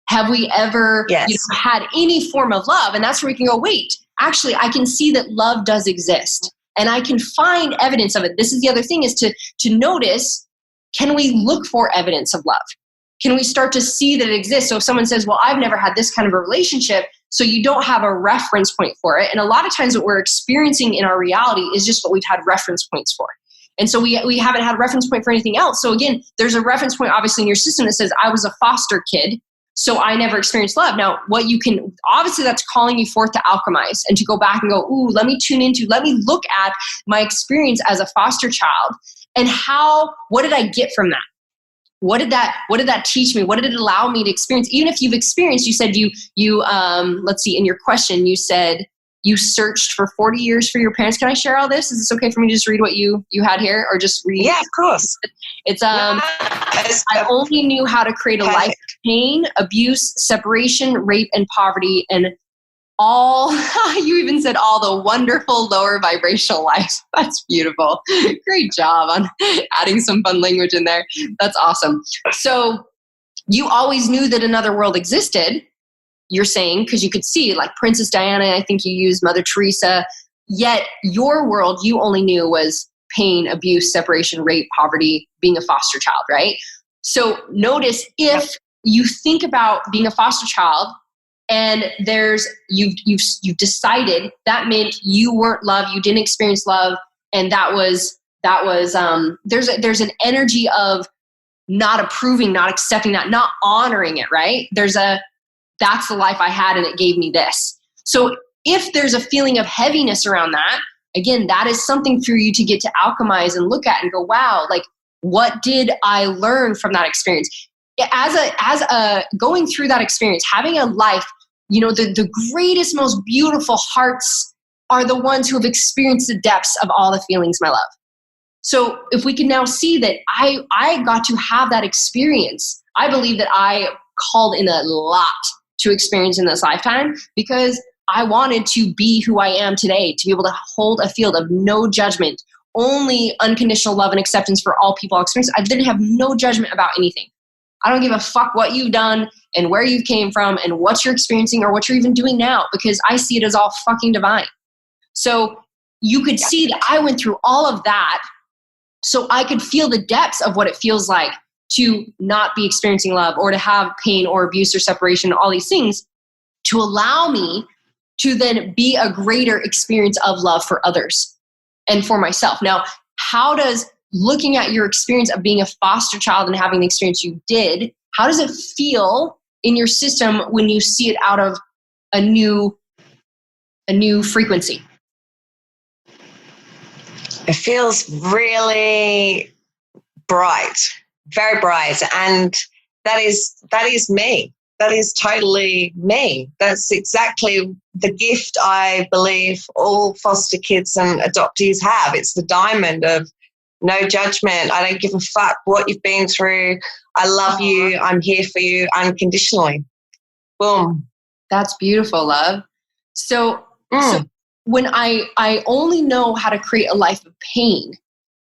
Speaker 2: Have we ever had any form of love? And that's where we can go, wait, actually, I can see that love does exist. And I can find evidence of it. This is the other thing, is to notice, can we look for evidence of love? Can we start to see that it exists? So if someone says, well, I've never had this kind of a relationship, so you don't have a reference point for it. And a lot of times what we're experiencing in our reality is just what we've had reference points for. And so we haven't had a reference point for anything else. So again, there's a reference point obviously in your system that says, I was a foster kid, so I never experienced love. Now, obviously that's calling you forth to alchemize and to go back and go, ooh, let me look at my experience as a foster child, and what did I get from that? What did that teach me? What did it allow me to experience? Even if you've experienced, you said let's see, in your question, you said you searched for 40 years for your parents. Can I share all this? Is this okay for me to just read what you had here, or just read?
Speaker 3: Yeah, of course.
Speaker 2: It's I only knew how to create a life of pain, abuse, separation, rape, and poverty, and all, you even said all the wonderful lower vibrational life. That's beautiful. Great job on adding some fun language in there. That's awesome. So you always knew that another world existed, you're saying, because you could see, like Princess Diana, I think you used Mother Teresa, yet your world you only knew was pain, abuse, separation, rape, poverty, being a foster child, right? So notice, if you think about being a foster child, and you've decided that meant you weren't loved, you didn't experience love, and that was there's an energy of not approving, not accepting that, not honoring it, right? That's the life I had and it gave me this. So if there's a feeling of heaviness around that, again, that is something for you to get to alchemize and look at and go, wow, like, what did I learn from that experience? As going through that experience, having a life, the greatest, most beautiful hearts are the ones who have experienced the depths of all the feelings, my love. So if we can now see that I got to have that experience, I believe that I called in a lot to experience in this lifetime because I wanted to be who I am today, to be able to hold a field of no judgment, only unconditional love and acceptance for all people I'll experience. I didn't have no judgment about anything. I don't give a fuck what you've done and where you came from and what you're experiencing or what you're even doing now, because I see it as all fucking divine. So you could see that I went through all of that so I could feel the depths of what it feels like to not be experiencing love or to have pain or abuse or separation, all these things, to allow me to then be a greater experience of love for others and for myself. Now, how does looking at your experience of being a foster child and having the experience you did, how does it feel in your system when you see it out of a new frequency?
Speaker 3: It feels really bright, very bright. And that is me. That is totally me. That's exactly the gift I believe all foster kids and adoptees have. It's the diamond of no judgment. I don't give a fuck what you've been through. I love you. I'm here for you unconditionally. Boom.
Speaker 2: That's beautiful, love. So when I only know how to create a life of pain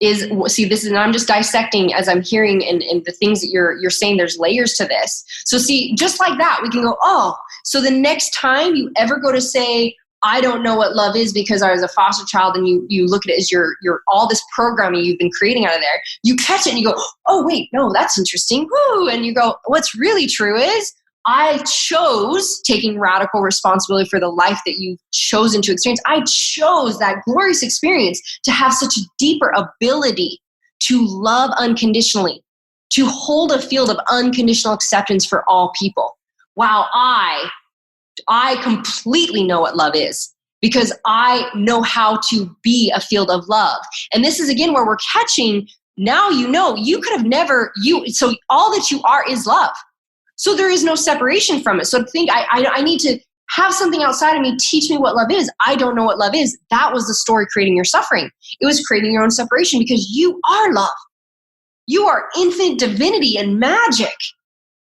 Speaker 2: this is, and I'm just dissecting as I'm hearing and the things that you're saying, there's layers to this. So see, just like that, we can go, oh, so the next time you ever go to say, I don't know what love is because I was a foster child, and you look at it as your all this programming you've been creating out of there, you catch it and you go, oh wait, no, that's interesting. Woo! And you go, what's really true is I chose taking radical responsibility for the life that you've chosen to experience. I chose that glorious experience to have such a deeper ability to love unconditionally, to hold a field of unconditional acceptance for all people. Wow, I completely know what love is because I know how to be a field of love. And this is again where we're catching, now you could have never, so all that you are is love. So there is no separation from it. So to think I need to have something outside of me teach me what love is. I don't know what love is. That was the story creating your suffering. It was creating your own separation because you are love. You are infinite divinity and magic.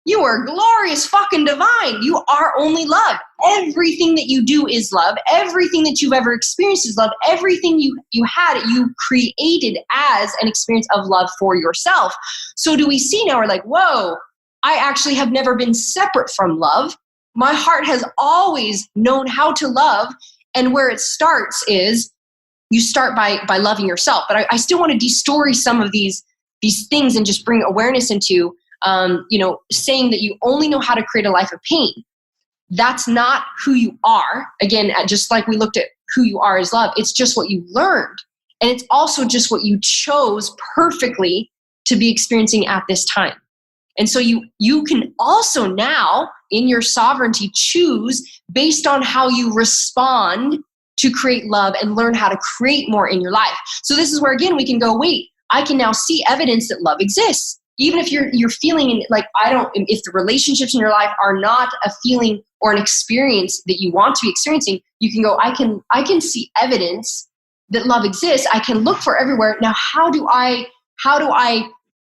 Speaker 2: You are glorious fucking divine. You are only love. Everything that you do is love. Everything that you've ever experienced is love. Everything you had, you created as an experience of love for yourself. So do we see now, we're like, whoa, I actually have never been separate from love. My heart has always known how to love. And where it starts is you start by loving yourself. But I still want to destory some of these things and just bring awareness into, saying that you only know how to create a life of pain. That's not who you are. Again, just like we looked at who you are as love, it's just what you learned. And it's also just what you chose perfectly to be experiencing at this time. And so you can also now, in your sovereignty, choose based on how you respond to create love and learn how to create more in your life. So this is where, again, we can go, wait, I can now see evidence that love exists. Even if you're feeling like if the relationships in your life are not a feeling or an experience that you want to be experiencing, you can go, I can see evidence that love exists. I can look for everywhere. Now, how do I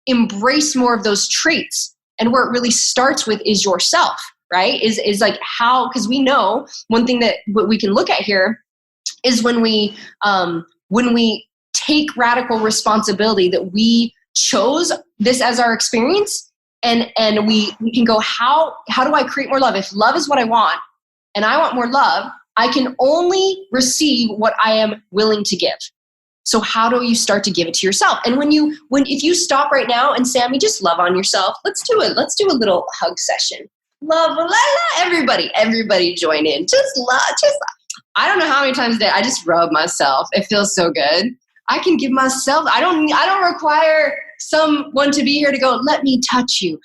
Speaker 2: embrace more of those traits? And where it really starts with is yourself, right? Is like how, because we know one thing that we can look at here is when we take radical responsibility that we chose this as our experience, and we can go, how do I create more love? If love is what I want and I want more love, I can only receive what I am willing to give. So how do you start to give it to yourself? And if you stop right now and Sammy, just love on yourself. Let's do it. Let's do a little hug session. Love, everybody join in. Just love. I don't know how many times a day I just rub myself. It feels so good. I can give myself, I don't require someone to be here to go, let me touch you.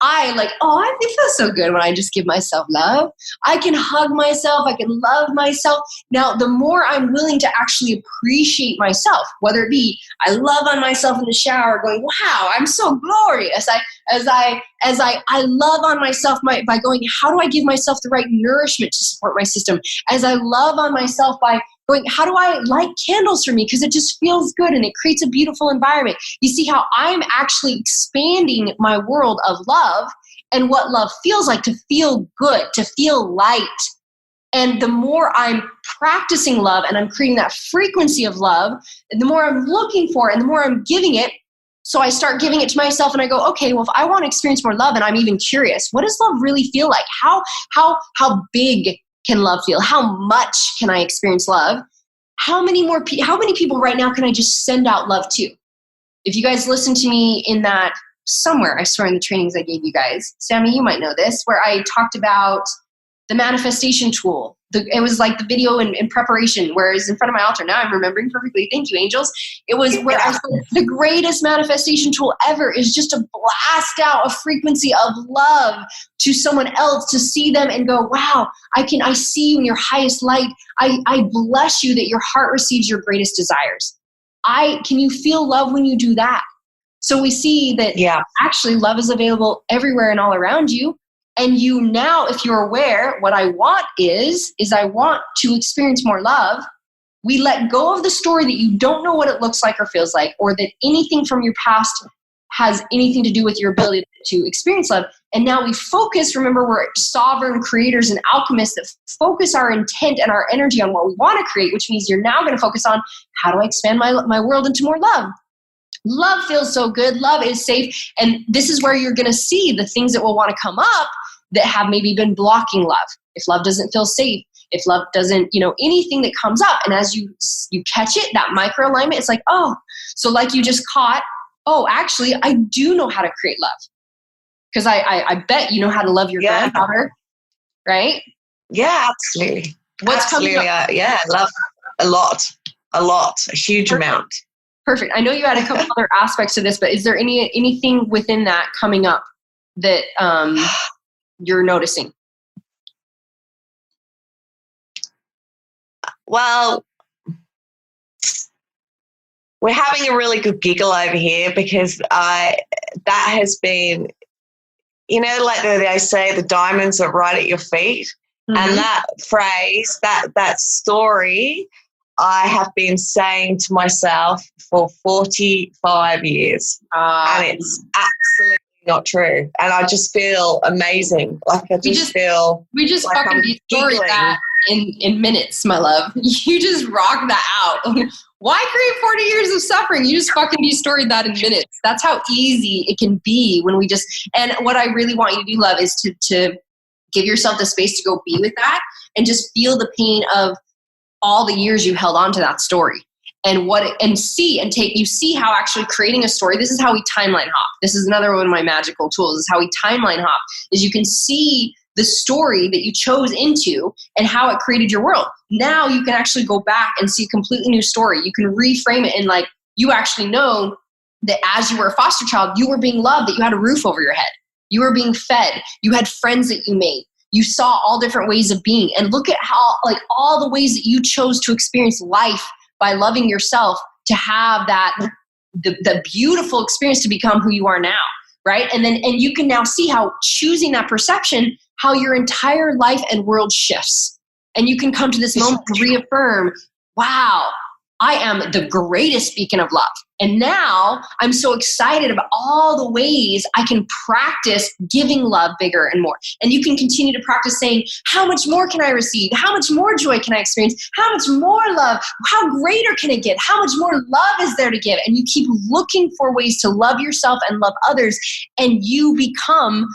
Speaker 2: It feels so good when I just give myself love. I can hug myself. I can love myself. Now, the more I'm willing to actually appreciate myself, whether it be I love on myself in the shower going, wow, I'm so glorious. As I love on myself by going, how do I give myself the right nourishment to support my system? As I love on myself by going, how do I light candles for me? Because it just feels good and it creates a beautiful environment. You see how I'm actually expanding my world of love. and what love feels like, to feel good, to feel light. And the more I'm practicing love and I'm creating that frequency of love, and the more I'm looking for and the more I'm giving it. So I start giving it to myself and I go, okay, well, if I want to experience more love and I'm even curious, what does love really feel like? How big can love feel? How much can I experience love? How many people right now can I just send out love to? If you guys listen to me in that somewhere, I swear in the trainings I gave you guys, Sammy, you might know this, where I talked about the manifestation tool. It was like the video in preparation, whereas in front of my altar, now I'm remembering perfectly. Thank you, angels. It was where I said the greatest manifestation tool ever is just to blast out a frequency of love to someone else, to see them and go, wow, I see you in your highest light. I bless you that your heart receives your greatest desires. Can you feel love when you do that? So we see that actually love is available everywhere and all around you. And you now, if you're aware, what I want is I want to experience more love. We let go of the story that you don't know what it looks like or feels like, or that anything from your past has anything to do with your ability to experience love. And now we focus, remember, we're sovereign creators and alchemists that focus our intent and our energy on what we want to create, which means you're now going to focus on, how do I expand my world into more love? Love feels so good. Love is safe. And this is where you're going to see the things that will want to come up that have maybe been blocking love. If love doesn't feel safe, if love doesn't, anything that comes up. And as you catch it, that micro alignment, it's like, oh, so like you just caught, oh, actually, I do know how to create love. Because I bet you know how to love your grandfather, right?
Speaker 3: Yeah, absolutely.
Speaker 2: What's coming up?
Speaker 3: Love a lot, a huge amount.
Speaker 2: Perfect. I know you had a couple other aspects to this, but is there anything within that coming up that you're noticing?
Speaker 3: Well, we're having a really good giggle over here because that has been, like they say, the diamonds are right at your feet. Mm-hmm. And that phrase, that story, I have been saying to myself for 45 years. And it's absolutely not true. And I just feel amazing. Like we just like
Speaker 2: fucking destroyed that in minutes, my love. You just rock that out. Why create 40 years of suffering? You just fucking destroyed that in minutes. That's how easy it can be when we just, and what I really want you to do, love, is to give yourself the space to go be with that and just feel the pain of all the years you held on to that story. And see how actually creating a story, this is how we timeline hop. This is another one of my magical tools, is how we timeline hop, is you can see the story that you chose into and how it created your world. Now you can actually go back and see a completely new story. You can reframe it and like, you actually know that as you were a foster child, you were being loved, that you had a roof over your head. You were being fed. You had friends that you made. You saw all different ways of being. And look at how, like, all the ways that you chose to experience life by loving yourself, to have that, the beautiful experience to become who you are now, right? And you can now see how choosing that perception, how your entire life and world shifts. And you can come to this moment to reaffirm, wow, I am the greatest beacon of love. And now I'm so excited about all the ways I can practice giving love bigger and more. And you can continue to practice saying, how much more can I receive? How much more joy can I experience? How much more love? How greater can it get? How much more love is there to give? And you keep looking for ways to love yourself and love others. And you become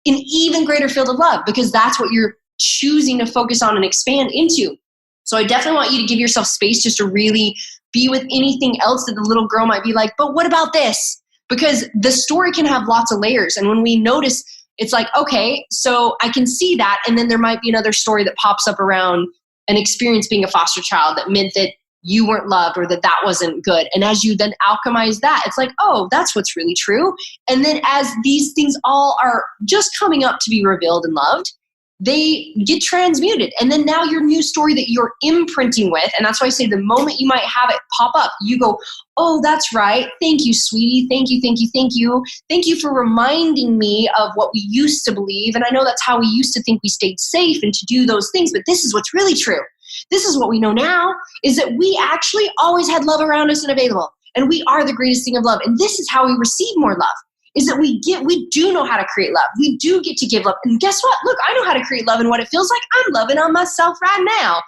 Speaker 2: an even greater field of love, because that's what you're choosing to focus on and expand into. So I definitely want you to give yourself space just to really be with anything else that the little girl might be like, but what about this? Because the story can have lots of layers. And when we notice, it's like, okay, so I can see that. And then there might be another story that pops up around an experience being a foster child that meant that you weren't loved or that wasn't good. And as you then alchemize that, it's like, oh, that's what's really true. And then as these things all are just coming up to be revealed and loved, they get transmuted. And then now your new story that you're imprinting with, and that's why I say the moment you might have it pop up, you go, oh, that's right. Thank you, sweetie. Thank you, thank you, thank you. Thank you for reminding me of what we used to believe. And I know that's how we used to think we stayed safe and to do those things, but this is what's really true. This is what we know now, is that we actually always had love around us and available. And we are the greatest thing of love. And this is how we receive more love. is that we do know how to create love. We do get to give love. And guess what? Look, I know how to create love and what it feels like. I'm loving on myself right now.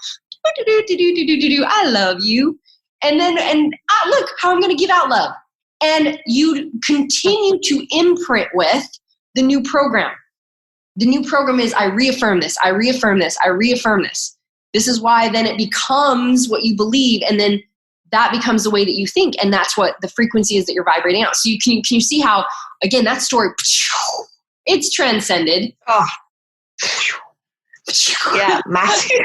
Speaker 2: I love you. And look how I'm going to give out love. And you continue to imprint with the new program. The new program is, I reaffirm this, I reaffirm this, I reaffirm this. This is why then it becomes what you believe, and then that becomes the way that you think, and that's what the frequency is that you're vibrating out. So can you see how, again, that story, it's transcended.
Speaker 3: Oh. Yeah, massive.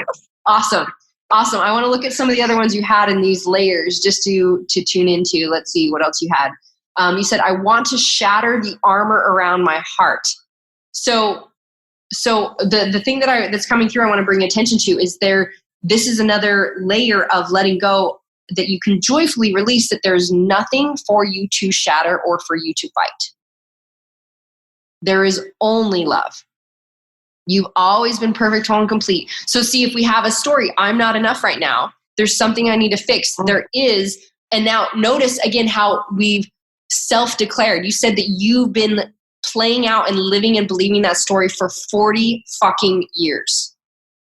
Speaker 2: Awesome. I want to look at some of the other ones you had in these layers just to tune into. Let's see what else you had. You said, I want to shatter the armor around my heart. So the thing that's coming through I want to bring attention to is this is another layer of letting go that you can joyfully release, that there's nothing for you to shatter or for you to fight. There is only love. You've always been perfect, whole, and complete. So see, if we have a story, I'm not enough right now. There's something I need to fix. There is. And now notice again how we've self-declared. You said that you've been playing out and living and believing that story for 40 fucking years.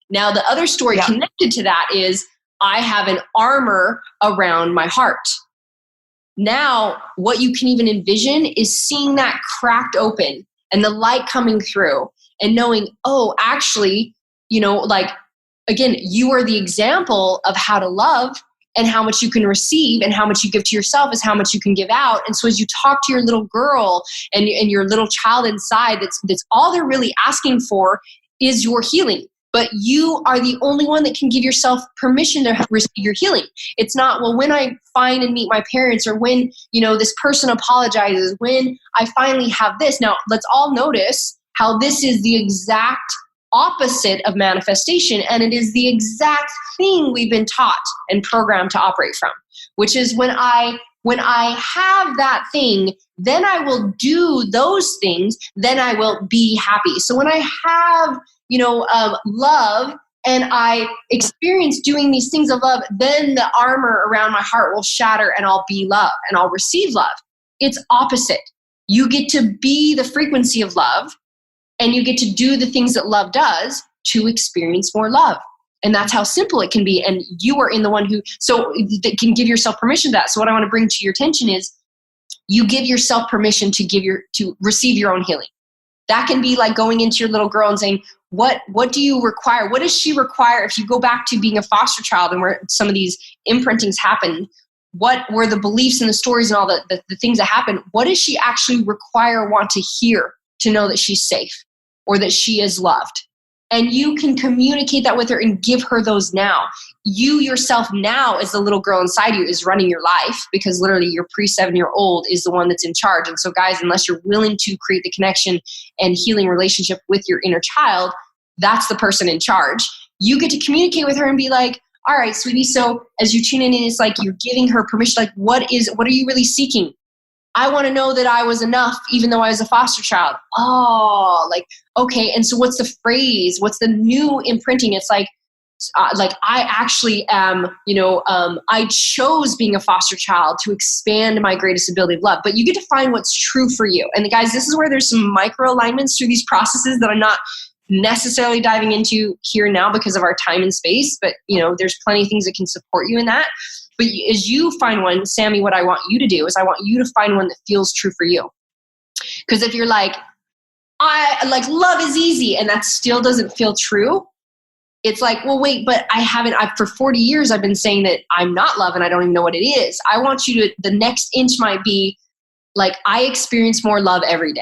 Speaker 2: Now, the other story connected to that is, I have an armor around my heart. Now, what you can even envision is seeing that cracked open and the light coming through and knowing, oh, actually, again, you are the example of how to love, and how much you can receive and how much you give to yourself is how much you can give out. And so as you talk to your little girl and your little child inside, that's all they're really asking for is your healing. But you are the only one that can give yourself permission to receive your healing. It's not, well, when I find and meet my parents, or when, this person apologizes, when I finally have this. Now, let's all notice how this is the exact opposite of manifestation. And it is the exact thing we've been taught and programmed to operate from, which is when I have that thing, then I will do those things, then I will be happy. So when I have love and I experience doing these things of love, then the armor around my heart will shatter and I'll be love and I'll receive love. It's opposite. You get to be the frequency of love, and you get to do the things that love does to experience more love. And that's how simple it can be. And you are in the one that can give yourself permission to that. So what I want to bring to your attention is, you give yourself permission to receive your own healing. That can be like going into your little girl and saying, what do you require? What does she require? If you go back to being a foster child and where some of these imprintings happened, what were the beliefs and the stories and all the things that happened? What does she actually require, want to hear to know that she's safe or that she is loved? And you can communicate that with her and give her those now. You yourself now, as the little girl inside you, is running your life, because literally your pre-7-year-old is the one that's in charge. And so guys, unless you're willing to create the connection and healing relationship with your inner child, that's the person in charge. You get to communicate with her and be like, all right, sweetie. So as you tune in, it's like you're giving her permission. Like, what are you really seeking? I want to know that I was enough, even though I was a foster child. Oh, like, okay. And so what's the phrase? What's the new imprinting? It's like I actually am, I chose being a foster child to expand my greatest ability of love. But you get to find what's true for you. And guys, this is where there's some micro alignments through these processes that I'm not necessarily diving into here now because of our time and space. But, there's plenty of things that can support you in that. But as you find one, Sammy, what I want you to do is I want you to find one that feels true for you. Because if you're like, love is easy, and that still doesn't feel true, it's like, well, wait, but for 40 years, I've been saying that I'm not love and I don't even know what it is. I want you to, the next inch might be like, I experience more love every day.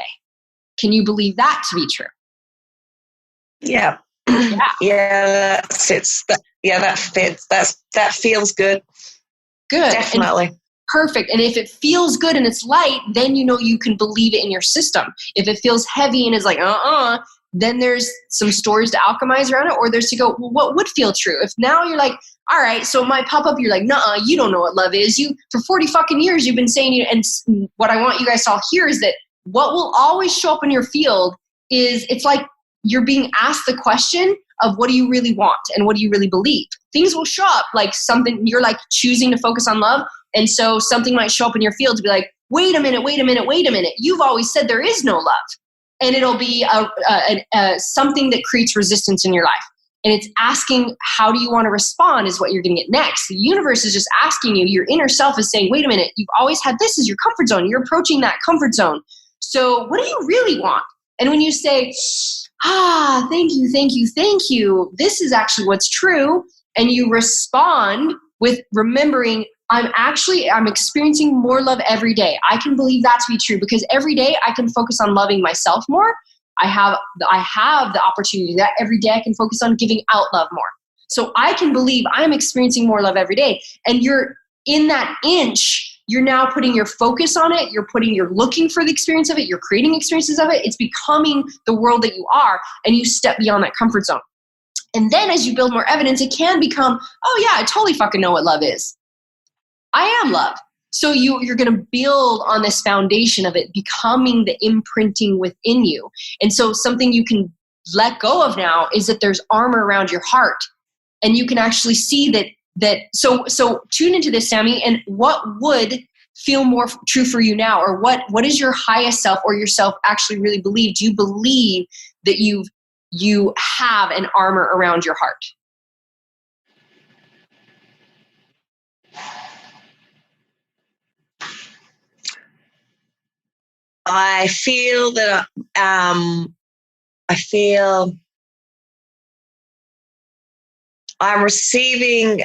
Speaker 2: Can you believe that to be true?
Speaker 3: Yeah. Yeah, that fits. That fits. That feels good.
Speaker 2: Good.
Speaker 3: Definitely.
Speaker 2: And perfect. And if it feels good and it's light, then you can believe it in your system. If it feels heavy and is like, then there's some stories to alchemize around it, or there's to go, well, what would feel true? If now you're like, all right, so it might pop up, you're like, nuh-uh, you don't know what love is. For 40 fucking years, you've been saying, and what I want you guys to all hear is that what will always show up in your field is, it's like you're being asked the question of what do you really want and what do you really believe? Things will show up like something, you're like choosing to focus on love. And so something might show up in your field to be like, wait a minute. You've always said there is no love. And it'll be something that creates resistance in your life. And it's asking, how do you want to respond is what you're going to get next. The universe is just asking you, your inner self is saying, wait a minute, you've always had this as your comfort zone. You're approaching that comfort zone. So what do you really want? And when you say, thank you, this is actually what's true. And you respond with remembering, I'm experiencing more love every day. I can believe that to be true because every day I can focus on loving myself more. I have the opportunity that every day I can focus on giving out love more. So I can believe I'm experiencing more love every day. And you're in that inch, you're now putting your focus on it. You're looking for the experience of it. You're creating experiences of it. It's becoming the world that you are. And you step beyond that comfort zone. And then as you build more evidence, it can become, oh yeah, I totally fucking know what love is. I am love. So you're going to build on this foundation of it becoming the imprinting within you. And so something you can let go of now is that there's armor around your heart. And you can actually see that. So tune into this, Sammy, and what would feel more true for you now? Or what is your highest self or yourself actually really believe? Do you believe that you have an armor around your heart?
Speaker 3: I feel that I'm receiving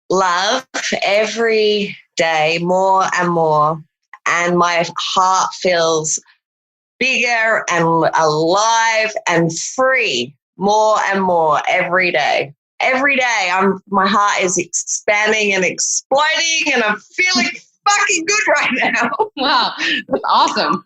Speaker 3: love every day more and more, and my heart feels bigger and alive and free more and more every day. Every day, my heart is expanding and exploding, and I'm feeling fucking good right now.
Speaker 2: Wow, that's awesome.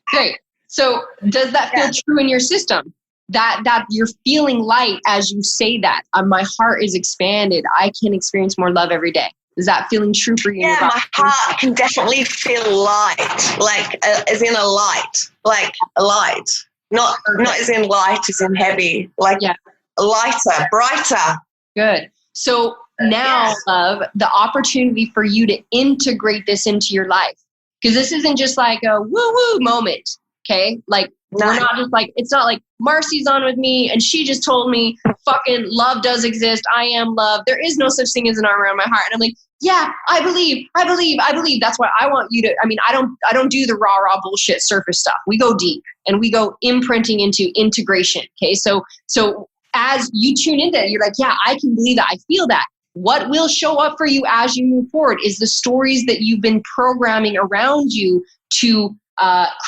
Speaker 2: Great. So does that feel true in your system? That you're feeling light as you say that? My heart is expanded. I can experience more love every day. Is that feeling true for you?
Speaker 3: Yeah, my heart can definitely feel light, like as in a light, like a light. Not as in light, as in heavy, like lighter, brighter.
Speaker 2: Good. So now, love, the opportunity for you to integrate this into your life. Because this isn't just like a woo-woo moment, okay? Like, we're not just like, it's not like Marci's on with me and she just told me fucking love does exist. I am love. There is no such thing as an arm around my heart. And I'm like, yeah, I believe. That's why I want you to, I don't do the rah bullshit surface stuff. We go deep and we go imprinting into integration, okay? So as you tune into it, you're like, yeah, I can believe that. I feel that. What will show up for you as you move forward is the stories that you've been programming around you to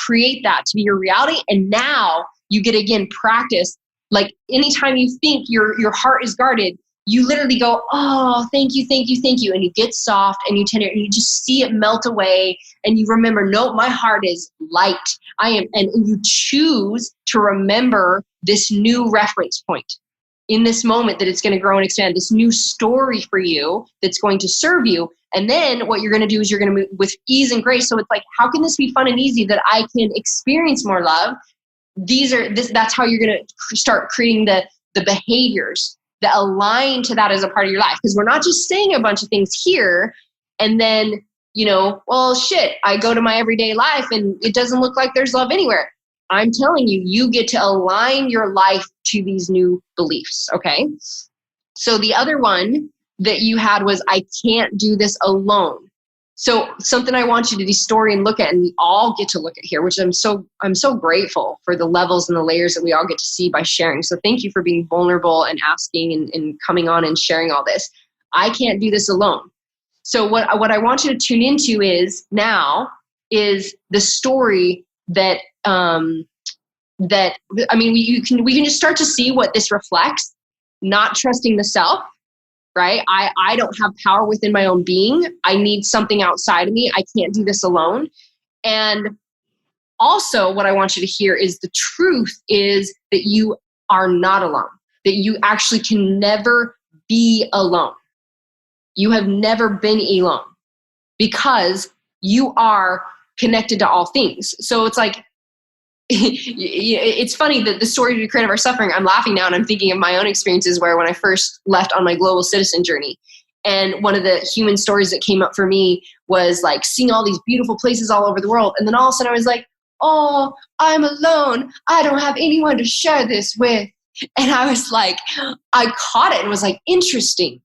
Speaker 2: create that to be your reality. And now you get, again, practice. Like anytime you think your heart is guarded, you literally go, oh, thank you. And you get soft and you tender and you just see it melt away. And you remember, no, my heart is light. And you choose to remember this new reference point in this moment that it's going to grow and expand, this new story for you that's going to serve you. And then what you're going to do is you're going to move with ease and grace. So it's like, how can this be fun and easy that I can experience more love? That's how you're going to start creating the behaviors that align to that as a part of your life. Because we're not just saying a bunch of things here and then, well, shit, I go to my everyday life and it doesn't look like there's love anywhere. I'm telling you, you get to align your life to these new beliefs, okay? So the other one that you had was, I can't do this alone. So something I want you to de-story and look at, and we all get to look at here, which I'm so grateful for the levels and the layers that we all get to see by sharing. So thank you for being vulnerable and asking and coming on and sharing all this. I can't do this alone. So what I want you to tune into is the story that we can just start to see what this reflects. Not trusting the self, right? I don't have power within my own being. I need something outside of me. I can't do this alone. And also what I want you to hear is the truth is that you are not alone, that you actually can never be alone. You have never been alone because you are connected to all things. So it's like, it's funny that the story to create our suffering, I'm laughing now and I'm thinking of my own experiences where when I first left on my global citizen journey And one of the human stories that came up for me was like seeing all these beautiful places all over the world. And then all of a sudden I was like, oh, I'm alone. I don't have anyone to share this with. And I was like, I caught it and was like, interesting.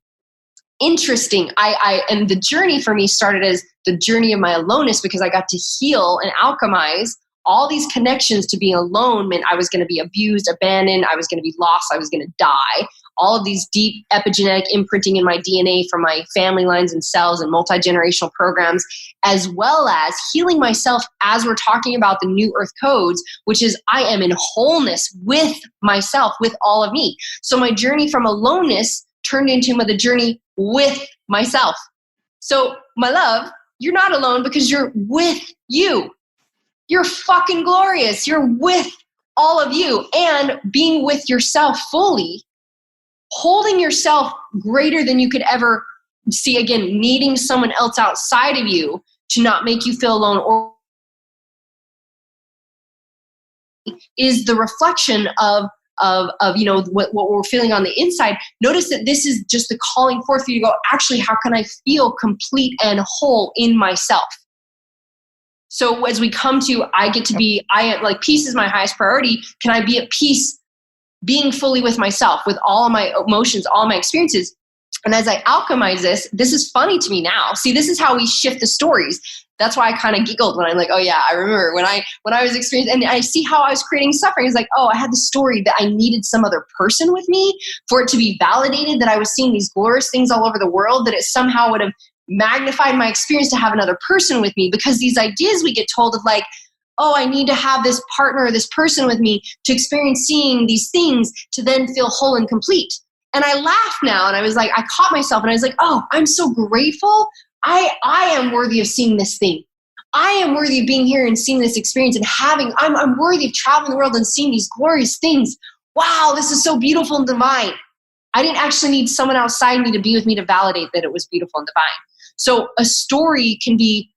Speaker 2: And the journey for me started as the journey of my aloneness, because I got to heal and alchemize all these connections to being alone meant I was going to be abused, abandoned, I was going to be lost, I was going to die. All of these deep epigenetic imprinting in my DNA from my family lines and cells and multi-generational programs, as well as healing myself as we're talking about the new earth codes, which is I am in wholeness with myself, with all of me. So my journey from aloneness turned into the journey with myself. So my love, you're not alone because you're with you. You're fucking glorious. You're with all of you, and being with yourself fully, holding yourself greater than you could ever see. Again, needing someone else outside of you to not make you feel alone or is the reflection of what we're feeling on the inside. Notice that this is just the calling forth for you to go, actually, how can I feel complete and whole in myself? So as we come to, peace is my highest priority. Can I be at peace being fully with myself, with all my emotions, all my experiences? And as I alchemize this is funny to me now. See, this is how we shift the stories. That's why I kind of giggled when I'm like, oh yeah, I remember when I was experiencing, and I see how I was creating suffering. It's like, oh, I had the story that I needed some other person with me for it to be validated, that I was seeing these glorious things all over the world, that it somehow would have magnified my experience to have another person with me, because these ideas we get told of like, oh, I need to have this partner or this person with me to experience seeing these things to then feel whole and complete. And I laugh now, and I was like, I caught myself and I was like, oh, I'm so grateful. I am worthy of seeing this thing. I am worthy of being here and seeing this experience and I'm worthy of traveling the world and seeing these glorious things. Wow, this is so beautiful and divine. I didn't actually need someone outside me to be with me to validate that it was beautiful and divine. So a story can be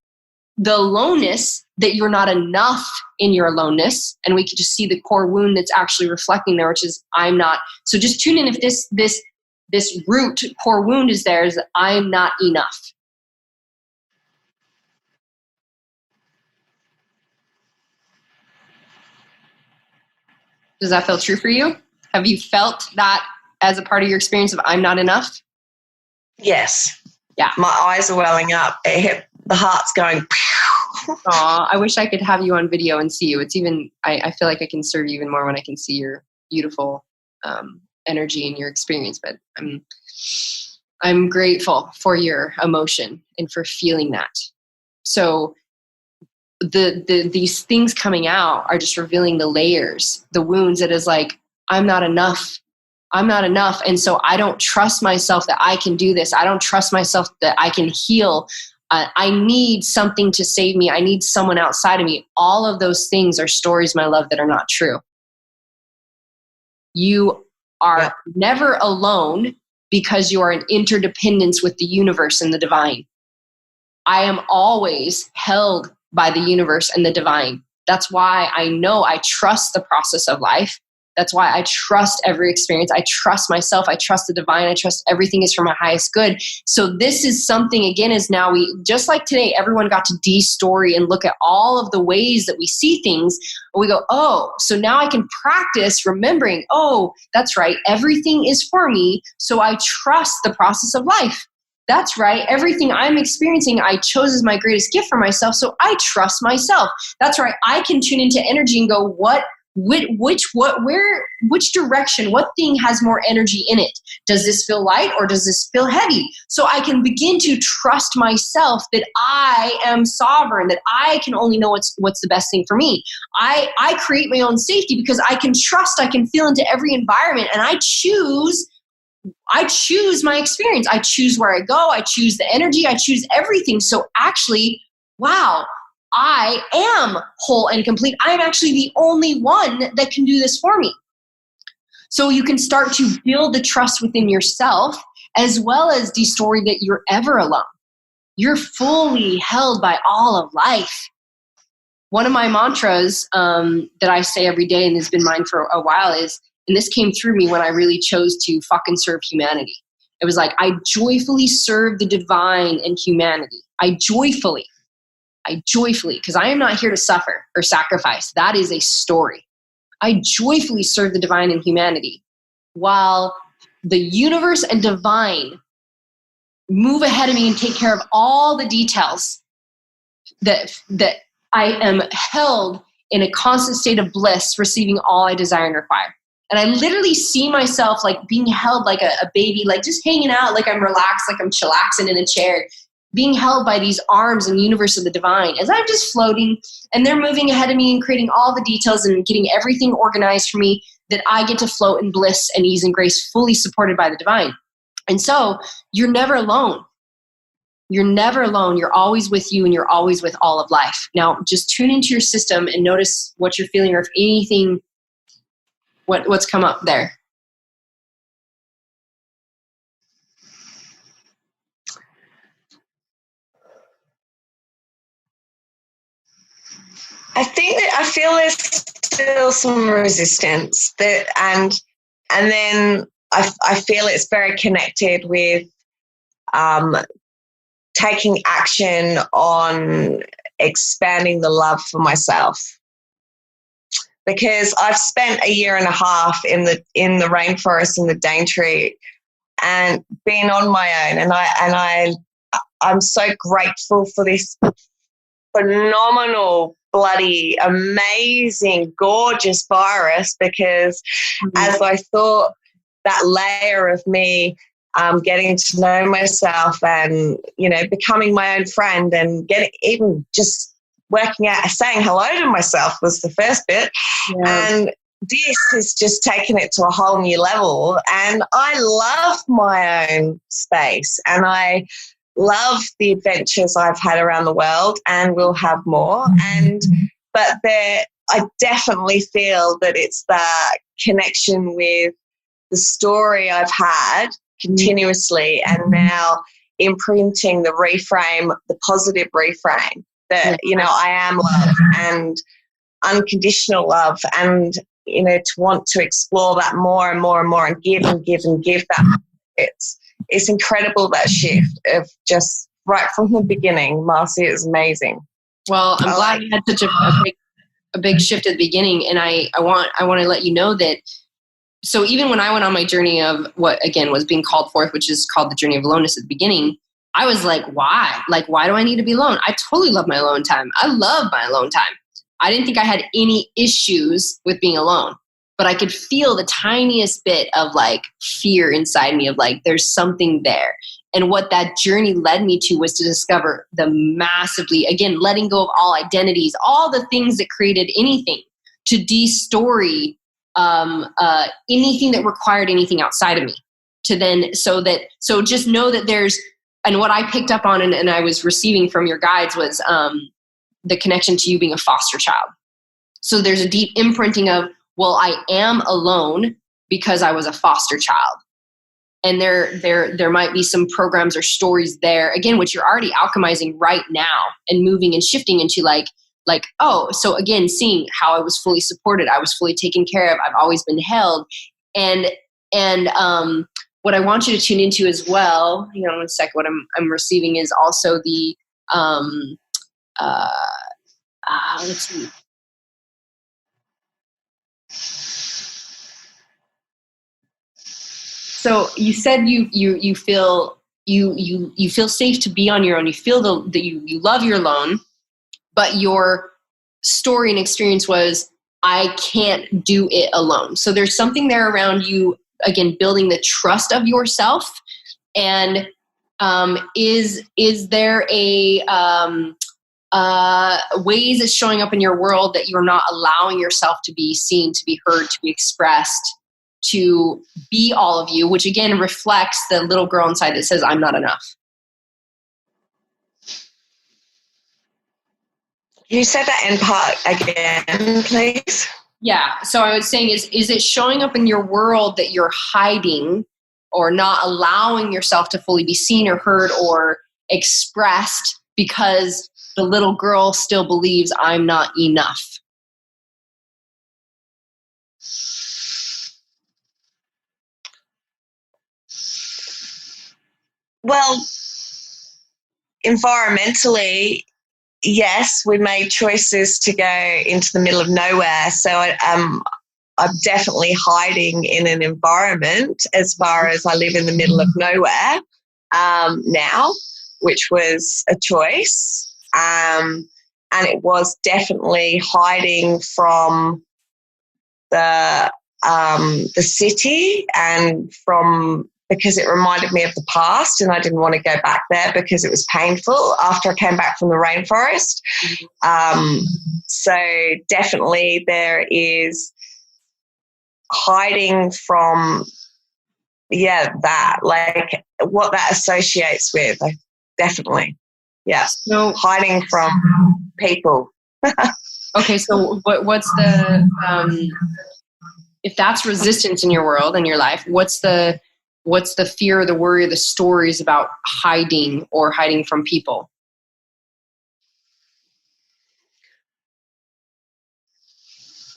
Speaker 2: the aloneness, that you're not enough in your aloneness. And we could just see the core wound that's actually reflecting there, which is I'm not. So just tune in if this root core wound is there, is that I'm not enough. Does that feel true for you? Have you felt that as a part of your experience of I'm not enough?
Speaker 3: Yes.
Speaker 2: Yeah.
Speaker 3: My eyes are welling up. The heart's going.
Speaker 2: Aw, I wish I could have you on video and see you. It's even, I feel like I can serve you even more when I can see your beautiful energy and your experience. But I'm grateful for your emotion and for feeling that. So these things coming out are just revealing the layers, the wounds that is like, I'm not enough. I'm not enough. And so I don't trust myself that I can do this. I don't trust myself that I can heal. I need something to save me. I need someone outside of me. All of those things are stories, my love, that are not true. You are never alone because you are in interdependence with the universe and the divine. I am always held by the universe and the divine. That's why I know I trust the process of life. That's why I trust every experience. I trust myself. I trust the divine. I trust everything is for my highest good. So this is something, again, is now we, just like today, everyone got to de-story and look at all of the ways that we see things. And we go, oh, so now I can practice remembering, oh, that's right. Everything is for me. So I trust the process of life. That's right. Everything I'm experiencing, I chose as my greatest gift for myself. So I trust myself. That's right. I can tune into energy and go, which direction, what thing has more energy in it? Does this feel light or does this feel heavy? So I can begin to trust myself that I am sovereign, that I can only know what's the best thing for me. I create my own safety because I can trust, I can feel into every environment, and I choose my experience. I choose where I go. I choose the energy. I choose everything. So actually, wow, I am whole and complete. I'm actually the only one that can do this for me. So you can start to build the trust within yourself, as well as the story that you're ever alone. You're fully held by all of life. One of my mantras that I say every day and has been mine for a while is, and this came through me when I really chose to fucking serve humanity. It was like, I joyfully serve the divine and humanity. I joyfully, because I am not here to suffer or sacrifice. That is a story. I joyfully serve the divine and humanity, while the universe and divine move ahead of me and take care of all the details, that I am held in a constant state of bliss, receiving all I desire and require. And I literally see myself like being held like a baby, like just hanging out, like I'm relaxed, like I'm chillaxing in a chair, being held by these arms and universe of the divine as I'm just floating, and they're moving ahead of me and creating all the details and getting everything organized for me, that I get to float in bliss and ease and grace, fully supported by the divine. And so you're never alone. You're never alone. You're always with you, and you're always with all of life. Now, just tune into your system and notice what you're feeling, or if anything, what's come up there.
Speaker 3: I think that I feel there's still some resistance and then I feel it's very connected with taking action on expanding the love for myself, because I've spent a year and a half in the rainforest in the Daintree and been on my own, and I'm so grateful for this phenomenal, bloody, amazing, gorgeous virus, because as I thought that layer of me getting to know myself and, becoming my own friend and even just working out, saying hello to myself was the first bit. Yeah. And this has just taken it to a whole new level. And I love my own space, and I love the adventures I've had around the world, and will have more. But I definitely feel that it's that connection with the story I've had continuously, and now imprinting the reframe, the positive reframe that, I am love and unconditional love, and, to want to explore that more and more and more, and give and give and give that. It's incredible, that shift of just right from the beginning. Marci, is amazing.
Speaker 2: Well, I'm glad you had such a big shift at the beginning, and I want to let you know that. So even when I went on my journey of what again was being called forth, which is called the journey of aloneness at the beginning, I was like, why? Like, why do I need to be alone? I totally love my alone time. I love my alone time. I didn't think I had any issues with being alone, but I could feel the tiniest bit of like fear inside me of like, there's something there. And what that journey led me to was to discover the massively, again, letting go of all identities, all the things that created anything, to de-story anything that required anything outside of me, to then, so just know that there's, and what I picked up on and I was receiving from your guides was the connection to you being a foster child. So there's a deep imprinting of, well, I am alone because I was a foster child. And there might be some programs or stories there, again, which you're already alchemizing right now and moving and shifting into like, oh, so again, seeing how I was fully supported, I was fully taken care of, I've always been held. And what I want you to tune into as well, hang on one second, what I'm receiving is also the, let's see. So you said you feel you feel safe to be on your own. You feel that you love your alone, but your story and experience was, I can't do it alone. So there's something there around you, again, building the trust of yourself. And is there a ways it's showing up in your world that you're not allowing yourself to be seen, to be heard, to be expressed, to be all of you, which again reflects the little girl inside that says, I'm not enough.
Speaker 3: You said that end part again, please.
Speaker 2: Yeah. So I was saying, is it showing up in your world that you're hiding or not allowing yourself to fully be seen or heard or expressed because the little girl still believes I'm not enough?
Speaker 3: Well, environmentally, yes, we made choices to go into the middle of nowhere. So I'm definitely hiding in an environment as far as I live in the middle of nowhere now, which was a choice. And it was definitely hiding from the city and because it reminded me of the past, and I didn't want to go back there because it was painful after I came back from the rainforest. So definitely there is hiding from, that, like what that associates with, definitely. Yeah.
Speaker 2: So
Speaker 3: hiding from people.
Speaker 2: okay, so what's the if that's resistance in your world, in your life, what's the fear, the worry, the stories about hiding or hiding from people?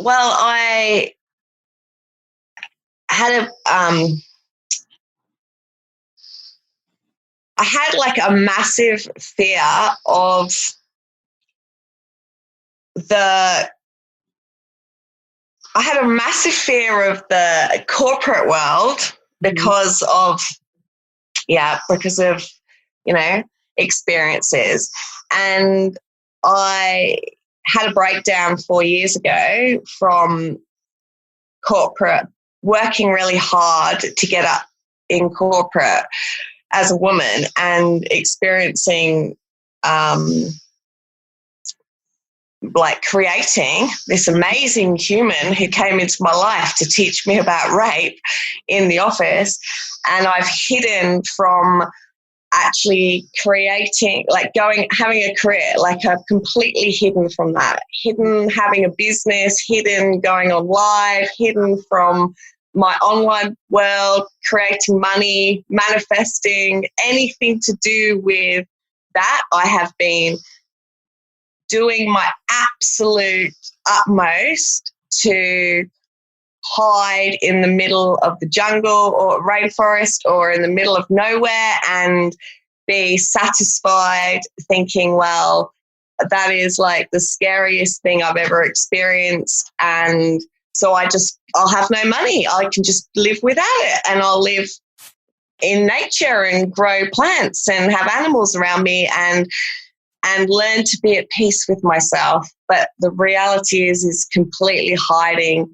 Speaker 3: Well, I had like a massive fear of the corporate world because of experiences. And I had a breakdown 4 years ago from corporate, working really hard to get up in corporate as a woman and experiencing like creating this amazing human who came into my life to teach me about rape in the office. And I've hidden from actually creating, like having a career, like I've completely hidden from that, hidden having a business, hidden going on live, hidden from my online world, creating money, manifesting, anything to do with that. I have been doing my absolute utmost to hide in the middle of the jungle or rainforest or in the middle of nowhere and be satisfied thinking, well, that is like the scariest thing I've ever experienced. And so I'll have no money. I can just live without it, and I'll live in nature and grow plants and have animals around me and learn to be at peace with myself. But the reality is completely hiding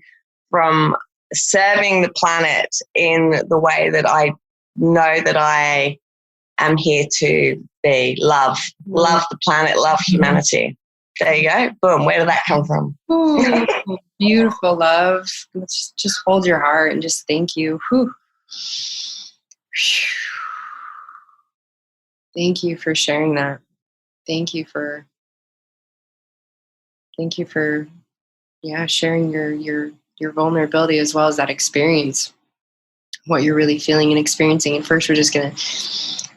Speaker 3: from serving the planet in the way that I know that I am here to be. Love the planet, love humanity. There you go. Boom. Where did that come from?
Speaker 2: Ooh, beautiful, love. Let's just hold your heart and just thank you. Whew. Thank you for sharing that. Thank you for sharing your vulnerability as well as that experience, what you're really feeling and experiencing. And first, why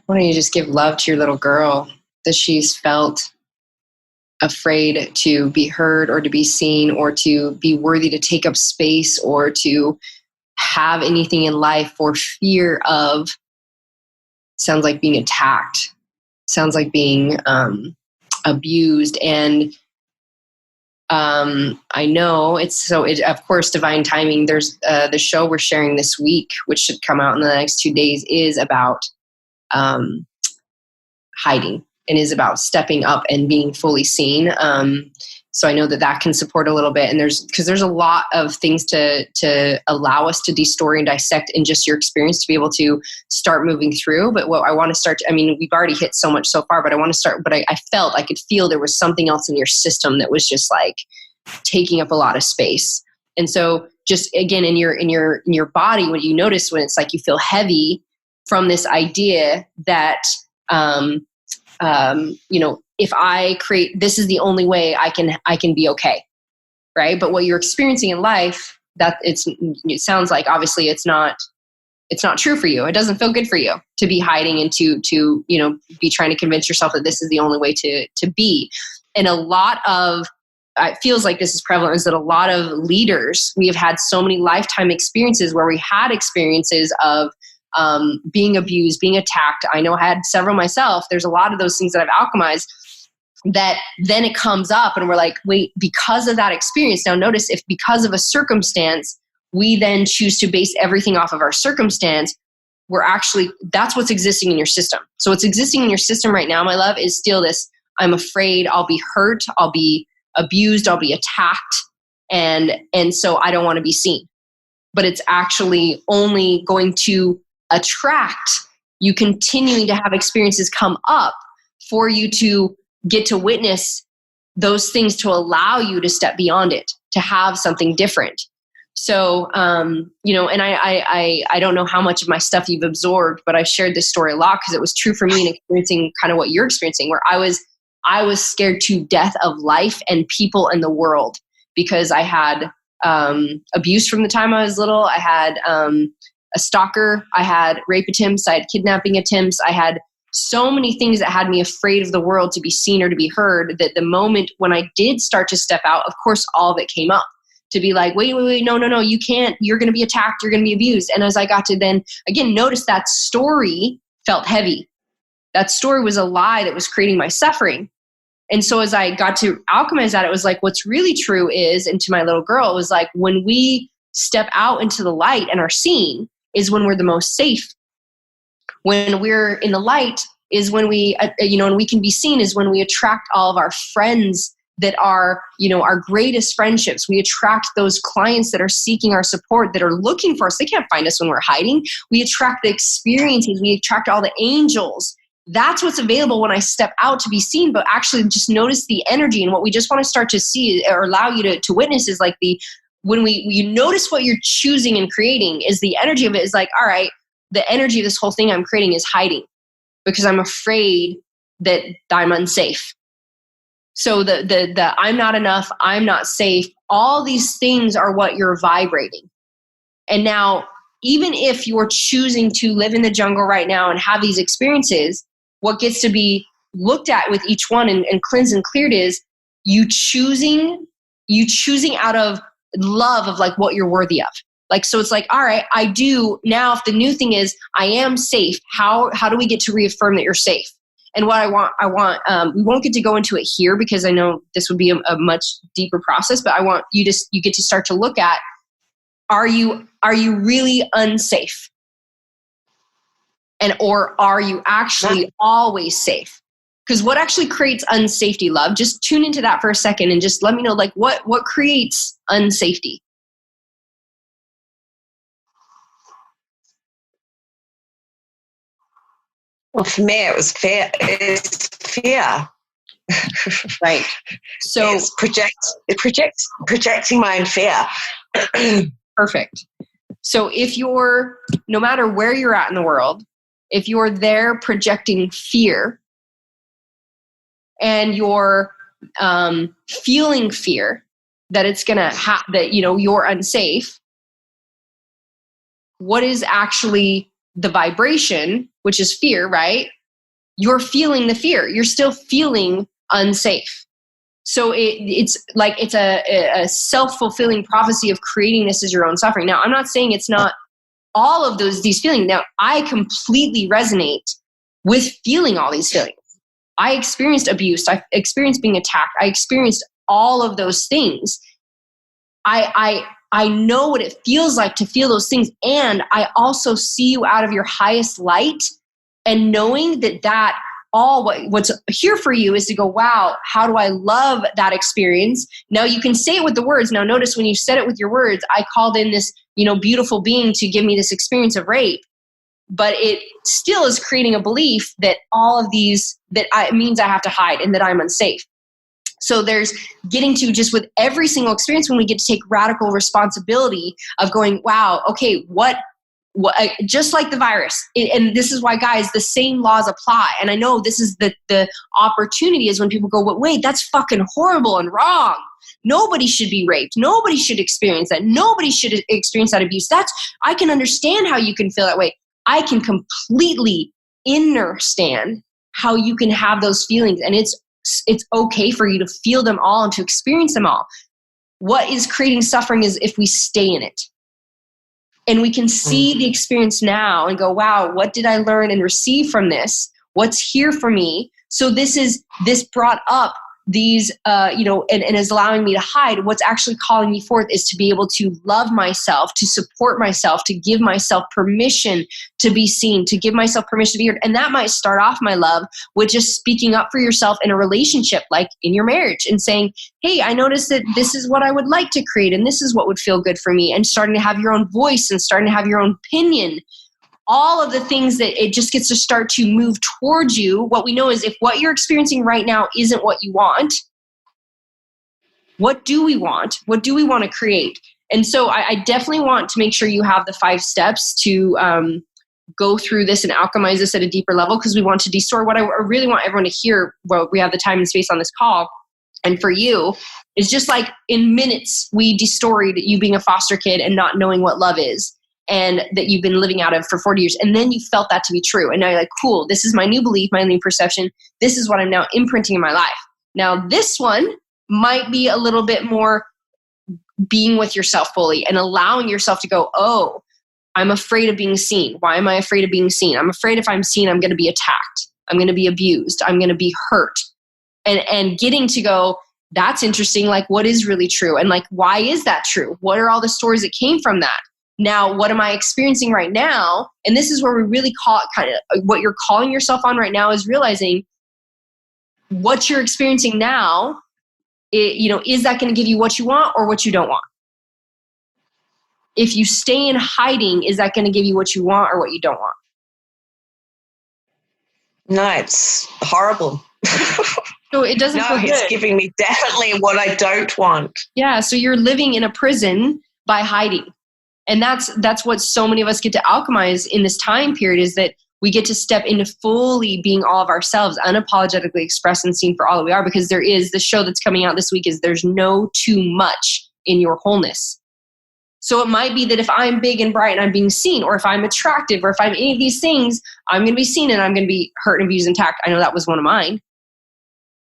Speaker 2: don't you just give love to your little girl that she's felt afraid to be heard or to be seen or to be worthy to take up space or to have anything in life for fear of, sounds like being attacked, sounds like being abused. And I know of course, divine timing. There's the show we're sharing this week, which should come out in the next 2 days, is about hiding and is about stepping up and being fully seen. So I know that can support a little bit. And there's a lot of things to allow us to de-story and dissect in just your experience to be able to start moving through. But what I want to start, we've already hit so much so far, but I want to start, but I could feel there was something else in your system that was just like taking up a lot of space. And so just again, in your body, what you notice when it's like you feel heavy from this idea that, if I create, this is the only way I can be okay. Right. But what you're experiencing in life, it sounds like obviously it's not true for you. It doesn't feel good for you to be hiding and to be trying to convince yourself that this is the only way to be. And a lot of, it feels like this is prevalent, is that a lot of leaders, we have had so many lifetime experiences where we had experiences of being abused, being attacked. I know I had several myself. There's a lot of those things that I've alchemized that then it comes up and we're like, wait, because of that experience. Now notice, if because of a circumstance, we then choose to base everything off of our circumstance, that's what's existing in your system. So what's existing in your system right now, my love, is still this, I'm afraid I'll be hurt, I'll be abused, I'll be attacked. And so I don't want to be seen. But it's actually only going to attract you continuing to have experiences come up for you to get to witness those things, to allow you to step beyond it, to have something different. So, and I don't know how much of my stuff you've absorbed, but I've shared this story a lot because it was true for me in experiencing kind of what you're experiencing, where I was scared to death of life and people and the world because I had abuse from the time I was little. I had a stalker. I had rape attempts. I had kidnapping attempts. I had so many things that had me afraid of the world, to be seen or to be heard, that the moment when I did start to step out, of course, all of it came up. To be like, wait, no, you can't, you're going to be attacked, you're going to be abused. And as I got to then, again, notice that story felt heavy. That story was a lie that was creating my suffering. And so as I got to alchemize that, it was like, what's really true is, and to my little girl, it was like, when we step out into the light and are seen is when we're the most safe. When we're in the light is when we, and we can be seen is when we attract all of our friends that are, our greatest friendships. We attract those clients that are seeking our support, that are looking for us. They can't find us when we're hiding. We attract the experiences. We attract all the angels. That's what's available when I step out to be seen. But actually just notice the energy, and what we just want to start to see or allow you to witness is like when you notice what you're choosing and creating, is the energy of it is like, all right, the energy of this whole thing I'm creating is hiding because I'm afraid that I'm unsafe. So the I'm not enough, I'm not safe, all these things are what you're vibrating. And now, even if you're choosing to live in the jungle right now and have these experiences, what gets to be looked at with each one and cleansed and cleared is you choosing out of love of like what you're worthy of. Like, so it's like, all right, I do now. If the new thing is I am safe, how do we get to reaffirm that you're safe? And what I want, we won't get to go into it here because I know this would be a much deeper process, but I want you get to start to look at, are you really unsafe? Or are you actually always safe? Because what actually creates unsafety, love? Just tune into that for a second and just let me know, like, what creates unsafety?
Speaker 3: Well, for me, it was fear. It's fear.
Speaker 2: Right. So
Speaker 3: it's projecting my own fear.
Speaker 2: Perfect. So if you're, no matter where you're at in the world, if you're there projecting fear and you're feeling fear that it's going to that, you're unsafe, what is actually the vibration, which is fear, right? You're feeling the fear. You're still feeling unsafe. So it's like it's a self-fulfilling prophecy of creating this as your own suffering. Now, I'm not saying it's not all of these feelings. Now, I completely resonate with feeling all these feelings. I experienced abuse. I experienced being attacked. I experienced all of those things. I know what it feels like to feel those things. And I also see you out of your highest light, and knowing that all what's here for you is to go, wow, how do I love that experience? Now you can say it with the words. Now notice when you said it with your words, I called in this, beautiful being to give me this experience of rape, but it still is creating a belief that all of these, it means I have to hide and that I'm unsafe. So there's getting to, just with every single experience, when we get to take radical responsibility of going, wow, okay, what just like the virus. And this is why, guys, the same laws apply. And I know this is the opportunity is when people go, well, wait, that's fucking horrible and wrong. Nobody should be raped. Nobody should experience that. Nobody should experience that abuse. I can understand how you can feel that way. I can completely understand how you can have those feelings. And it's okay for you to feel them all and to experience them all. What is creating suffering is if we stay in it. And we can see the experience now and go, wow, what did I learn and receive from this? What's here for me? So this brought up these, and is allowing me to hide. What's actually calling me forth is to be able to love myself, to support myself, to give myself permission to be seen, to give myself permission to be heard. And that might start off, my love, with just speaking up for yourself in a relationship, like in your marriage, and saying, hey, I noticed that this is what I would like to create, and this is what would feel good for me, and starting to have your own voice and starting to have your own opinion. All of the things that it just gets to start to move towards you. What we know is if what you're experiencing right now isn't what you want, what do we want? What do we want to create? And so I definitely want to make sure you have the 5 steps to go through this and alchemize this at a deeper level, because we want to distort. What I really want everyone to hear, well, we have the time and space on this call, and for you, is just like in minutes, we destoried you being a foster kid and not knowing what love is, and that you've been living out of for 40 years. And then you felt that to be true. And now you're like, cool, this is my new belief, my new perception. This is what I'm now imprinting in my life. Now, this one might be a little bit more being with yourself fully and allowing yourself to go, oh, I'm afraid of being seen. Why am I afraid of being seen? I'm afraid if I'm seen, I'm going to be attacked. I'm going to be abused. I'm going to be hurt. And getting to go, that's interesting. Like, what is really true? And like, why is that true? What are all the stories that came from that? Now, what am I experiencing right now? And this is where we really call it kind of what you're calling yourself on right now, is realizing what you're experiencing now. Is that going to give you what you want or what you don't want? If you stay in hiding, is that going to give you what you want or what you don't want?
Speaker 3: No, it's horrible.
Speaker 2: So it doesn't feel good.
Speaker 3: It's giving me definitely what I don't want.
Speaker 2: Yeah, so you're living in a prison by hiding. And that's what so many of us get to alchemize in this time period, is that we get to step into fully being all of ourselves, unapologetically expressed and seen for all that we are, because there is the show that's coming out this week is there's no too much in your wholeness. So it might be that if I'm big and bright and I'm being seen, or if I'm attractive, or if I'm any of these things, I'm going to be seen and I'm going to be hurt and abused and attacked. I know that was one of mine.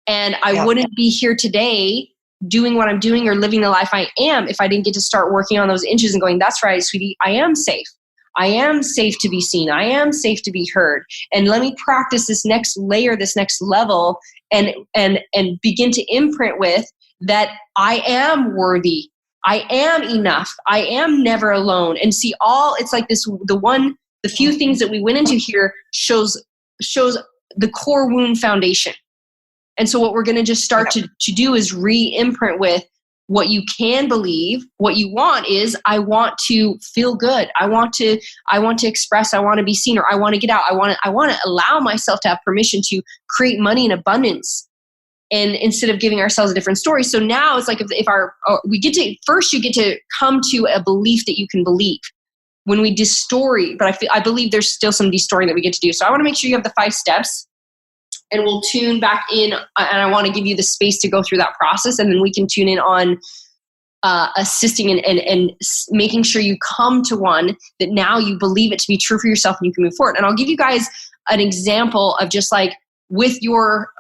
Speaker 2: And I wouldn't be here today doing what I'm doing or living the life I am if I didn't get to start working on those inches and going, that's right, sweetie, I am safe. I am safe to be seen. I am safe to be heard. And let me practice this next layer, this next level, and begin to imprint with that I am worthy. I am enough. I am never alone. And see, it's like this, the few things that we went into here shows the core wound foundation. And so what we're going to just start to do is re-imprint with what you can believe. What you want is, I want to feel good. I want to express. I want to be seen, or I want to get out. I want to allow myself to have permission to create money in abundance. And instead of giving ourselves a different story. So now it's like you get to come to a belief that you can believe. When we destory, but I believe there's still some destoring that we get to do. So I want to make sure you have the 5 steps. And we'll tune back in, and I want to give you the space to go through that process, and then we can tune in on assisting and making sure you come to one that now you believe it to be true for yourself and you can move forward. And I'll give you guys an example of just like with your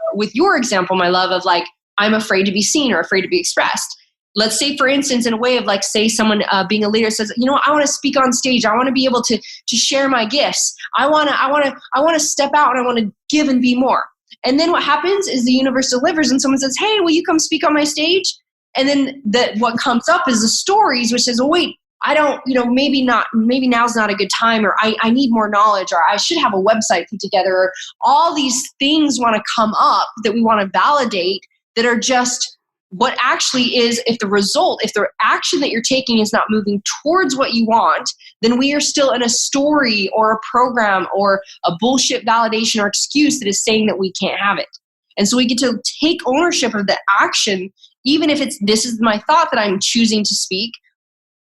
Speaker 2: example, my love, of like, I'm afraid to be seen or afraid to be expressed. Let's say, for instance, in a way of like, say someone being a leader says, I want to speak on stage. I want to be able to share my gifts. I want to step out and I want to give and be more. And then what happens is the universe delivers, and someone says, hey, will you come speak on my stage? And then what comes up is the stories, which says, oh, wait, I don't, maybe now's not a good time, or I need more knowledge, or I should have a website put together, or all these things want to come up that we want to validate that are just what actually is, if the action that you're taking is not moving towards what you want, then we are still in a story or a program or a bullshit validation or excuse that is saying that we can't have it. And so we get to take ownership of the action, even if this is my thought that I'm choosing to speak.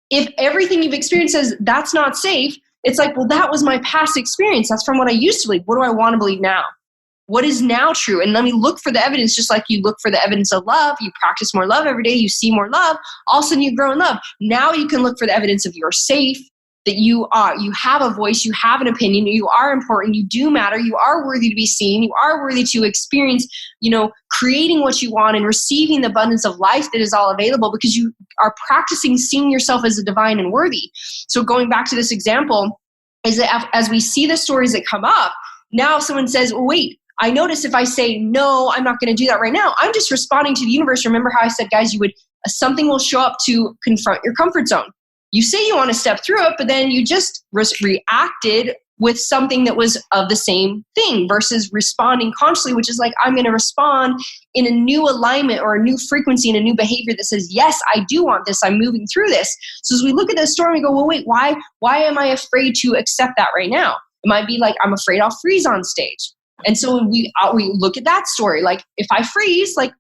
Speaker 2: If everything you've experienced says that's not safe, it's like, well, that was my past experience. That's from what I used to believe. What do I want to believe now? What is now true? And let me look for the evidence, just like you look for the evidence of love. You practice more love every day. You see more love. All of a sudden you grow in love. Now you can look for the evidence of you're safe, that you have a voice, you have an opinion, you are important, you do matter, you are worthy to be seen, you are worthy to experience, creating what you want and receiving the abundance of life that is all available, because you are practicing seeing yourself as a divine and worthy. So going back to this example, is that as we see the stories that come up, now someone says, well, wait, I notice if I say, no, I'm not going to do that right now, I'm just responding to the universe. Remember how I said, guys, something will show up to confront your comfort zone. You say you want to step through it, but then you just reacted with something that was of the same thing versus responding consciously, which is like, I'm going to respond in a new alignment or a new frequency and a new behavior that says, yes, I do want this. I'm moving through this. So as we look at this story, we go, well, wait, why am I afraid to accept that right now? It might be like, I'm afraid I'll freeze on stage. And so when we look at that story, like if I freeze, like,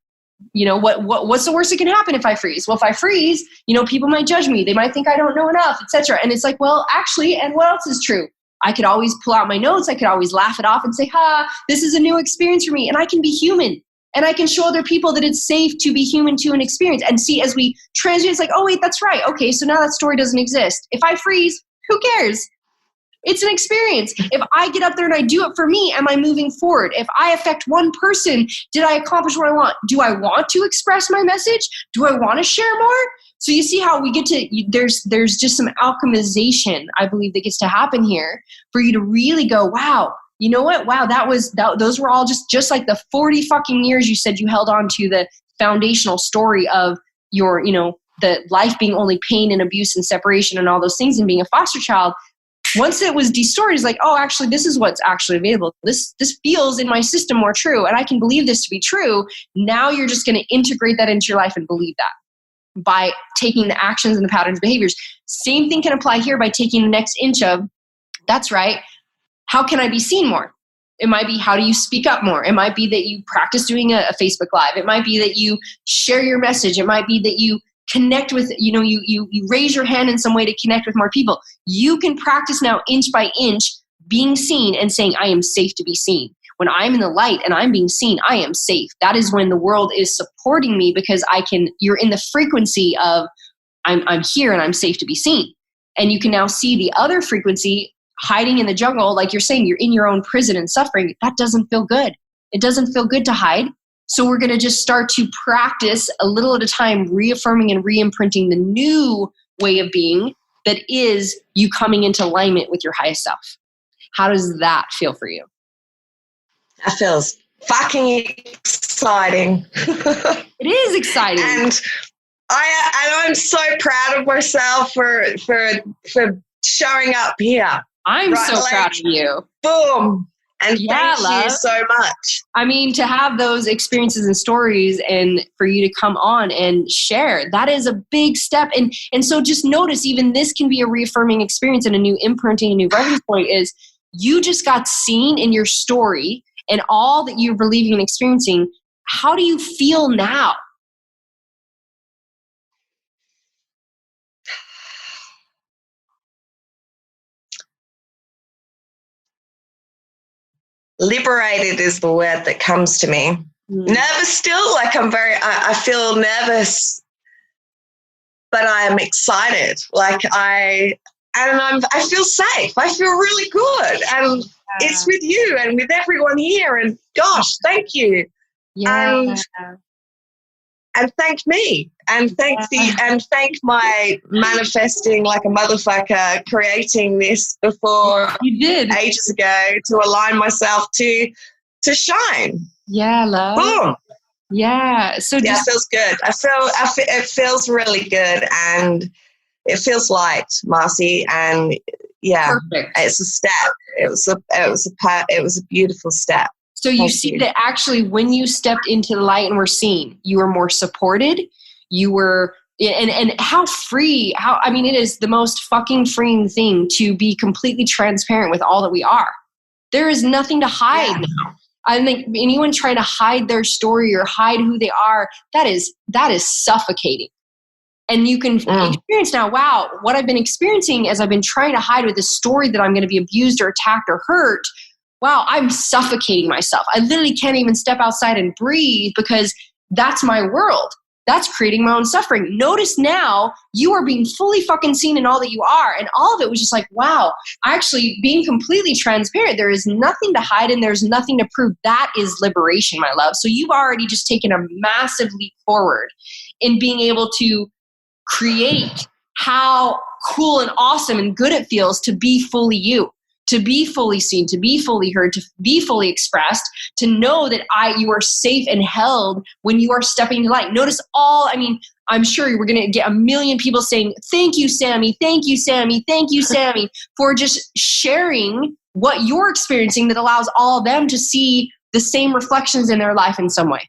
Speaker 2: what's the worst that can happen if I freeze? Well, if I freeze, people might judge me. They might think I don't know enough, etc. And it's like, well, actually, and what else is true? I could always pull out my notes. I could always laugh it off and say, this is a new experience for me. And I can be human. And I can show other people that it's safe to be human to an experience. And see, as we translate, it's like, oh, wait, that's right. Okay, so now that story doesn't exist. If I freeze, who cares? It's an experience. If I get up there and I do it for me, am I moving forward? If I affect one person, did I accomplish what I want? Do I want to express my message? Do I want to share more? So you see how we get to, there's just some alchemization, I believe, that gets to happen here for you to really go, wow, you know what? Wow, those were all just like the 40 fucking years you said you held on to the foundational story of your, the life being only pain and abuse and separation and all those things and being a foster child. Once it was distorted, it's like, oh, actually, this is what's actually available. This feels in my system more true, and I can believe this to be true. Now you're just going to integrate that into your life and believe that by taking the actions and the patterns, behaviors. Same thing can apply here by taking the next inch of, that's right, how can I be seen more? It might be, how do you speak up more? It might be that you practice doing a Facebook Live. It might be that you share your message. It might be that you connect with, you raise your hand in some way to connect with more people. You can practice now inch by inch being seen and saying, I am safe to be seen. When I'm in the light and I'm being seen, I am safe. That is when the world is supporting me, because you're in the frequency of I'm here and I'm safe to be seen. And you can now see the other frequency hiding in the jungle. Like you're saying, you're in your own prison and suffering. That doesn't feel good. It doesn't feel good to hide. So we're going to just start to practice a little at a time, reaffirming and re-imprinting the new way of being that is you coming into alignment with your highest self. How does that feel for you?
Speaker 3: That feels fucking exciting.
Speaker 2: It is exciting.
Speaker 3: And I'm so proud of myself for showing up here.
Speaker 2: I'm so proud of you.
Speaker 3: Boom. And thank you so much.
Speaker 2: I mean, to have those experiences and stories and for you to come on and share, that is a big step. And so just notice, even this can be a reaffirming experience and a new imprinting, a new reference point is you just got seen in your story and all that you're believing and experiencing. How do you feel now?
Speaker 3: Liberated is the word that comes to me. Nervous still, like I feel nervous, but I am excited. Like I feel safe. I feel really good. And it's with you and with everyone here. And gosh, thank you.
Speaker 2: Yeah.
Speaker 3: And thank me. And thank my manifesting like a motherfucker, creating this before
Speaker 2: you did
Speaker 3: ages ago to align myself to shine.
Speaker 2: Yeah, love.
Speaker 3: Boom.
Speaker 2: Yeah. So
Speaker 3: it feels good. It feels really good, and it feels light, Marci. And yeah, perfect. It's a step. It was a beautiful step.
Speaker 2: So you see that actually when you stepped into the light and were seen, you were more supported. You were, and how free, it is the most fucking freeing thing to be completely transparent with all that we are. There is nothing to hide now. I think anyone trying to hide their story or hide who they are, that is suffocating. And you can experience now, wow, what I've been experiencing as I've been trying to hide with this story that I'm going to be abused or attacked or hurt. Wow, I'm suffocating myself. I literally can't even step outside and breathe because that's my world. that's creating my own suffering. Notice now you are being fully fucking seen in all that you are. And all of it was just like, wow, actually being completely transparent. There is nothing to hide and there's nothing to prove. That is liberation, my love. So you've already just taken a massive leap forward in being able to create how cool and awesome and good it feels to be fully you, to be fully seen, to be fully heard, to be fully expressed, to know that you are safe and held when you are stepping into light. Notice I'm sure we're going to get a million people saying, thank you, Sammy, thank you, Sammy, thank you, Sammy, for just sharing what you're experiencing that allows all of them to see the same reflections in their life in some way.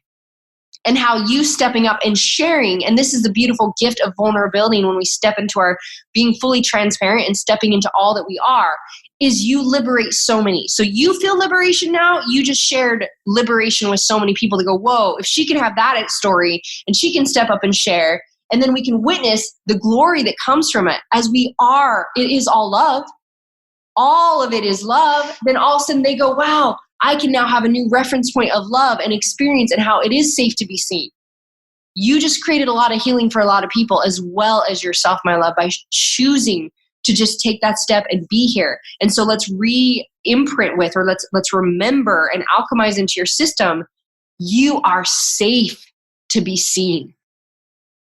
Speaker 2: And how you stepping up and sharing, and this is the beautiful gift of vulnerability, and when we step into our being fully transparent and stepping into all that we are, is you liberate so many. So you feel liberation now, you just shared liberation with so many people to go, whoa, if she can have that story and she can step up and share, and then we can witness the glory that comes from it as we are, it is all love. All of it is love. Then all of a sudden they go, wow, I can now have a new reference point of love and experience and how it is safe to be seen. You just created a lot of healing for a lot of people as well as yourself, my love, by choosing to just take that step and be here. And so let's re-imprint with, or let's remember and alchemize into your system, you are safe to be seen.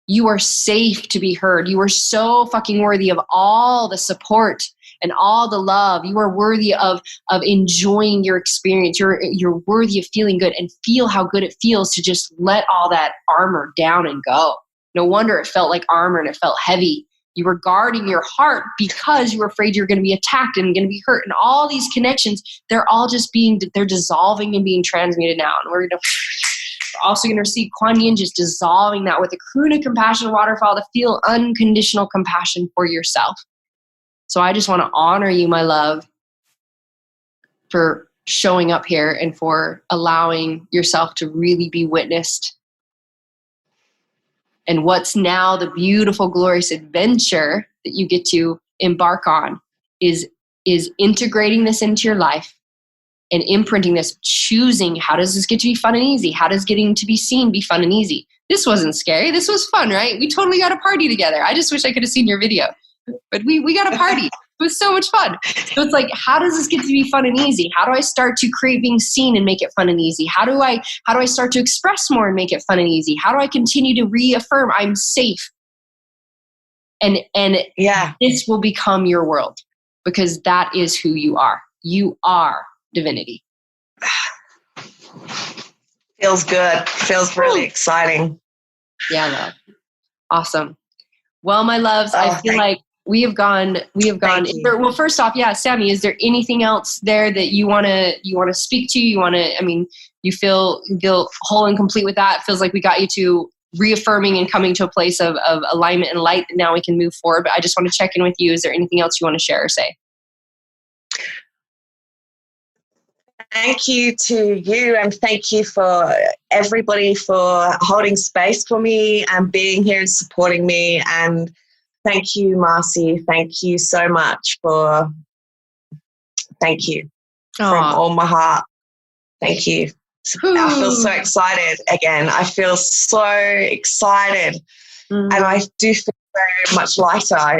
Speaker 2: You are safe to be heard. You are so fucking worthy of all the support and all the love. You are worthy of enjoying your experience. You're worthy of feeling good, and feel how good it feels to just let all that armor down and go. No wonder it felt like armor and it felt heavy. You were guarding your heart because you were afraid you're going to be attacked and going to be hurt. And all these connections, they're all just they're dissolving and being transmuted now. And we're also going to see Kuan Yin just dissolving that with a Karuna compassion waterfall to feel unconditional compassion for yourself. So I just want to honor you, my love, for showing up here and for allowing yourself to really be witnessed. And what's now the beautiful, glorious adventure that you get to embark on is integrating this into your life and imprinting this, choosing how does this get to be fun and easy? How does getting to be seen be fun and easy? This wasn't scary. This was fun, right? We totally got a party together. I just wish I could have seen your video. But we got a party. It was so much fun. So it's like, how does this get to be fun and easy? How do I start to create being seen and make it fun and easy? How do I start to express more and make it fun and easy? How do I continue to reaffirm I'm safe? And yeah, this will become your world, because that is who you are. You are divinity.
Speaker 3: Feels good. Feels really exciting.
Speaker 2: Yeah, love. Awesome. Well, my loves, I feel like we have gone. Well, first off, yeah, Sammy, is there anything else there that you want to speak to? You feel whole and complete with that? It feels like we got you to reaffirming and coming to a place of alignment and light. Now we can move forward. But I just want to check in with you. Is there anything else you want to share or say?
Speaker 3: Thank you to you, and thank you for everybody for holding space for me and being here and supporting me. And thank you, Marci. Thank you so much thank you. Aww. From all my heart. Thank you. I feel so excited again. I feel so excited. And I do feel very much lighter. I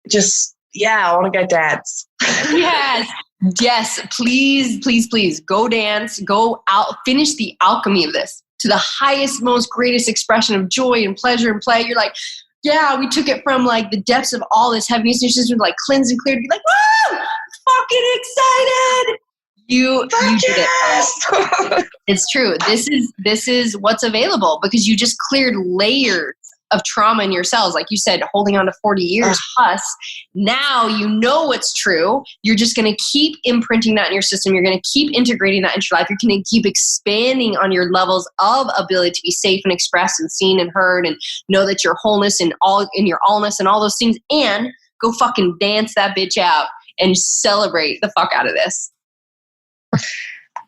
Speaker 3: want to go dance.
Speaker 2: Yes, please go dance, go out, finish the alchemy of this to the highest, most greatest expression of joy and pleasure and play. You're like, yeah, we took it from like the depths of all this heaviness, and just like cleanse and clear. You're like, woo, fucking excited. You did it. It's true. This is what's available, because you just cleared layers of trauma in your cells. Like you said, holding on to 40 years plus. Now you know what's true. You're just going to keep imprinting that in your system. You're going to keep integrating that into your life. You're going to keep expanding on your levels of ability to be safe and expressed and seen and heard, and know that your wholeness and all in your allness and all those things, and go fucking dance that bitch out and celebrate the fuck out of this.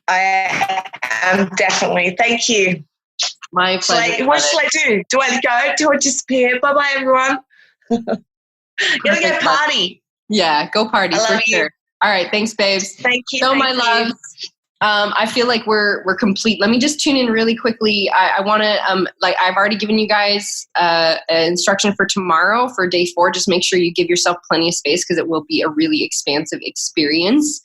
Speaker 3: I am definitely. Thank you.
Speaker 2: My pleasure.
Speaker 3: What should I do? Do I go? Do I disappear? Bye-bye, everyone. Gotta go party.
Speaker 2: Yeah, go party for sure. All right, thanks, babes.
Speaker 3: Thank you.
Speaker 2: So, my love, I feel like we're complete. Let me just tune in really quickly. I want to, I've already given you guys an instruction for tomorrow for day 4. Just make sure you give yourself plenty of space because it will be a really expansive experience.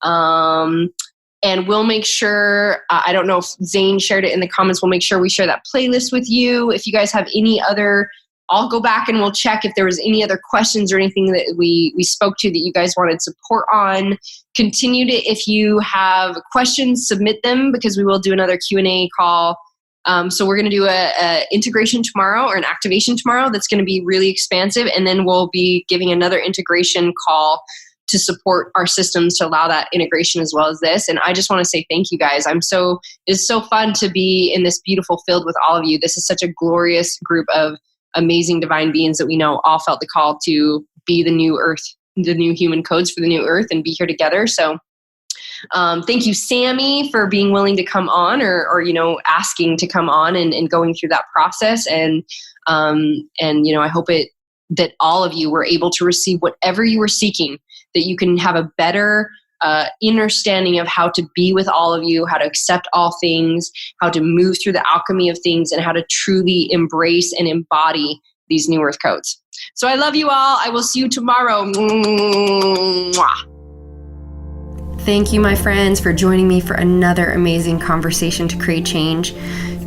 Speaker 2: And we'll make sure, I don't know if Zane shared it in the comments, we'll make sure we share that playlist with you. If you guys have any other, I'll go back and we'll check if there was any other questions or anything that we spoke to that you guys wanted support on. Continue to, if you have questions, submit them because we will do another Q&A call. So we're going to do a integration tomorrow or an activation tomorrow that's going to be really expansive. And then we'll be giving another integration call to support our systems to allow that integration as well as this. And I just want to say thank you guys. It's so fun to be in this beautiful field with all of you. This is such a glorious group of amazing divine beings that we know all felt the call to be the new earth, the new human codes for the new earth and be here together. So thank you, Sammy, for being willing to come on or asking to come on and going through that process. And I hope that all of you were able to receive whatever you were seeking, that you can have a better understanding of how to be with all of you, how to accept all things, how to move through the alchemy of things, and how to truly embrace and embody these new earth codes. So I love you all. I will see you tomorrow. Mwah.
Speaker 1: Thank you, my friends, for joining me for another amazing conversation to create change.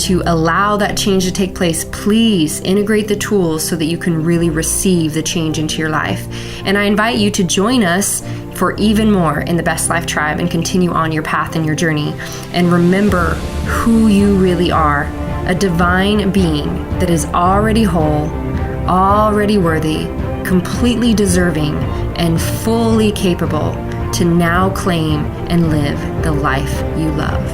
Speaker 1: To allow that change to take place, please integrate the tools so that you can really receive the change into your life. And I invite you to join us for even more in the Best Life Tribe and continue on your path and your journey. And remember who you really are, a divine being that is already whole, already worthy, completely deserving, and fully capable to now claim and live the life you love.